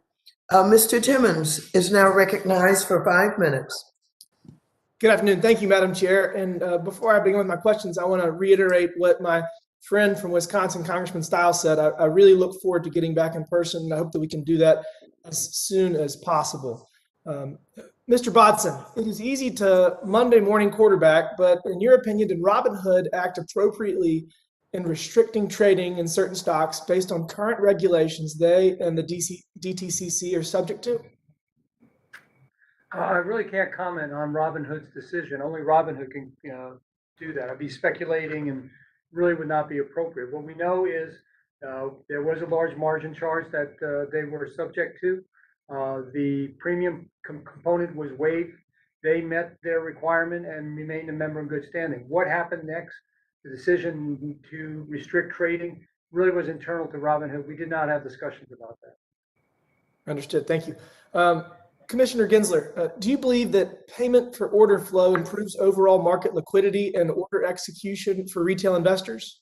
Speaker 1: Mr. Timmons, is now recognized for 5 minutes.
Speaker 20: Good afternoon. Thank you, Madam Chair. And before I begin with my questions, I want to reiterate what my friend from Wisconsin, Congressman Stiles, said. I really look forward to getting back in person, and I hope that we can do that as soon as possible. Mr. Bodson, it is easy to Monday morning quarterback, but in your opinion, did Robinhood act appropriately in restricting trading in certain stocks based on current regulations they and the DTCC are subject to?
Speaker 6: I really can't comment on Robinhood's decision. Only Robinhood can do that. I'd be speculating and really would not be appropriate. What we know is there was a large margin charge that they were subject to. The premium component was waived. They met their requirement and remained a member in good standing. What happened next? The decision to restrict trading really was internal to Robinhood. We did not have discussions about that.
Speaker 20: Understood. Thank you. Commissioner Gensler, do you believe that payment for order flow improves overall market liquidity and order execution for retail investors?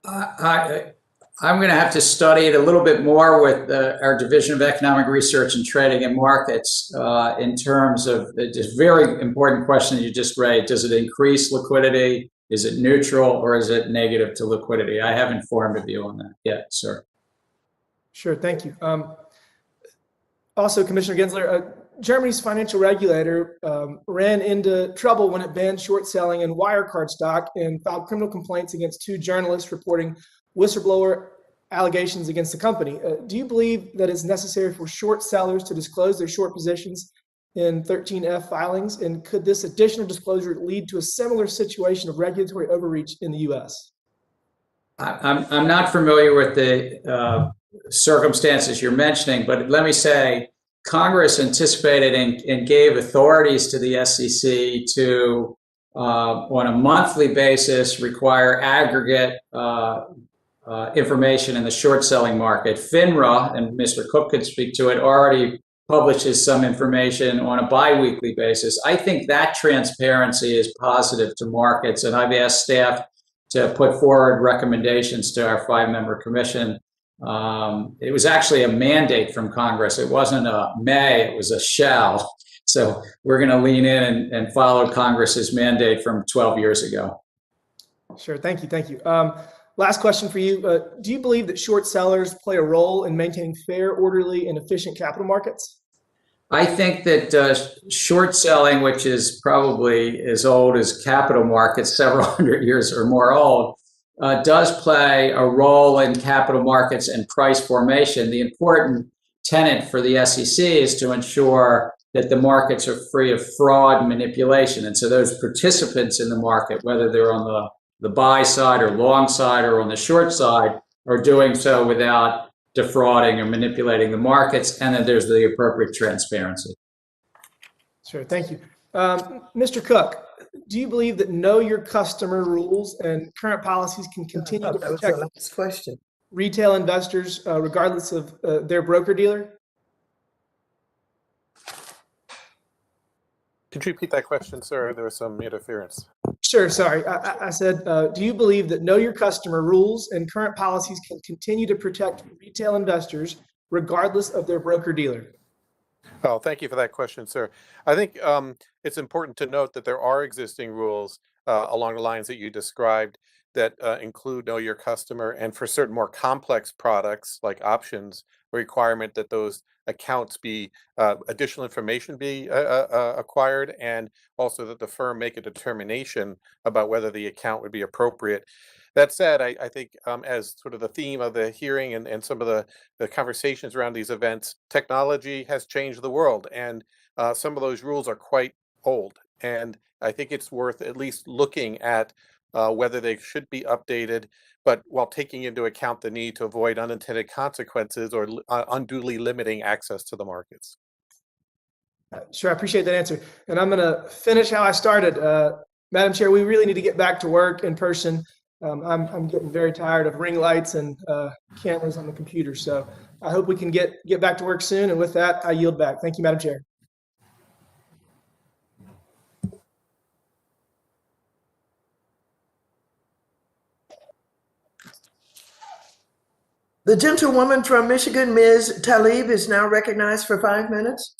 Speaker 5: I'm going to have to study it a little bit more with our Division of Economic Research and Trading and Markets in terms of this very important question that you just raised. Does it increase liquidity? Is it neutral, or is it negative to liquidity? I haven't formed a view on that yet, sir.
Speaker 20: Sure, thank you. Also, Commissioner Gensler, Germany's financial regulator ran into trouble when it banned short selling in Wirecard stock and filed criminal complaints against 2 journalists reporting whistleblower allegations against the company. Do you believe that it's necessary for short sellers to disclose their short positions in 13F filings? And could this additional disclosure lead to a similar situation of regulatory overreach in the U.S.?
Speaker 5: I'm not familiar with the circumstances you're mentioning, but let me say Congress anticipated and gave authorities to the SEC to, on a monthly basis, require aggregate information in the short selling market. FINRA, and Mr. Cook could speak to it, already publishes some information on a biweekly basis. I think that transparency is positive to markets, and I've asked staff to put forward recommendations to our 5-member commission. It was actually a mandate from Congress. It wasn't a may, it was a shall. So we're going to lean in and follow Congress's mandate from 12 years ago.
Speaker 20: Sure, thank you, thank you. Last question for you. Do you believe that short sellers play a role in maintaining fair, orderly, and efficient capital markets?
Speaker 5: I think that short selling, which is probably as old as capital markets, several hundred years or more old, does play a role in capital markets and price formation. The important tenet for the SEC is to ensure that the markets are free of fraud and manipulation. And so those participants in the market, whether they're on the buy side or long side or on the short side, are doing so without defrauding or manipulating the markets, and then there's the appropriate transparency.
Speaker 20: Sure, thank you. Mr. Cook, do you believe that know your customer rules and current policies can continue to protect retail investors regardless of their broker-dealer?
Speaker 7: Could you repeat that question, sir? There was some interference.
Speaker 20: Sure, sorry. I said, do you believe that know your customer rules and current policies can continue to protect retail investors regardless of their broker-dealer?
Speaker 7: Oh, thank you for that question, sir. I think it's important to note that there are existing rules along the lines that you described that include know your customer, and for certain more complex products like options, a requirement that those accounts be additional information be acquired, and also that the firm make a determination about whether the account would be appropriate. That said, I think as sort of the theme of the hearing and some of the conversations around these events, technology has changed the world, and some of those rules are quite old. And I think it's worth at least looking at whether they should be updated, but while taking into account the need to avoid unintended consequences or unduly limiting access to the markets.
Speaker 20: Sure, I appreciate that answer. And I'm going to finish how I started. Madam Chair, we really need to get back to work in person. I'm getting very tired of ring lights and cameras on the computer. So I hope we can get back to work soon. And with that, I yield back. Thank you, Madam Chair.
Speaker 1: The gentlewoman from Michigan, Ms. Tlaib, is now recognized for 5 minutes.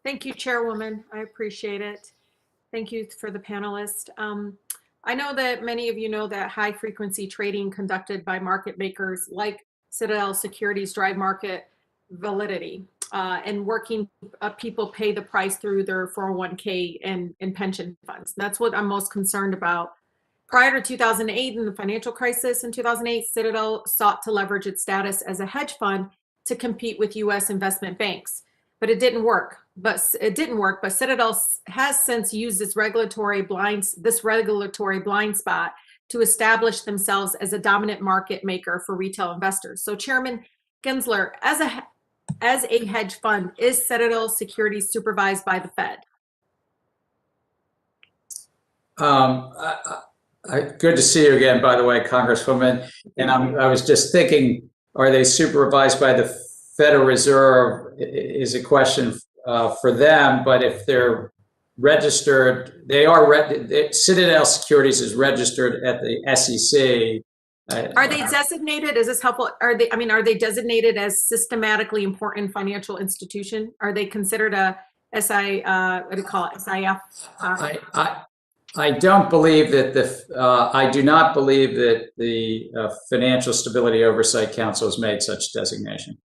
Speaker 2: Thank you, Chairwoman. I appreciate it. Thank you for the panelists. I know that many of you know that high frequency trading conducted by market makers like Citadel Securities drive market validity, and working people pay the price through their 401k and pension funds. That's what I'm most concerned about. Prior to 2008 and the financial crisis in 2008, Citadel sought to leverage its status as a hedge fund to compete with U.S. investment banks, but it didn't work. But Citadel has since used this regulatory blind spot to establish themselves as a dominant market maker for retail investors. So, Chairman Gensler, as a hedge fund, is Citadel Securities supervised by the Fed?
Speaker 5: Good to see you again, by the way, Congresswoman. And I was just thinking, are they supervised by the Federal Reserve is a question for them, but if they're registered, Citadel Securities is registered at the SEC.
Speaker 2: Are they designated, is this helpful? Are they designated as systematically important financial institution? Are they considered a SIF?
Speaker 5: I don't believe that I do not believe that the Financial Stability Oversight Council has made such designation.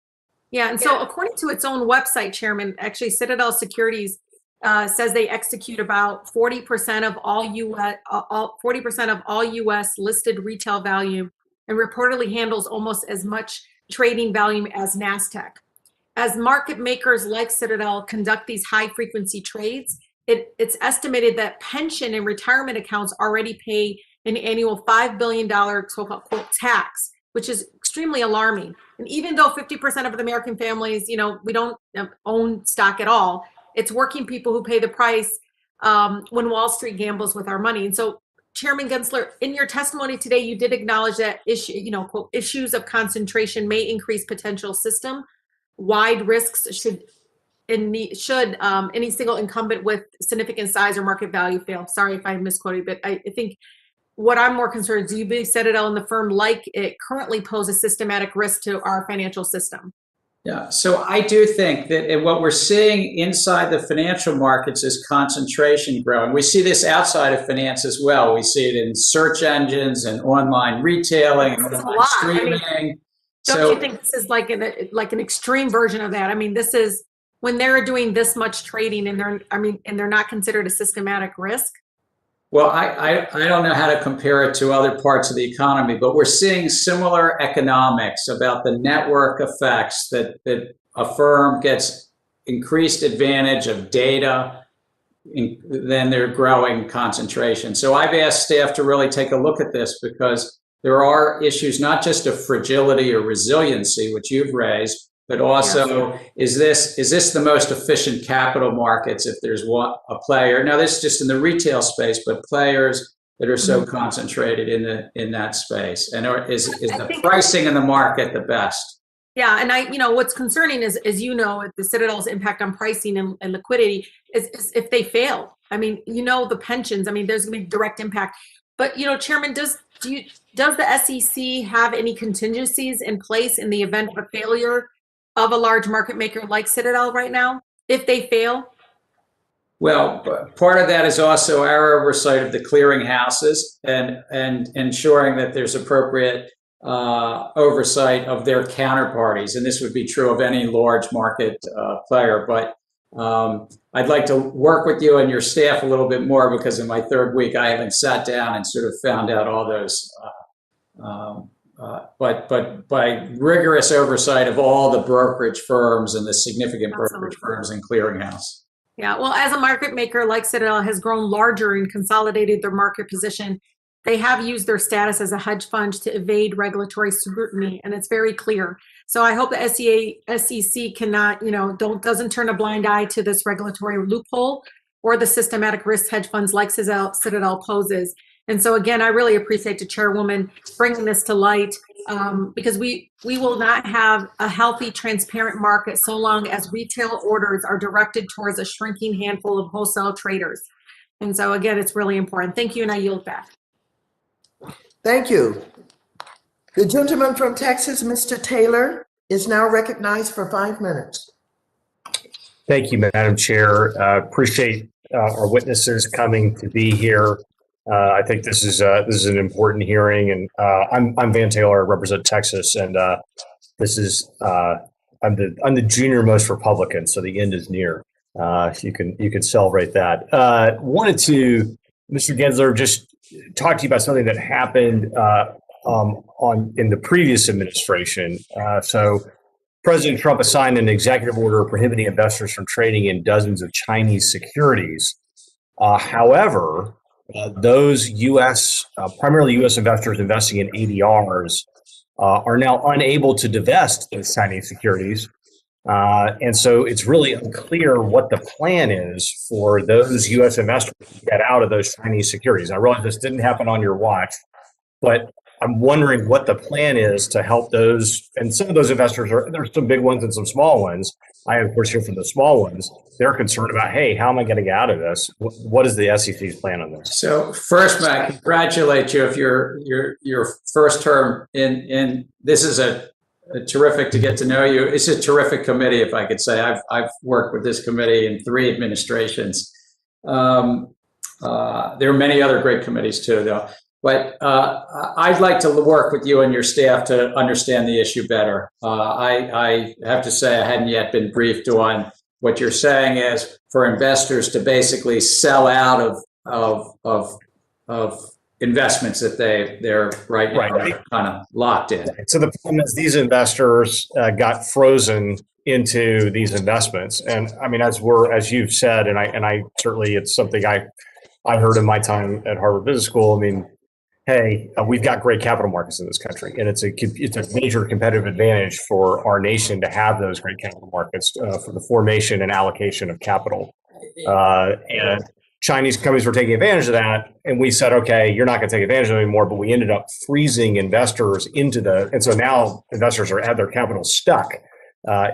Speaker 2: Yeah, and so according to its own website, Chairman, actually Citadel Securities says they execute about 40% of all U.S. listed retail volume, and reportedly handles almost as much trading volume as NASDAQ. As market makers like Citadel conduct these high frequency trades, it's estimated that pension and retirement accounts already pay an annual $5 billion so-called quote tax, which is extremely alarming. And even though 50% of the American families, we don't own stock at all, it's working people who pay the price when Wall Street gambles with our money. And so, Chairman Gensler, in your testimony today, you did acknowledge that quote, issues of concentration may increase potential system-wide risks should any single incumbent with significant size or market value fail. Sorry if I misquoted, but I think what I'm more concerned is, do you believe Citadel and the firm like it currently pose a systematic risk to our financial system?
Speaker 5: Yeah, so I do think that what we're seeing inside the financial markets is concentration growing. We see this outside of finance as well. We see it in search engines and online retailing and online streaming.
Speaker 2: Don't you think this is like an extreme version of that? I mean, this is when they're doing this much trading and they're not considered a systematic risk.
Speaker 5: Well, I don't know how to compare it to other parts of the economy, but we're seeing similar economics about the network effects that a firm gets increased advantage of data, then they're growing concentration. So I've asked staff to really take a look at this, because there are issues not just of fragility or resiliency, which you've raised, but also, is this the most efficient capital markets if there's a player? Now, this is just in the retail space, but players that are so concentrated in that space, and is the pricing in the market the best?
Speaker 2: Yeah, and what's concerning is, as you know, the Citadel's impact on pricing and liquidity is if they fail. I mean, the pensions. I mean, there's going to be direct impact. But Chairman, does the SEC have any contingencies in place in the event of a failure of a large market maker like Citadel right now, if they fail?
Speaker 5: Well, part of that is also our oversight of the clearing houses and ensuring that there's appropriate oversight of their counterparties. And this would be true of any large market player. But I'd like to work with you and your staff a little bit more, because in my third week, I haven't sat down and sort of found out all those but by rigorous oversight of all the brokerage firms and the significant brokerage firms and clearinghouse.
Speaker 2: Yeah, well, as a market maker like Citadel has grown larger and consolidated their market position, they have used their status as a hedge fund to evade regulatory scrutiny, and it's very clear. So I hope the SEC cannot, doesn't turn a blind eye to this regulatory loophole or the systematic risk hedge funds like Citadel poses. And so again, I really appreciate the chairwoman bringing this to light, because we will not have a healthy, transparent market so long as retail orders are directed towards a shrinking handful of wholesale traders. And so again, it's really important. Thank you, and I yield back.
Speaker 1: Thank you. The gentleman from Texas, Mr. Taylor, is now recognized for 5 minutes.
Speaker 3: Thank you, Madam Chair. Appreciate our witnesses coming to be here. I think this is an important hearing, and I'm Van Taylor. I represent Texas, and this is I'm the junior most Republican, so the end is near. You can celebrate that. Wanted to, Mr. Gensler, just talk to you about something that happened in the previous administration. So President Trump assigned an executive order prohibiting investors from trading in dozens of Chinese securities. However, those primarily U.S. investors investing in ADRs are now unable to divest those Chinese securities. And so it's really unclear what the plan is for those U.S. investors to get out of those Chinese securities. I realize this didn't happen on your watch, but I'm wondering what the plan is to help those. And some of those investors there's some big ones and some small ones. I, of course, hear from the small ones. They're concerned about, hey, how am I going to get out of this? What is the SEC's plan on this?
Speaker 5: So first, Matt, congratulate you if your first term in this is a terrific to get to know you. It's a terrific committee, if I could say. I've worked with this committee in 3 administrations. There are many other great committees too, though. But I'd like to work with you and your staff to understand the issue better. I have to say I hadn't yet been briefed on what you're saying is for investors to basically sell out of investments that they're right now kind of locked in.
Speaker 3: So the problem is these investors got frozen into these investments, and I mean, as you've said, and I certainly, it's something I heard in my time at Harvard Business School. I mean, hey, we've got great capital markets in this country, and it's a major competitive advantage for our nation to have those great capital markets for the formation and allocation of capital. And Chinese companies were taking advantage of that, and we said, okay, you're not going to take advantage of it anymore. But we ended up freezing investors and so now investors have their capital stuck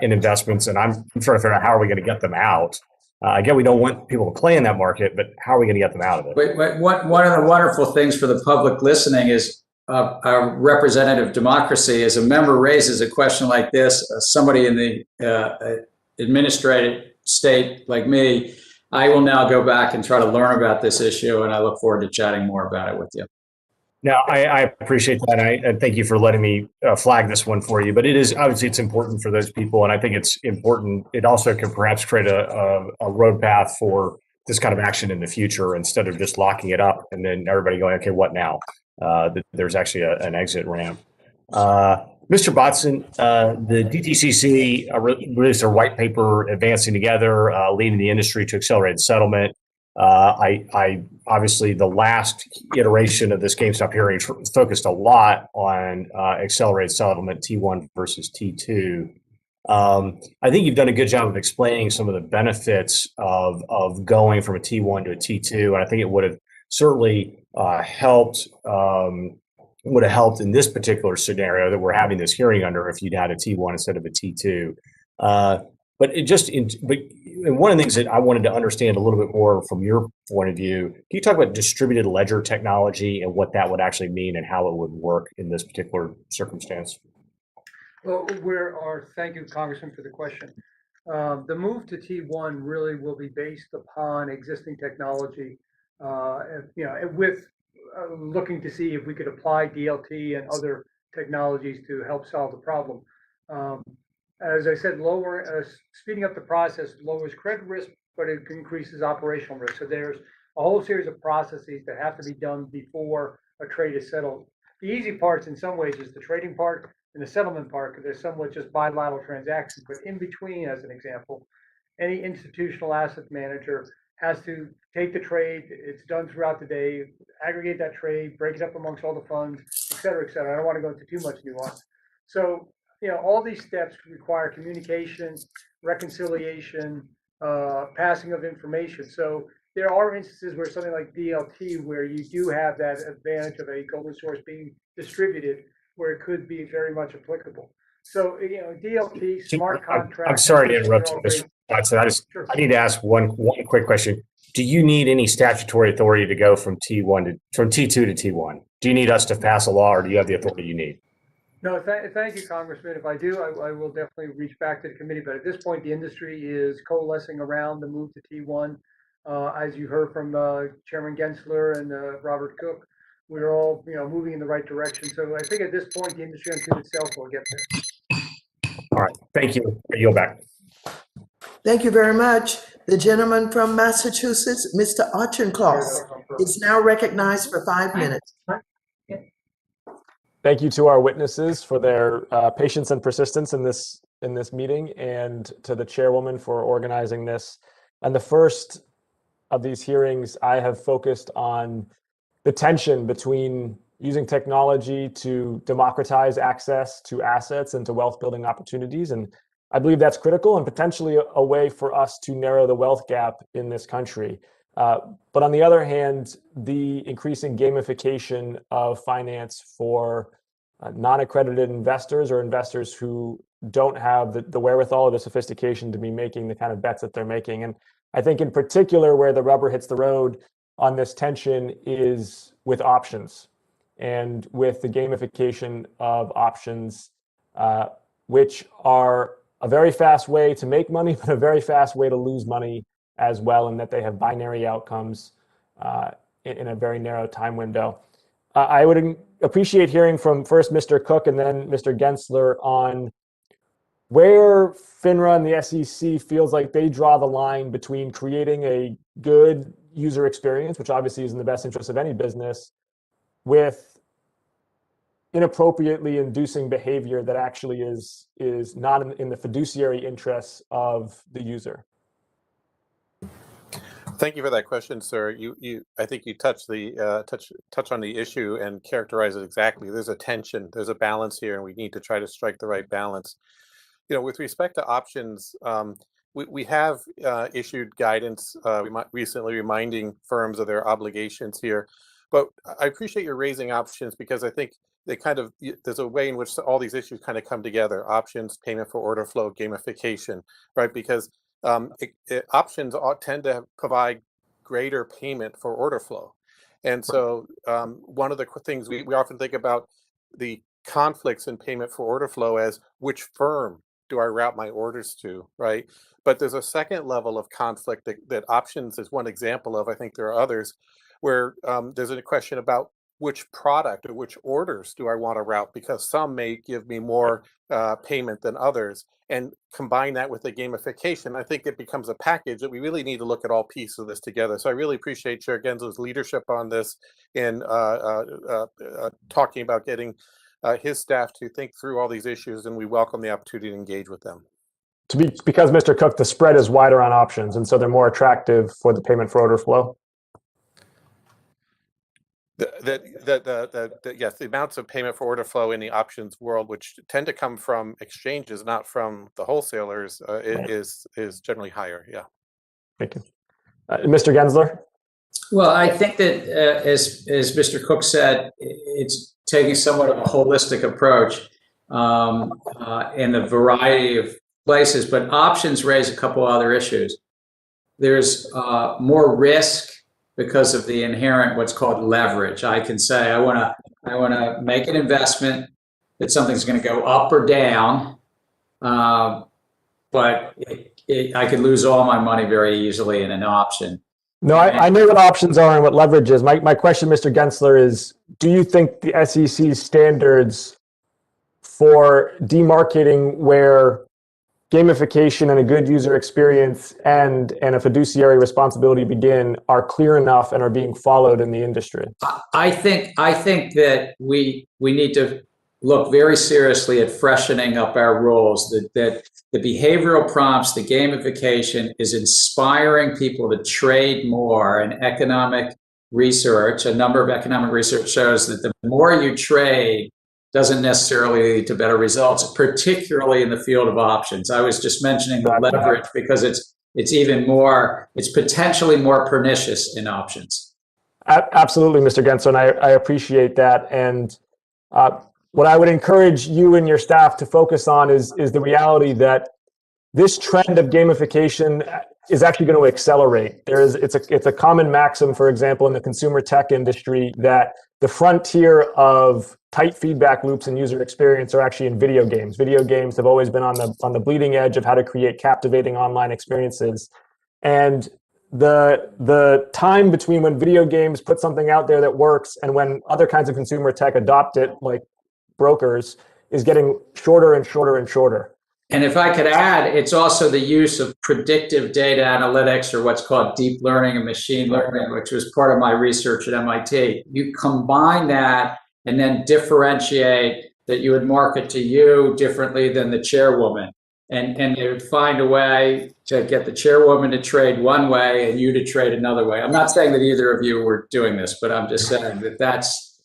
Speaker 3: in investments, and I'm trying to figure out how are we going to get them out. Again, we don't want people to play in that market, but how are we going to get them out of it?
Speaker 5: One of the wonderful things for the public listening is our representative democracy. As a member raises a question like this, somebody in the administrative state like me, I will now go back and try to learn about this issue, and I look forward to chatting more about it with you.
Speaker 3: No, I appreciate that. And thank you for letting me flag this one for you. But it is obviously it's important for those people, and I think it's important. It also can perhaps create a road path for this kind of action in the future instead of just locking it up and then everybody going, okay, what now? There's actually an exit ramp. Mr. Botson, the DTCC released their white paper, Advancing Together, Leading the Industry to Accelerate Settlement. I obviously the last iteration of this GameStop hearing focused a lot on accelerated settlement, T1 versus T2. I think you've done a good job of explaining some of the benefits of going from a T1 to a T2, and I think it would have certainly helped. Would have helped in this particular scenario that we're having this hearing under if you'd had a T1 instead of a T2. But one of the things that I wanted to understand a little bit more from your point of view, can you talk about distributed ledger technology and what that would actually mean and how it would work in this particular circumstance?
Speaker 6: Well, thank you, Congressman, for the question. The move to T1 really will be based upon existing technology, with looking to see if we could apply DLT and other technologies to help solve the problem. As I said, speeding up the process lowers credit risk, but it increases operational risk. So there's a whole series of processes that have to be done before a trade is settled. The easy parts in some ways is the trading part and the settlement part, because they're somewhat just bilateral transactions. But in between, as an example, any institutional asset manager has to take the trade. It's done throughout the day, aggregate that trade, break it up amongst all the funds, et cetera, et cetera. I don't want to go into too much nuance. So, all these steps require communication, reconciliation, passing of information. So there are instances where something like DLT, where you do have that advantage of a golden source being distributed, where it could be very much applicable. So, DLT, smart contracts.
Speaker 3: I'm sorry to interrupt you, Mr. Watson. I need to ask one quick question. Do you need any statutory authority to go from T2 to T1? Do you need us to pass a law, or do you have the authority you need?
Speaker 6: No, thank you, Congressman. If I do, I will definitely reach back to the committee. But at this point, the industry is coalescing around the move to T1. As you heard from Chairman Gensler and Robert Cook, we're all moving in the right direction. So I think at this point, the industry unto itself will get there.
Speaker 3: All right, thank you. I yield back.
Speaker 1: Thank you very much. The gentleman from Massachusetts, Mr. Auchincloss, is now recognized for 5 minutes.
Speaker 8: Thank you to our witnesses for their patience and persistence in this meeting, and to the chairwoman for organizing this. And the first of these hearings, I have focused on the tension between using technology to democratize access to assets and to wealth building opportunities. And I believe that's critical and potentially a way for us to narrow the wealth gap in this country. But on the other hand, the increasing gamification of finance for non-accredited investors, or investors who don't have the wherewithal or the sophistication to be making the kind of bets that they're making. And I think in particular where the rubber hits the road on this tension is with options, and with the gamification of options, which are a very fast way to make money, but a very fast way to lose money as well, and that they have binary outcomes in a very narrow time window. I would appreciate hearing from first Mr. Cook and then Mr. Gensler on where FINRA and the SEC feels like they draw the line between creating a good user experience, which obviously is in the best interest of any business, with inappropriately inducing behavior that actually is not in the fiduciary interests of the user.
Speaker 7: Thank you for that question, sir. I think you touch on the issue and characterize it exactly. There's a tension, there's a balance here, and we need to try to strike the right balance. With respect to options, we have issued guidance recently reminding firms of their obligations here. But I appreciate your raising options, because I think there's a way in which all these issues kind of come together: options, payment for order flow, gamification, right? Because options tend to provide greater payment for order flow. And so one of the things we often think about the conflicts in payment for order flow as which firm do I route my orders to, right? But there's a second level of conflict that options is one example of. I think there are others where there's a question about which product or which orders do I want to route, because some may give me more payment than others. And combine that with the gamification, I think it becomes a package that we really need to look at all pieces of this together. So I really appreciate Chair Gensler's leadership on this in talking about getting his staff to think through all these issues, and we welcome the opportunity to engage with them.
Speaker 8: Because Mr. Cook, the spread is wider on options, and so they're more attractive for the payment for order flow.
Speaker 7: Yes, the amounts of payment for order flow in the options world, which tend to come from exchanges, not from the wholesalers, is generally higher. Yeah.
Speaker 8: Thank you. Mr. Gensler?
Speaker 5: Well, I think that as Mr. Cook said, it's taking somewhat of a holistic approach in a variety of places, but options raise a couple other issues. There's more risk because of the inherent what's called leverage. I can say I want to make an investment that something's going to go up or down, but I could lose all my money very easily in an option.
Speaker 8: No, I know what options are and what leverage is. My question, Mr. Gensler, is do you think the SEC's standards for demarcating where gamification and a good user experience and a fiduciary responsibility begin are clear enough and are being followed in the industry?
Speaker 5: I think that we need to look very seriously at freshening up our rules, that the behavioral prompts, the gamification is inspiring people to trade more. And economic research, a number of economic research shows that the more you trade doesn't necessarily lead to better results, particularly in the field of options. I was just mentioning the leverage because it's even more, it's potentially more pernicious in options.
Speaker 8: Absolutely, Mr. Gensler, and I appreciate that. And what I would encourage you and your staff to focus on is the reality that this trend of gamification is actually going to accelerate. It's a common maxim, for example, in the consumer tech industry, that the frontier of tight feedback loops and user experience are actually in video games. Video games have always been on the bleeding edge of how to create captivating online experiences. And the time between when video games put something out there that works and when other kinds of consumer tech adopt it, like brokers, is getting shorter and shorter and shorter.
Speaker 5: And if I could add, it's also the use of predictive data analytics, or what's called deep learning and machine learning, which was part of my research at MIT. You combine that and then differentiate that you would market to you differently than the chairwoman. And you would find a way to get the chairwoman to trade one way and you to trade another way. I'm not saying that either of you were doing this, but I'm just saying that that's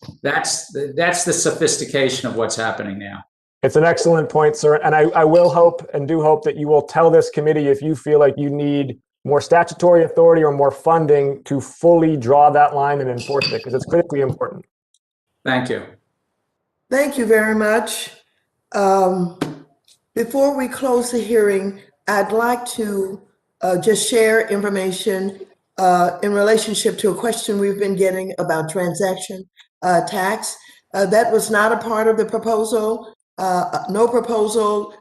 Speaker 5: the sophistication of what's happening now.
Speaker 8: It's an excellent point, sir. And I will hope and do hope that you will tell this committee if you feel like you need more statutory authority or more funding to fully draw that line and enforce it, because it's critically important.
Speaker 5: Thank you.
Speaker 1: Thank you very much. Before we close the hearing, I'd like to just share information in relationship to a question we've been getting about transaction tax. That was not a part of the proposal. No proposal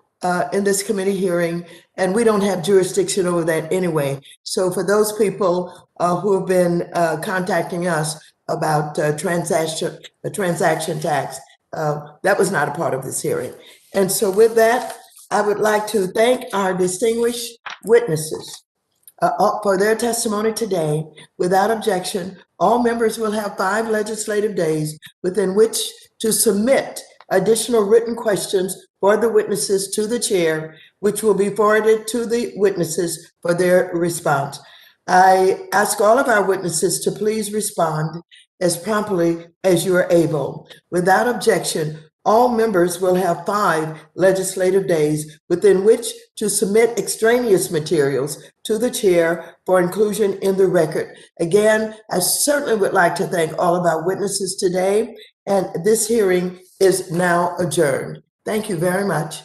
Speaker 1: in this committee hearing, and we don't have jurisdiction over that anyway. So for those people who have been contacting us about transaction tax, that was not a part of this hearing. And so with that, I would like to thank our distinguished witnesses for their testimony today. Without objection, all members will have 5 legislative days within which to submit additional written questions for the witnesses to the chair, which will be forwarded to the witnesses for their response. I ask all of our witnesses to please respond as promptly as you are able. Without objection, all members will have 5 legislative days within which to submit extraneous materials to the chair for inclusion in the record. Again, I certainly would like to thank all of our witnesses today, and this hearing is now adjourned. Thank you very much.